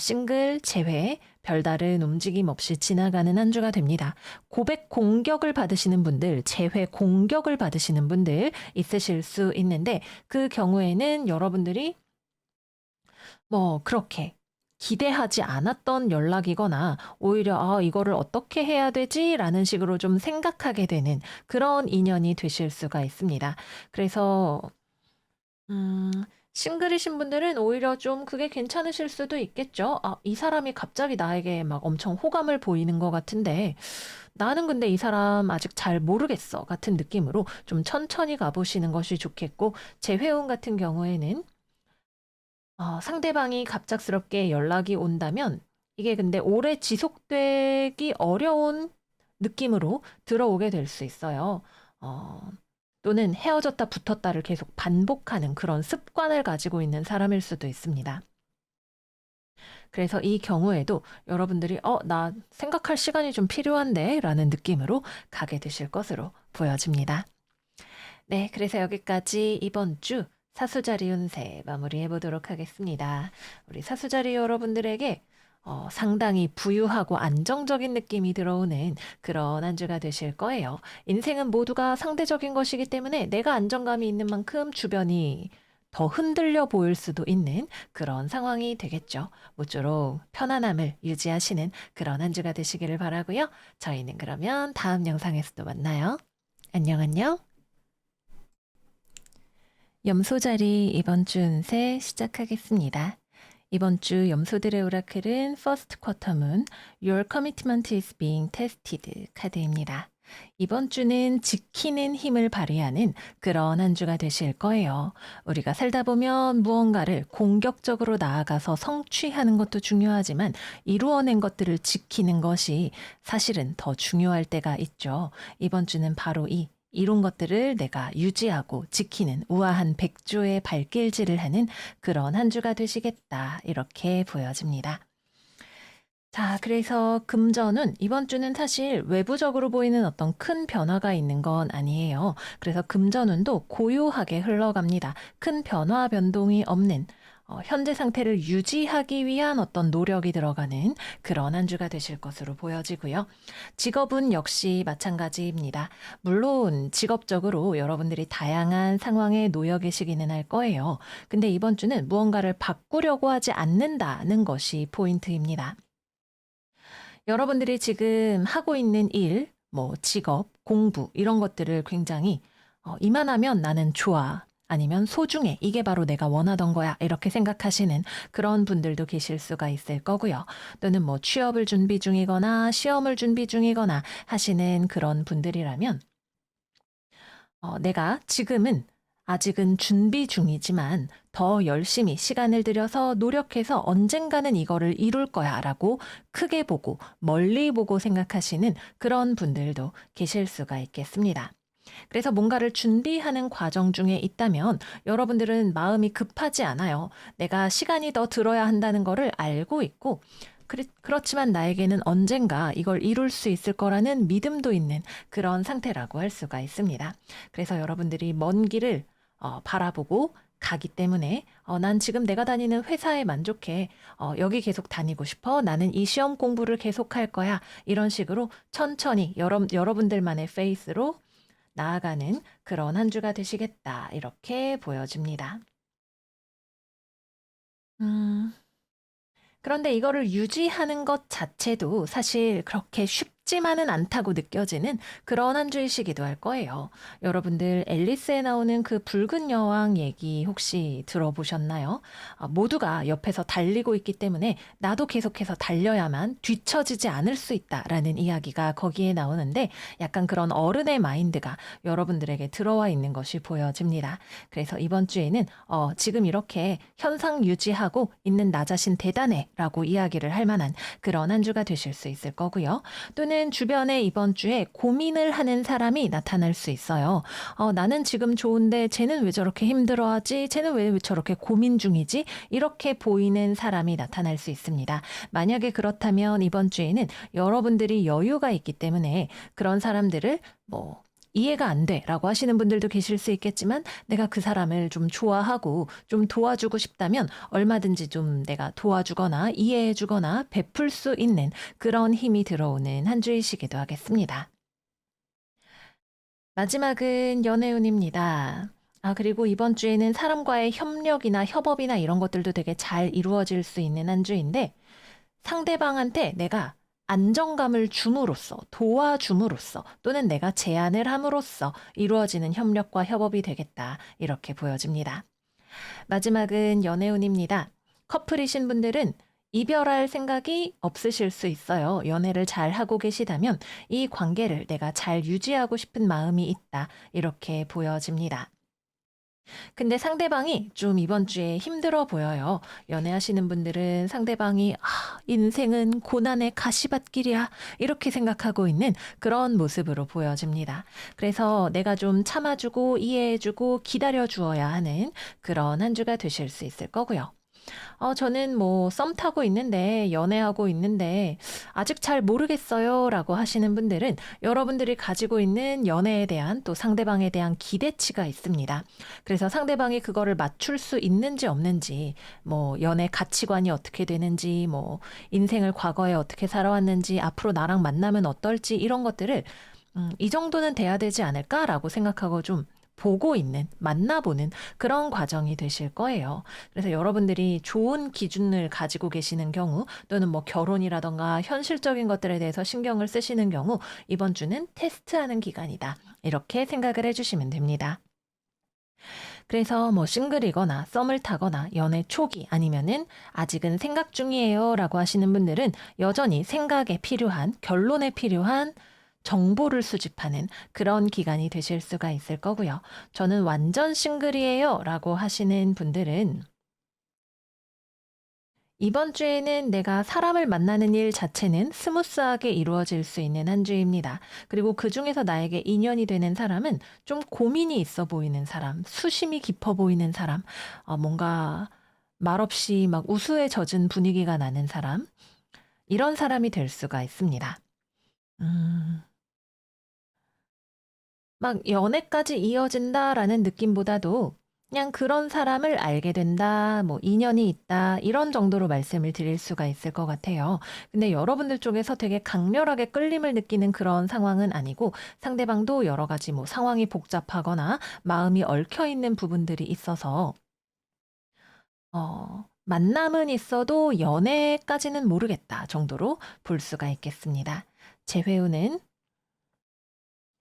싱글, 재회, 별다른 움직임 없이 지나가는 한 주가 됩니다. 고백 공격을 받으시는 분들, 재회 공격을 받으시는 분들 있으실 수 있는데 그 경우에는 여러분들이 뭐 그렇게 기대하지 않았던 연락이거나 오히려 '아 이거를 어떻게 해야 되지?'라는 식으로 좀 생각하게 되는 그런 인연이 되실 수가 있습니다. 그래서 음 싱글이신 분들은 오히려 좀 그게 괜찮으실 수도 있겠죠. '아 이 사람이 갑자기 나에게 막 엄청 호감을 보이는 것 같은데 나는 근데 이 사람 아직 잘 모르겠어.' 같은 느낌으로 좀 천천히 가 보시는 것이 좋겠고 재회원 같은 경우에는 상대방이 갑작스럽게 연락이 온다면 이게 근데 오래 지속되기 어려운 느낌으로 들어오게 될 수 있어요. 어 또는 헤어졌다 붙었다를 계속 반복하는 그런 습관을 가지고 있는 사람일 수도 있습니다. 그래서 이 경우에도 여러분들이 '나 생각할 시간이 좀 필요한데.'라는 느낌으로 가게 되실 것으로 보여집니다. 네, 그래서 여기까지 이번 주 사수자리 운세 마무리해 보도록 하겠습니다. 우리 사수자리 여러분들에게 상당히 부유하고 안정적인 느낌이 들어오는 그런 한 주가 되실 거예요. 인생은 모두가 상대적인 것이기 때문에 내가 안정감이 있는 만큼 주변이 더 흔들려 보일 수도 있는 그런 상황이 되겠죠. 모쪼록 편안함을 유지하시는 그런 한 주가 되시기를 바라고요. 저희는 그러면 다음 영상에서 또 만나요. 안녕, 안녕. 염소자리 이번 주 운세 시작하겠습니다. 이번 주 염소들의 오라클은 First Quarter Moon, Your Commitment is being tested 카드입니다. 이번 주는 지키는 힘을 발휘하는 그런 한 주가 되실 거예요. 우리가 살다 보면 무언가를 공격적으로 나아가서 성취하는 것도 중요하지만 이루어낸 것들을 지키는 것이 사실은 더 중요할 때가 있죠. 이번 주는 바로 이 이룬 것들을 내가 유지하고 지키는 우아한 백조의 발길질을 하는 그런 한 주가 되시겠다. 이렇게 보여집니다. 자, 그래서 금전운 이번 주는 사실 외부적으로 보이는 어떤 큰 변화가 있는 건 아니에요. 그래서 금전운도 고요하게 흘러갑니다. 큰 변화 변동이 없는 현재 상태를 유지하기 위한 어떤 노력이 들어가는 그런 한 주가 되실 것으로 보여지고요. 직업은 역시 마찬가지입니다. 물론 직업적으로 여러분들이 다양한 상황에 놓여 계시기는 할 거예요. 근데 이번 주는 무언가를 바꾸려고 하지 않는다는 것이 포인트입니다. 여러분들이 지금 하고 있는 일, 뭐 직업, 공부 이런 것들을 굉장히 이만하면 나는 좋아. 아니면 소중해. 이게 바로 내가 원하던 거야. 이렇게 생각하시는 그런 분들도 계실 수가 있을 거고요. 또는 뭐 취업을 준비 중이거나 시험을 준비 중이거나 하시는 그런 분들이라면 내가 지금은 아직은 준비 중이지만 더 열심히 시간을 들여서 노력해서 언젠가는 이거를 이룰 거야 라고 크게 보고 멀리 보고 생각하시는 그런 분들도 계실 수가 있겠습니다. 그래서 뭔가를 준비하는 과정 중에 있다면 여러분들은 마음이 급하지 않아요. 내가 시간이 더 들어야 한다는 거를 알고 있고 그렇지만 나에게는 언젠가 이걸 이룰 수 있을 거라는 믿음도 있는 그런 상태라고 할 수가 있습니다. 그래서 여러분들이 먼 길을 바라보고 가기 때문에 난 지금 내가 다니는 회사에 만족해. 여기 계속 다니고 싶어. 나는 이 시험 공부를 계속할 거야. 이런 식으로 천천히 여러분들만의 페이스로 나아가는 그런 한 주가 되시겠다. 이렇게 보여집니다. 음. 그런데 이거를 유지하는 것 자체도 사실 그렇게 쉽지만은 않다고 느껴지는 그런 한 주이시기도 할 거예요. 여러분들 앨리스에 나오는 그 붉은 여왕 얘기 혹시 들어보셨나요? 모두가 옆에서 달리고 있기 때문에 나도 계속해서 달려야만 뒤처지지 않을 수 있다라는 이야기가 거기에 나오는데 약간 그런 어른의 마인드가 여러분들에게 들어와 있는 것이 보여집니다. 그래서 이번 주에는 지금 이렇게 현상 유지하고 있는 나 자신 대단해 라고 이야기를 할 만한 그런 한 주가 되실 수 있을 거고요. 또는 주변에 이번 주에 고민을 하는 사람이 나타날 수 있어요. 나는 지금 좋은데 쟤는 왜 저렇게 힘들어하지? 쟤는 왜 저렇게 고민 중이지? 이렇게 보이는 사람이 나타날 수 있습니다. 만약에 그렇다면 이번 주에는 여러분들이 여유가 있기 때문에 그런 사람들을 이해가 안 돼라고 하시는 분들도 계실 수 있겠지만 내가 그 사람을 좀 좋아하고 좀 도와주고 싶다면 얼마든지 좀 내가 도와주거나 이해해주거나 베풀 수 있는 그런 힘이 들어오는 한 주이시기도 하겠습니다. 마지막은 연애운입니다. 그리고 이번 주에는 사람과의 협력이나 협업이나 이런 것들도 되게 잘 이루어질 수 있는 한 주인데 상대방한테 내가 안정감을 줌으로써, 도와줌으로써, 또는 내가 제안을 함으로써 이루어지는 협력과 협업이 되겠다. 이렇게 보여집니다. 마지막은 연애운입니다. 커플이신 분들은 이별할 생각이 없으실 수 있어요. 연애를 잘 하고 계시다면 이 관계를 내가 잘 유지하고 싶은 마음이 있다. 이렇게 보여집니다. 근데 상대방이 좀 이번 주에 힘들어 보여요. 연애하시는 분들은 상대방이 인생은 고난의 가시밭길이야. 이렇게 생각하고 있는 그런 모습으로 보여집니다. 그래서 내가 좀 참아주고 이해해주고 기다려주어야 하는 그런 한 주가 되실 수 있을 거고요. 저는 썸 타고 있는데, 연애하고 있는데, 아직 잘 모르겠어요. 라고 하시는 분들은 여러분들이 가지고 있는 연애에 대한 또 상대방에 대한 기대치가 있습니다. 그래서 상대방이 그거를 맞출 수 있는지 없는지, 연애 가치관이 어떻게 되는지, 인생을 과거에 어떻게 살아왔는지, 앞으로 나랑 만나면 어떨지, 이런 것들을 이 정도는 돼야 되지 않을까라고 생각하고 좀 보고 있는, 만나보는 그런 과정이 되실 거예요. 그래서 여러분들이 좋은 기준을 가지고 계시는 경우 또는 결혼이라던가 현실적인 것들에 대해서 신경을 쓰시는 경우 이번 주는 테스트하는 기간이다. 이렇게 생각을 해주시면 됩니다. 그래서 싱글이거나 썸을 타거나 연애 초기 아니면은 아직은 생각 중이에요 라고 하시는 분들은 여전히 생각에 필요한, 결론에 필요한 정보를 수집하는 그런 기간이 되실 수가 있을 거고요. 저는 완전 싱글이에요 라고 하시는 분들은 이번 주에는 내가 사람을 만나는 일 자체는 스무스하게 이루어질 수 있는 한 주입니다. 그리고 그 중에서 나에게 인연이 되는 사람은 좀 고민이 있어 보이는 사람, 수심이 깊어 보이는 사람, 뭔가 말없이 막 우수에 젖은 분위기가 나는 사람, 이런 사람이 될 수가 있습니다. 음. 막 연애까지 이어진다라는 느낌보다도 그냥 그런 사람을 알게 된다, 인연이 있다, 이런 정도로 말씀을 드릴 수가 있을 것 같아요. 근데 여러분들 쪽에서 되게 강렬하게 끌림을 느끼는 그런 상황은 아니고 상대방도 여러 가지 상황이 복잡하거나 마음이 얽혀 있는 부분들이 있어서 만남은 있어도 연애까지는 모르겠다 정도로 볼 수가 있겠습니다. 재회우는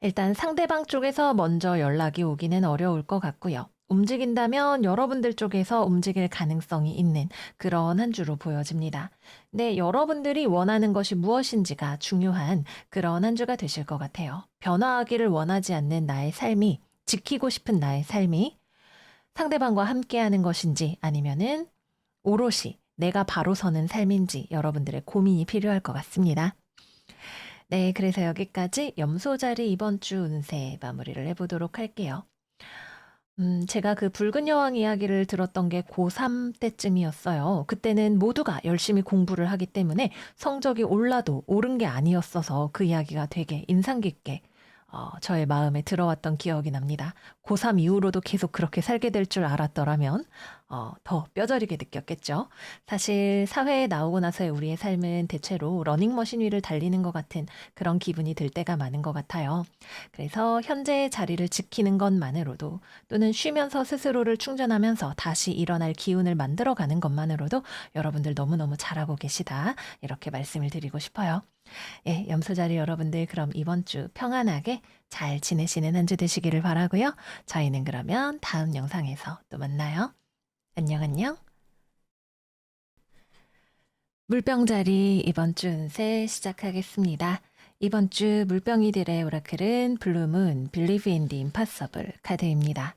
일단 상대방 쪽에서 먼저 연락이 오기는 어려울 것 같고요. 움직인다면 여러분들 쪽에서 움직일 가능성이 있는 그런 한 주로 보여집니다. 네, 여러분들이 원하는 것이 무엇인지가 중요한 그런 한 주가 되실 것 같아요. 변화하기를 원하지 않는 나의 삶이, 지키고 싶은 나의 삶이 상대방과 함께하는 것인지 아니면은 오롯이 내가 바로 서는 삶인지 여러분들의 고민이 필요할 것 같습니다. 네, 그래서 여기까지 염소자리 이번 주 운세 마무리를 해보도록 할게요. 제가 그 붉은 여왕 이야기를 들었던 게 고3 때쯤이었어요. 그때는 모두가 열심히 공부를 하기 때문에 성적이 올라도 옳은 게 아니었어서 그 이야기가 되게 인상 깊게 저의 마음에 들어왔던 기억이 납니다. 고3 이후로도 계속 그렇게 살게 될 줄 알았더라면 더 뼈저리게 느꼈겠죠. 사실 사회에 나오고 나서의 우리의 삶은 대체로 러닝머신 위를 달리는 것 같은 그런 기분이 들 때가 많은 것 같아요. 그래서 현재의 자리를 지키는 것만으로도 또는 쉬면서 스스로를 충전하면서 다시 일어날 기운을 만들어가는 것만으로도 여러분들 너무너무 잘하고 계시다. 이렇게 말씀을 드리고 싶어요. 예, 염소자리 여러분들 그럼 이번 주 평안하게 잘 지내시는 한 주 되시기를 바라고요. 저희는 그러면 다음 영상에서 또 만나요. 안녕 안녕. 물병자리 이번 주 운세 시작하겠습니다. 이번 주 물병이들의 오라클은 블루문 Believe in the Impossible 카드입니다.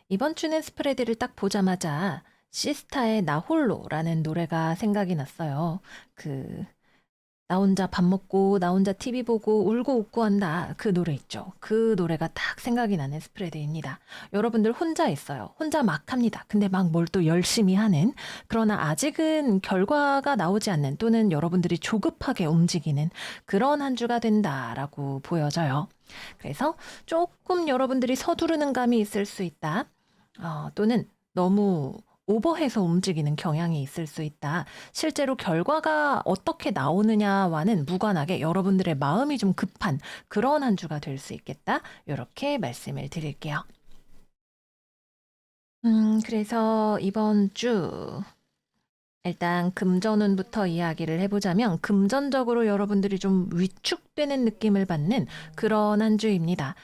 이번 주는 스프레드를 딱 보자마자 시스타의 나 홀로라는 노래가 생각이 났어요. 나 혼자 밥 먹고 나 혼자 TV 보고 울고 웃고 한다. 그 노래 있죠. 그 노래가 딱 생각이 나는 스프레드입니다. 여러분들 혼자 있어요. 혼자 막 합니다. 근데 막 뭘 또 열심히 하는 그러나 아직은 결과가 나오지 않는 또는 여러분들이 조급하게 움직이는 그런 한 주가 된다라고 보여져요. 그래서 조금 여러분들이 서두르는 감이 있을 수 있다. 또는 너무 오버해서 움직이는 경향이 있을 수 있다. 실제로 결과가 어떻게 나오느냐와는 무관하게 여러분들의 마음이 좀 급한 그런 한 주가 될 수 있겠다. 이렇게 말씀을 드릴게요. 그래서 이번 주 일단 금전운부터 이야기를 해보자면 금전적으로 여러분들이 좀 위축되는 느낌을 받는 그런 한 주입니다.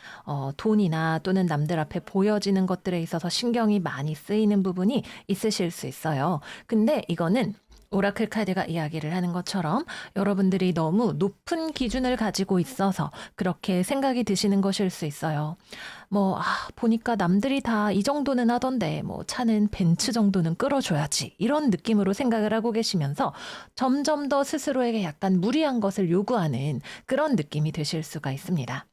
돈이나 또는 남들 앞에 보여지는 것들에 있어서 신경이 많이 쓰이는 부분이 있으실 수 있어요. 근데 이거는 오라클 카드가 이야기를 하는 것처럼 여러분들이 너무 높은 기준을 가지고 있어서 그렇게 생각이 드시는 것일 수 있어요. 보니까 남들이 다 이 정도는 하던데, 차는 벤츠 정도는 끌어줘야지. 이런 느낌으로 생각을 하고 계시면서 점점 더 스스로에게 약간 무리한 것을 요구하는 그런 느낌이 드실 수가 있습니다.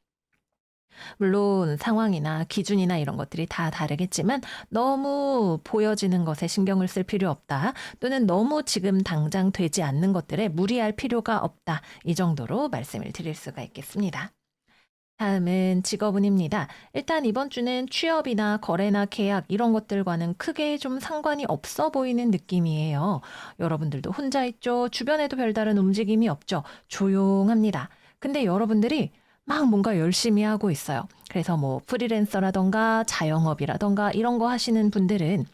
물론 상황이나 기준이나 이런 것들이 다 다르겠지만 너무 보여지는 것에 신경을 쓸 필요 없다. 또는 너무 지금 당장 되지 않는 것들에 무리할 필요가 없다. 이 정도로 말씀을 드릴 수가 있겠습니다. 다음은 직업운입니다. 일단 이번 주는 취업이나 거래나 계약 이런 것들과는 크게 좀 상관이 없어 보이는 느낌이에요. 여러분들도 혼자 있죠. 주변에도 별다른 움직임이 없죠. 조용합니다. 근데 여러분들이 막 뭔가 열심히 하고 있어요. 그래서 프리랜서라던가 자영업이라던가 이런 거 하시는 분들은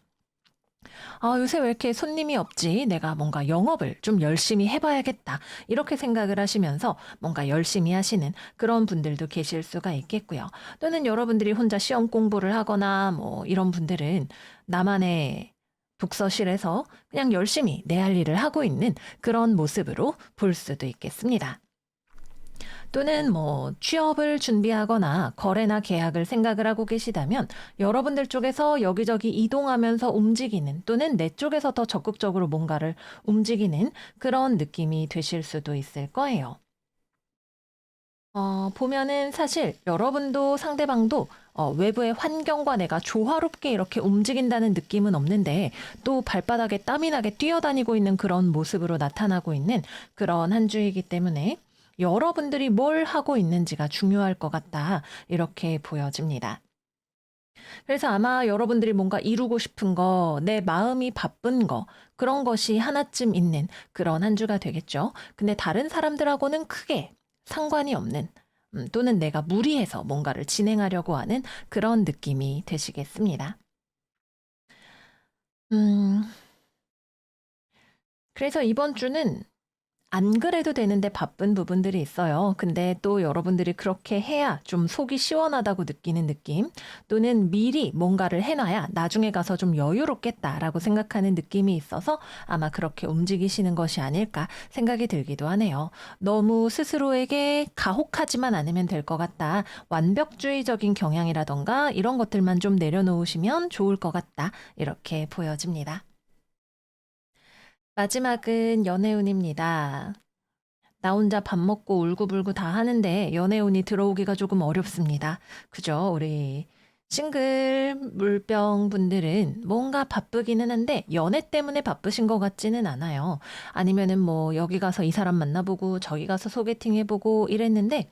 요새 왜 이렇게 손님이 없지? 내가 뭔가 영업을 좀 열심히 해봐야겠다. 이렇게 생각을 하시면서 뭔가 열심히 하시는 그런 분들도 계실 수가 있겠고요. 또는 여러분들이 혼자 시험 공부를 하거나 이런 분들은 나만의 독서실에서 그냥 열심히 내 할 일을 하고 있는 그런 모습으로 볼 수도 있겠습니다. 또는 취업을 준비하거나 거래나 계약을 생각을 하고 계시다면 여러분들 쪽에서 여기저기 이동하면서 움직이는 또는 내 쪽에서 더 적극적으로 뭔가를 움직이는 그런 느낌이 되실 수도 있을 거예요. 보면은 사실 여러분도 상대방도 외부의 환경과 내가 조화롭게 이렇게 움직인다는 느낌은 없는데 또 발바닥에 땀이 나게 뛰어다니고 있는 그런 모습으로 나타나고 있는 그런 한 주이기 때문에 여러분들이 뭘 하고 있는지가 중요할 것 같다. 이렇게 보여집니다. 그래서 아마 여러분들이 뭔가 이루고 싶은 거, 내 마음이 바쁜 거, 그런 것이 하나쯤 있는 그런 한 주가 되겠죠. 근데 다른 사람들하고는 크게 상관이 없는, 또는 내가 무리해서 뭔가를 진행하려고 하는 그런 느낌이 되시겠습니다. 음, 그래서 이번 주는 안 그래도 되는데 바쁜 부분들이 있어요. 근데 또 여러분들이 그렇게 해야 좀 속이 시원하다고 느끼는 느낌, 또는 미리 뭔가를 해놔야 나중에 가서 좀 여유롭겠다라고 생각하는 느낌이 있어서 아마 그렇게 움직이시는 것이 아닐까 생각이 들기도 하네요. 너무 스스로에게 가혹하지만 않으면 될 것 같다. 완벽주의적인 경향이라던가 이런 것들만 좀 내려놓으시면 좋을 것 같다. 이렇게 보여집니다. 마지막은 연애운입니다. 나 혼자 밥 먹고 울고불고 다 하는데 연애운이 들어오기가 조금 어렵습니다. 그죠? 우리 싱글 물병 분들은 뭔가 바쁘기는 한데 연애 때문에 바쁘신 것 같지는 않아요. 아니면은 뭐 여기 가서 이 사람 만나보고 저기 가서 소개팅 해보고 이랬는데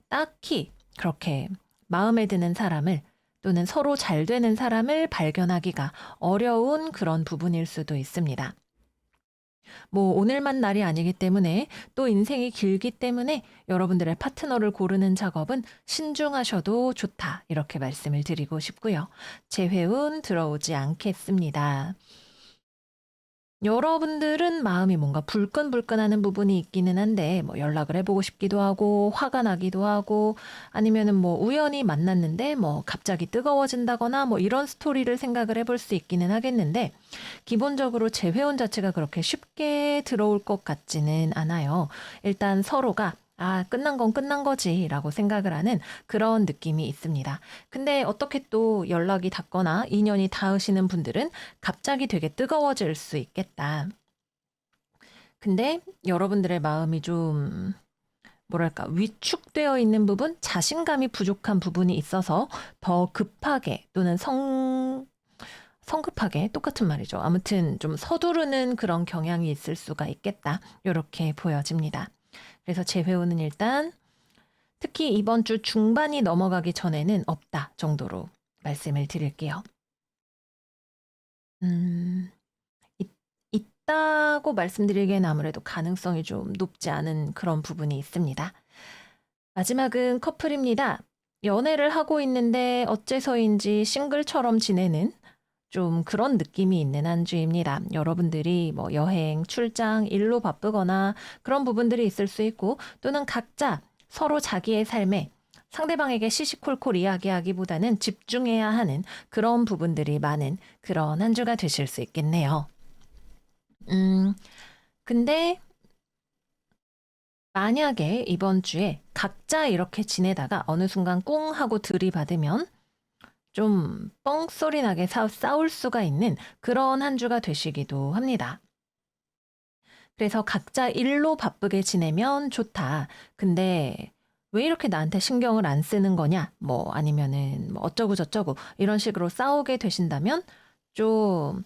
딱히 그렇게 마음에 드는 사람을 또는 서로 잘 되는 사람을 발견하기가 어려운 그런 부분일 수도 있습니다. 뭐 오늘만 날이 아니기 때문에 또 인생이 길기 때문에 여러분들의 파트너를 고르는 작업은 신중하셔도 좋다. 이렇게 말씀을 드리고 싶고요. 재회운 들어오지 않겠습니다. 여러분들은 마음이 뭔가 불끈불끈하는 부분이 있기는 한데 뭐 연락을 해보고 싶기도 하고 화가 나기도 하고 아니면은 뭐 우연히 만났는데 뭐 갑자기 뜨거워진다거나 뭐 이런 스토리를 생각을 해볼 수 있기는 하겠는데 기본적으로 재회원 자체가 그렇게 쉽게 들어올 것 같지는 않아요. 일단 서로가 끝난 건 끝난 거지라고 생각을 하는 그런 느낌이 있습니다. 근데 어떻게 또 연락이 닿거나 인연이 닿으시는 분들은 갑자기 되게 뜨거워질 수 있겠다. 근데 여러분들의 마음이 좀 뭐랄까 위축되어 있는 부분, 자신감이 부족한 부분이 있어서 더 급하게 또는 성급하게 똑같은 말이죠. 아무튼 좀 서두르는 그런 경향이 있을 수가 있겠다. 이렇게 보여집니다. 그래서 재회원은 일단 특히 이번 주 중반이 넘어가기 전에는 없다 정도로 말씀을 드릴게요. 음, 있다고 말씀드리기에는 아무래도 가능성이 좀 높지 않은 그런 부분이 있습니다. 마지막은 커플입니다. 연애를 하고 있는데 어째서인지 싱글처럼 지내는 좀 그런 느낌이 있는 한 주입니다. 여러분들이 뭐 여행, 출장, 일로 바쁘거나 그런 부분들이 있을 수 있고 또는 각자 서로 자기의 삶에 상대방에게 시시콜콜 이야기하기보다는 집중해야 하는 그런 부분들이 많은 그런 한 주가 되실 수 있겠네요. 근데 만약에 이번 주에 각자 이렇게 지내다가 어느 순간 꽁 하고 들이받으면 좀 뻥소리 나게 싸울 수가 있는 그런 한 주가 되시기도 합니다. 그래서 각자 일로 바쁘게 지내면 좋다. 근데 왜 이렇게 나한테 신경을 안 쓰는 거냐? 뭐 아니면은 뭐 어쩌고 저쩌고 이런 식으로 싸우게 되신다면 좀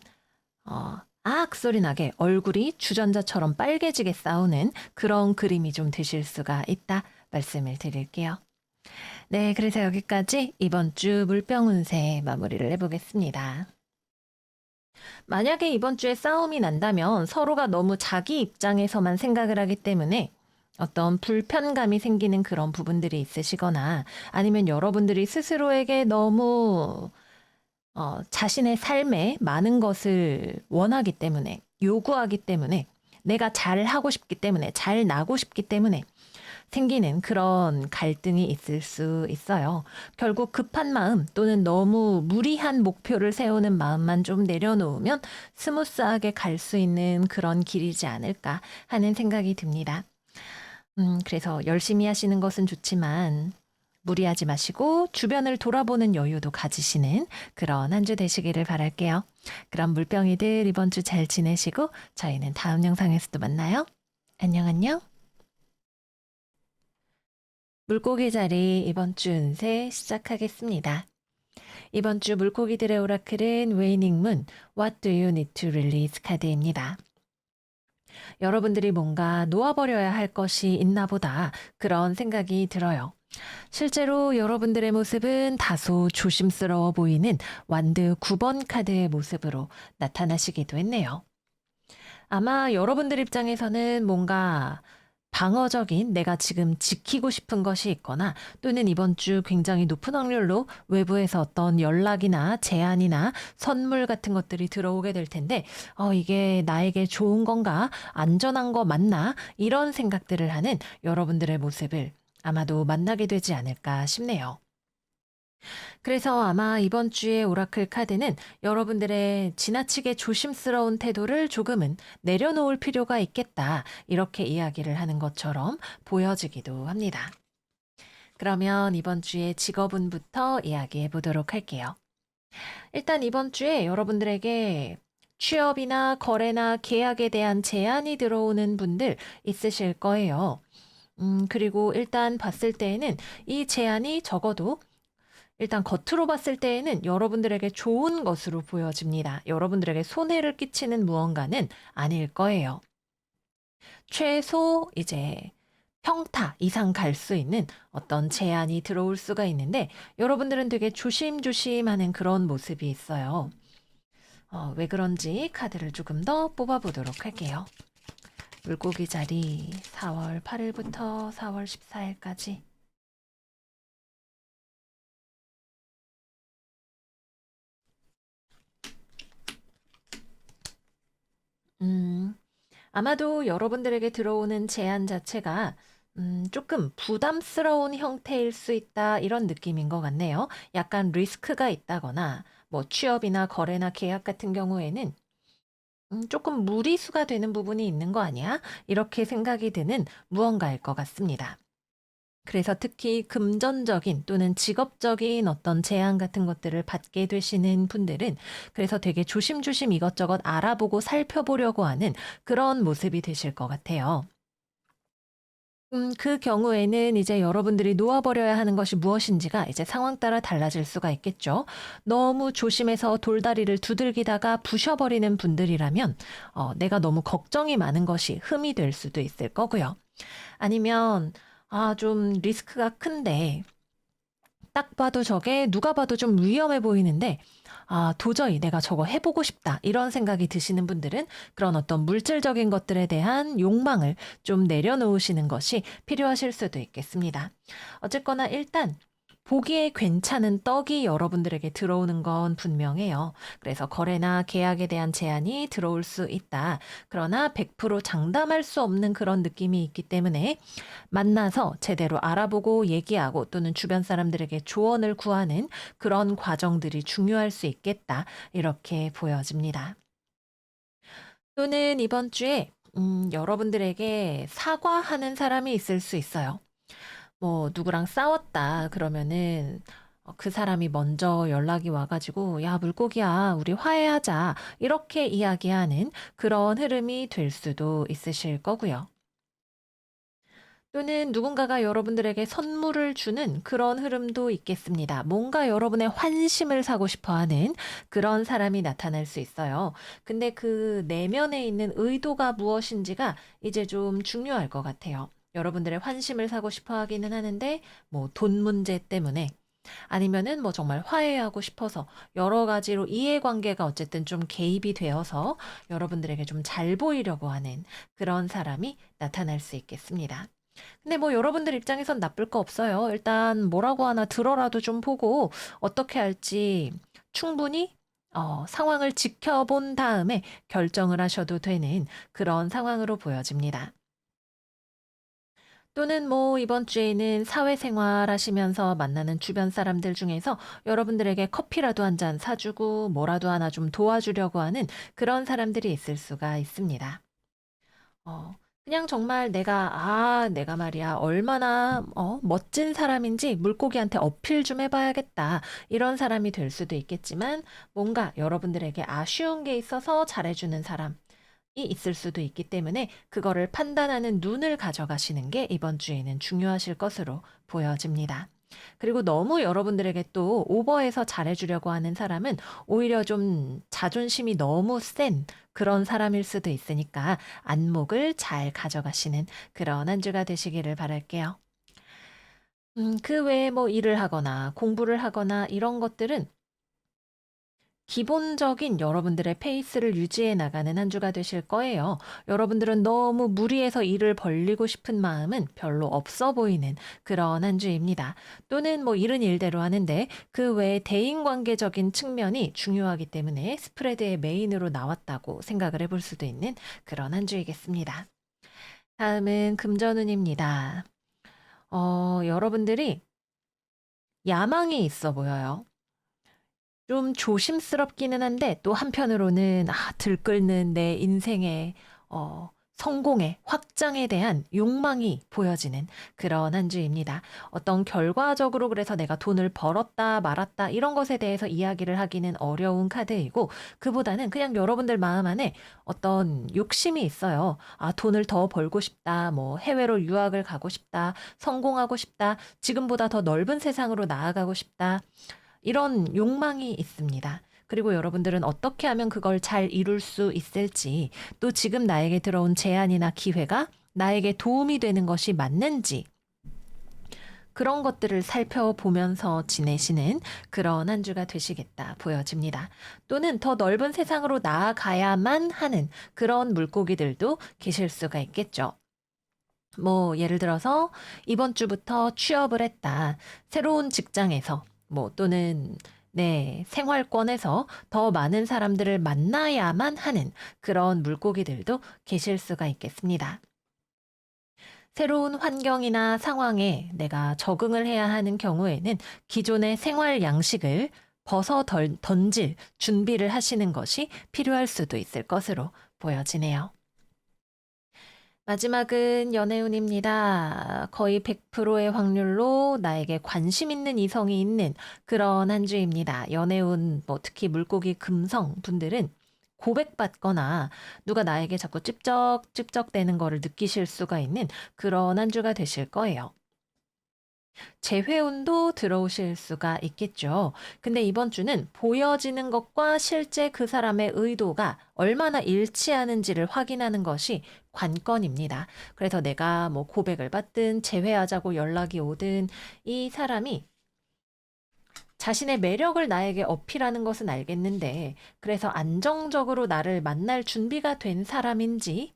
소리 나게 얼굴이 주전자처럼 빨개지게 싸우는 그런 그림이 좀 되실 수가 있다 말씀을 드릴게요. 네, 그래서 여기까지 이번 주 물병 운세 마무리를 해보겠습니다. 만약에 이번 주에 싸움이 난다면 서로가 너무 자기 입장에서만 생각을 하기 때문에 어떤 불편감이 생기는 그런 부분들이 있으시거나 아니면 여러분들이 스스로에게 너무 자신의 삶에 많은 것을 원하기 때문에 요구하기 때문에 내가 잘 하고 싶기 때문에 잘 나고 싶기 때문에 생기는 그런 갈등이 있을 수 있어요. 결국 급한 마음 또는 너무 무리한 목표를 세우는 마음만 좀 내려놓으면 스무스하게 갈 수 있는 그런 길이지 않을까 하는 생각이 듭니다. 그래서 열심히 하시는 것은 좋지만 무리하지 마시고 주변을 돌아보는 여유도 가지시는 그런 한 주 되시기를 바랄게요. 그럼 물병이들 이번 주 잘 지내시고 저희는 다음 영상에서도 만나요. 안녕 안녕. 물고기 자리 이번 주 운세 시작하겠습니다. 이번 주 물고기들의 오라클은 웨이닝문 What do you need to release 카드입니다. 여러분들이 뭔가 놓아버려야 할 것이 있나 보다 그런 생각이 들어요. 실제로 여러분들의 모습은 다소 조심스러워 보이는 완드 9번 카드의 모습으로 나타나시기도 했네요. 아마 여러분들 입장에서는 뭔가 방어적인 내가 지금 지키고 싶은 것이 있거나 또는 이번 주 굉장히 높은 확률로 외부에서 어떤 연락이나 제안이나 선물 같은 것들이 들어오게 될 텐데 이게 나에게 좋은 건가? 안전한 거 맞나? 이런 생각들을 하는 여러분들의 모습을 아마도 만나게 되지 않을까 싶네요. 그래서 아마 이번 주의 오라클 카드는 여러분들의 지나치게 조심스러운 태도를 조금은 내려놓을 필요가 있겠다. 이렇게 이야기를 하는 것처럼 보여지기도 합니다. 그러면 이번 주의 직업운부터 이야기해 보도록 할게요. 일단 이번 주에 여러분들에게 취업이나 거래나 계약에 대한 제안이 들어오는 분들 있으실 거예요. 그리고 일단 봤을 때에는 이 제안이 적어도 일단 겉으로 봤을 때에는 여러분들에게 좋은 것으로 보여집니다. 여러분들에게 손해를 끼치는 무언가는 아닐 거예요. 최소 이제 평타 이상 갈 수 있는 어떤 제안이 들어올 수가 있는데 여러분들은 되게 조심조심하는 그런 모습이 있어요. 왜 그런지 카드를 조금 더 뽑아보도록 할게요. 물고기 자리 4월 8일부터 4월 14일까지. 음, 아마도 여러분들에게 들어오는 제안 자체가 조금 부담스러운 형태일 수 있다 이런 느낌인 것 같네요. 약간 리스크가 있다거나 뭐 취업이나 거래나 계약 같은 경우에는 조금 무리수가 되는 부분이 있는 거 아니야? 이렇게 생각이 드는 무언가일 것 같습니다. 그래서 특히 금전적인 또는 직업적인 어떤 제안 같은 것들을 받게 되시는 분들은 그래서 되게 조심조심 이것저것 알아보고 살펴보려고 하는 그런 모습이 되실 것 같아요. 그 경우에는 이제 여러분들이 놓아버려야 하는 것이 무엇인지가 이제 상황 따라 달라질 수가 있겠죠. 너무 조심해서 돌다리를 두들기다가 부셔버리는 분들이라면 내가 너무 걱정이 많은 것이 흠이 될 수도 있을 거고요. 아니면 좀 리스크가 큰데 딱 봐도 저게 누가 봐도 좀 위험해 보이는데 도저히 내가 저거 해보고 싶다. 이런 생각이 드시는 분들은 그런 어떤 물질적인 것들에 대한 욕망을 좀 내려놓으시는 것이 필요하실 수도 있겠습니다. 어쨌거나 일단 보기에 괜찮은 떡이 여러분들에게 들어오는 건 분명해요. 그래서 거래나 계약에 대한 제안이 들어올 수 있다. 그러나 100% 장담할 수 없는 그런 느낌이 있기 때문에 만나서 제대로 알아보고 얘기하고 또는 주변 사람들에게 조언을 구하는 그런 과정들이 중요할 수 있겠다. 이렇게 보여집니다. 또는 이번 주에 여러분들에게 사과하는 사람이 있을 수 있어요. 뭐 누구랑 싸웠다 그러면은 그 사람이 먼저 연락이 와가지고 야 물고기야 우리 화해하자 이렇게 이야기하는 그런 흐름이 될 수도 있으실 거고요. 또는 누군가가 여러분들에게 선물을 주는 그런 흐름도 있겠습니다. 뭔가 여러분의 환심을 사고 싶어 하는 그런 사람이 나타날 수 있어요. 근데 그 내면에 있는 의도가 무엇인지가 이제 좀 중요할 것 같아요. 여러분들의 환심을 사고 싶어 하기는 하는데, 뭐 돈 문제 때문에 아니면은 뭐 정말 화해하고 싶어서 여러 가지로 이해관계가 어쨌든 좀 개입이 되어서 여러분들에게 좀 잘 보이려고 하는 그런 사람이 나타날 수 있겠습니다. 근데 뭐 여러분들 입장에선 나쁠 거 없어요. 일단 뭐라고 하나 들어라도 좀 보고 어떻게 할지 충분히 상황을 지켜본 다음에 결정을 하셔도 되는 그런 상황으로 보여집니다. 또는 뭐 이번 주에는 사회생활 하시면서 만나는 주변 사람들 중에서 여러분들에게 커피라도 한 잔 사주고 뭐라도 하나 좀 도와주려고 하는 그런 사람들이 있을 수가 있습니다. 어, 그냥 정말 내가 말이야, 얼마나, 멋진 사람인지 물고기한테 어필 좀 해봐야겠다. 이런 사람이 될 수도 있겠지만, 뭔가 여러분들에게 아쉬운 게 있어서 잘해주는 사람이 있을 수도 있기 때문에, 그거를 판단하는 눈을 가져가시는 게 이번 주에는 중요하실 것으로 보여집니다. 그리고 너무 여러분들에게 또 오버해서 잘해주려고 하는 사람은 오히려 좀 자존심이 너무 센 그런 사람일 수도 있으니까 안목을 잘 가져가시는 그런 한 주가 되시기를 바랄게요. 그 외에 뭐 일을 하거나 공부를 하거나 이런 것들은 기본적인 여러분들의 페이스를 유지해 나가는 한 주가 되실 거예요. 여러분들은 너무 무리해서 일을 벌리고 싶은 마음은 별로 없어 보이는 그런 한 주입니다. 또는 뭐 일은 일대로 하는데 그 외에 대인관계적인 측면이 중요하기 때문에 스프레드의 메인으로 나왔다고 생각을 해볼 수도 있는 그런 한 주이겠습니다. 다음은 금전운입니다. 여러분들이 야망이 있어 보여요. 좀 조심스럽기는 한데 또 한편으로는 들끓는 내 인생의 성공의 확장에 대한 욕망이 보여지는 그런 한 주입니다. 어떤 결과적으로 그래서 내가 돈을 벌었다 말았다 이런 것에 대해서 이야기를 하기는 어려운 카드이고 그보다는 그냥 여러분들 마음 안에 어떤 욕심이 있어요. 아, 돈을 더 벌고 싶다. 뭐 해외로 유학을 가고 싶다. 성공하고 싶다. 지금보다 더 넓은 세상으로 나아가고 싶다. 이런 욕망이 있습니다. 그리고 여러분들은 어떻게 하면 그걸 잘 이룰 수 있을지, 또 지금 나에게 들어온 제안이나 기회가 나에게 도움이 되는 것이 맞는지, 그런 것들을 살펴보면서 지내시는 그런 한 주가 되시겠다 보여집니다. 또는 더 넓은 세상으로 나아가야만 하는 그런 물고기들도 계실 수가 있겠죠. 뭐 예를 들어서 이번 주부터 취업을 했다. 새로운 직장에서 뭐 또는 네, 생활권에서 더 많은 사람들을 만나야만 하는 그런 물고기들도 계실 수가 있겠습니다. 새로운 환경이나 상황에 내가 적응을 해야 하는 경우에는 기존의 생활 양식을 던질 준비를 하시는 것이 필요할 수도 있을 것으로 보여지네요. 마지막은 연애운입니다. 거의 100%의 확률로 나에게 관심 있는 이성이 있는 그런 한 주입니다. 연애운, 뭐 특히 물고기 금성 분들은 고백받거나 누가 나에게 자꾸 찝적찝적대는 거를 느끼실 수가 있는 그런 한 주가 되실 거예요. 재회운도 들어오실 수가 있겠죠. 근데 이번 주는 보여지는 것과 실제 그 사람의 의도가 얼마나 일치하는지를 확인하는 것이 관건입니다. 그래서 내가 뭐 고백을 받든 재회하자고 연락이 오든 이 사람이 자신의 매력을 나에게 어필하는 것은 알겠는데, 그래서 안정적으로 나를 만날 준비가 된 사람인지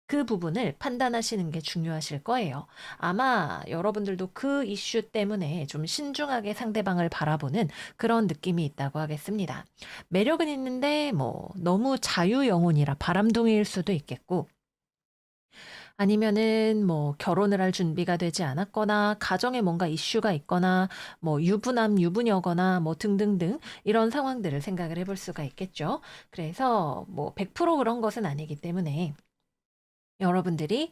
그 부분을 판단하시는 게 중요하실 거예요. 아마 여러분들도 그 이슈 때문에 좀 신중하게 상대방을 바라보는 그런 느낌이 있다고 하겠습니다. 매력은 있는데 뭐 너무 자유영혼이라 바람둥이일 수도 있겠고, 아니면은 뭐 결혼을 할 준비가 되지 않았거나 가정에 뭔가 이슈가 있거나 뭐 유부남 유부녀거나 뭐 등등등 이런 상황들을 생각을 해볼 수가 있겠죠. 그래서 뭐 100% 그런 것은 아니기 때문에 여러분들이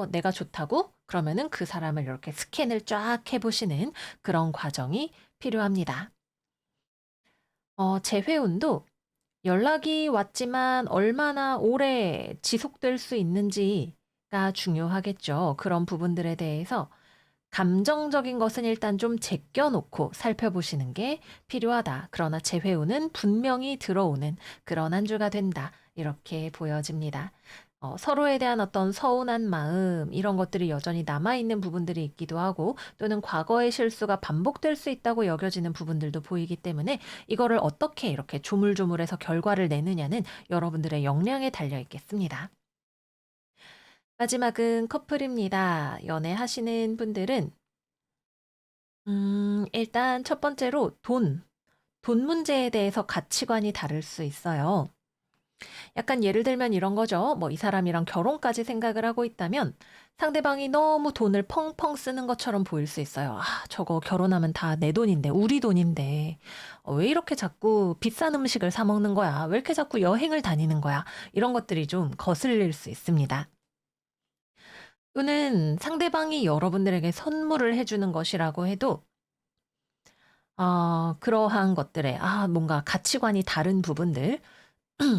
내가 좋다고 그러면은 그 사람을 이렇게 스캔을 쫙 해보시는 그런 과정이 필요합니다. 재회운도 연락이 왔지만 얼마나 오래 지속될 수 있는지가 중요하겠죠. 그런 부분들에 대해서 감정적인 것은 일단 좀 제껴놓고 살펴보시는 게 필요하다. 그러나 재회운은 분명히 들어오는 그런 한 주가 된다. 이렇게 보여집니다. 서로에 대한 어떤 서운한 마음, 이런 것들이 여전히 남아있는 부분들이 있기도 하고, 또는 과거의 실수가 반복될 수 있다고 여겨지는 부분들도 보이기 때문에 이거를 어떻게 이렇게 조물조물해서 결과를 내느냐는 여러분들의 역량에 달려 있겠습니다. 마지막은 커플입니다. 연애하시는 분들은 일단 첫 번째로 돈 문제에 대해서 가치관이 다를 수 있어요. 약간 예를 들면 이런 거죠. 뭐 이 사람이랑 결혼까지 생각을 하고 있다면 상대방이 너무 돈을 펑펑 쓰는 것처럼 보일 수 있어요. 아, 저거 결혼하면 다 내 돈인데, 우리 돈인데, 왜 이렇게 자꾸 비싼 음식을 사 먹는 거야? 왜 이렇게 자꾸 여행을 다니는 거야? 이런 것들이 좀 거슬릴 수 있습니다. 또는 상대방이 여러분들에게 선물을 해주는 것이라고 해도 그러한 것들에 뭔가 가치관이 다른 부분들,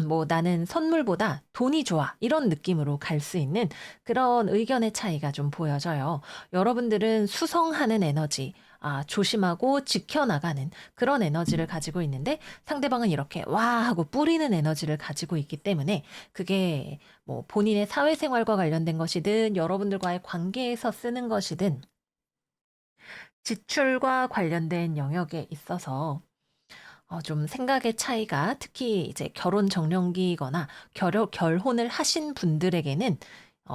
뭐 나는 선물보다 돈이 좋아. 이런 느낌으로 갈 수 있는 그런 의견의 차이가 좀 보여져요. 여러분들은 수성하는 에너지, 조심하고 지켜나가는 그런 에너지를 가지고 있는데 상대방은 이렇게 와 하고 뿌리는 에너지를 가지고 있기 때문에 그게 뭐 본인의 사회생활과 관련된 것이든 여러분들과의 관계에서 쓰는 것이든 지출과 관련된 영역에 있어서 좀 생각의 차이가 특히 이제 결혼 정년기거나 결혼을 하신 분들에게는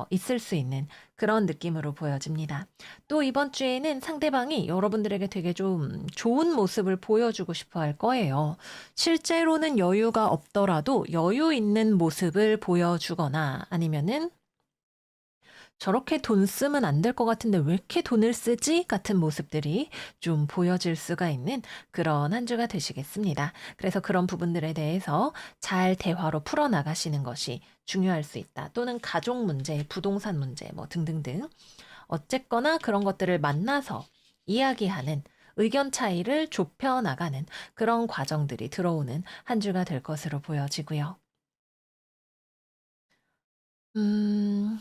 있을 수 있는 그런 느낌으로 보여집니다. 또 이번 주에는 상대방이 여러분들에게 되게 좀 좋은 모습을 보여주고 싶어 할 거예요. 실제로는 여유가 없더라도 여유 있는 모습을 보여주거나 아니면은 저렇게 돈 쓰면 안 될 것 같은데 왜 이렇게 돈을 쓰지? 같은 모습들이 좀 보여질 수가 있는 그런 한 주가 되시겠습니다. 그래서 그런 부분들에 대해서 잘 대화로 풀어나가시는 것이 중요할 수 있다. 또는 가족 문제, 부동산 문제, 뭐 등등등. 어쨌거나 그런 것들을 만나서 이야기하는 의견 차이를 좁혀 나가는 그런 과정들이 들어오는 한 주가 될 것으로 보여지고요. 음.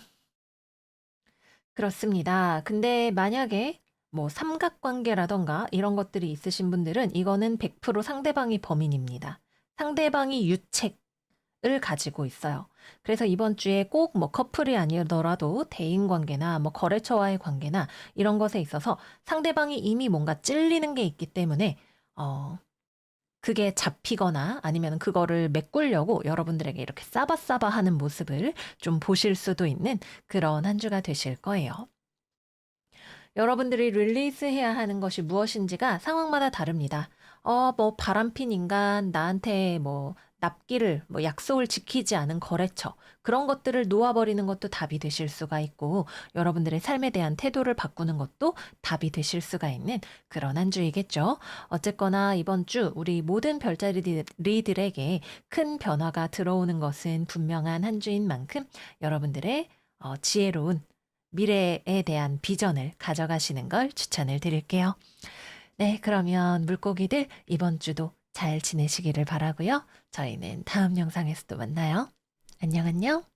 그렇습니다. 근데 만약에 뭐 삼각관계라든가 이런 것들이 있으신 분들은 이거는 100% 상대방이 범인입니다. 상대방이 유책을 가지고 있어요. 그래서 이번 주에 꼭 뭐 커플이 아니더라도 대인 관계나 뭐 거래처와의 관계나 이런 것에 있어서 상대방이 이미 뭔가 찔리는 게 있기 때문에 어 그게 잡히거나 아니면 그거를 메꾸려고 여러분들에게 이렇게 싸바싸바 하는 모습을 좀 보실 수도 있는 그런 한 주가 되실 거예요. 여러분들이 릴리즈해야 하는 것이 무엇인지가 상황마다 다릅니다. 뭐 바람핀 인간, 나한테 뭐 납기를 뭐 약속을 지키지 않은 거래처 그런 것들을 놓아버리는 것도 답이 되실 수가 있고 여러분들의 삶에 대한 태도를 바꾸는 것도 답이 되실 수가 있는 그런 한 주이겠죠. 어쨌거나 이번 주 우리 모든 별자리들에게 큰 변화가 들어오는 것은 분명한 한 주인 만큼 여러분들의 지혜로운 미래에 대한 비전을 가져가시는 걸 추천을 드릴게요. 네, 그러면 물고기들 이번 주도 잘 지내시기를 바라고요. 저희는 다음 영상에서 또 만나요. 안녕, 안녕.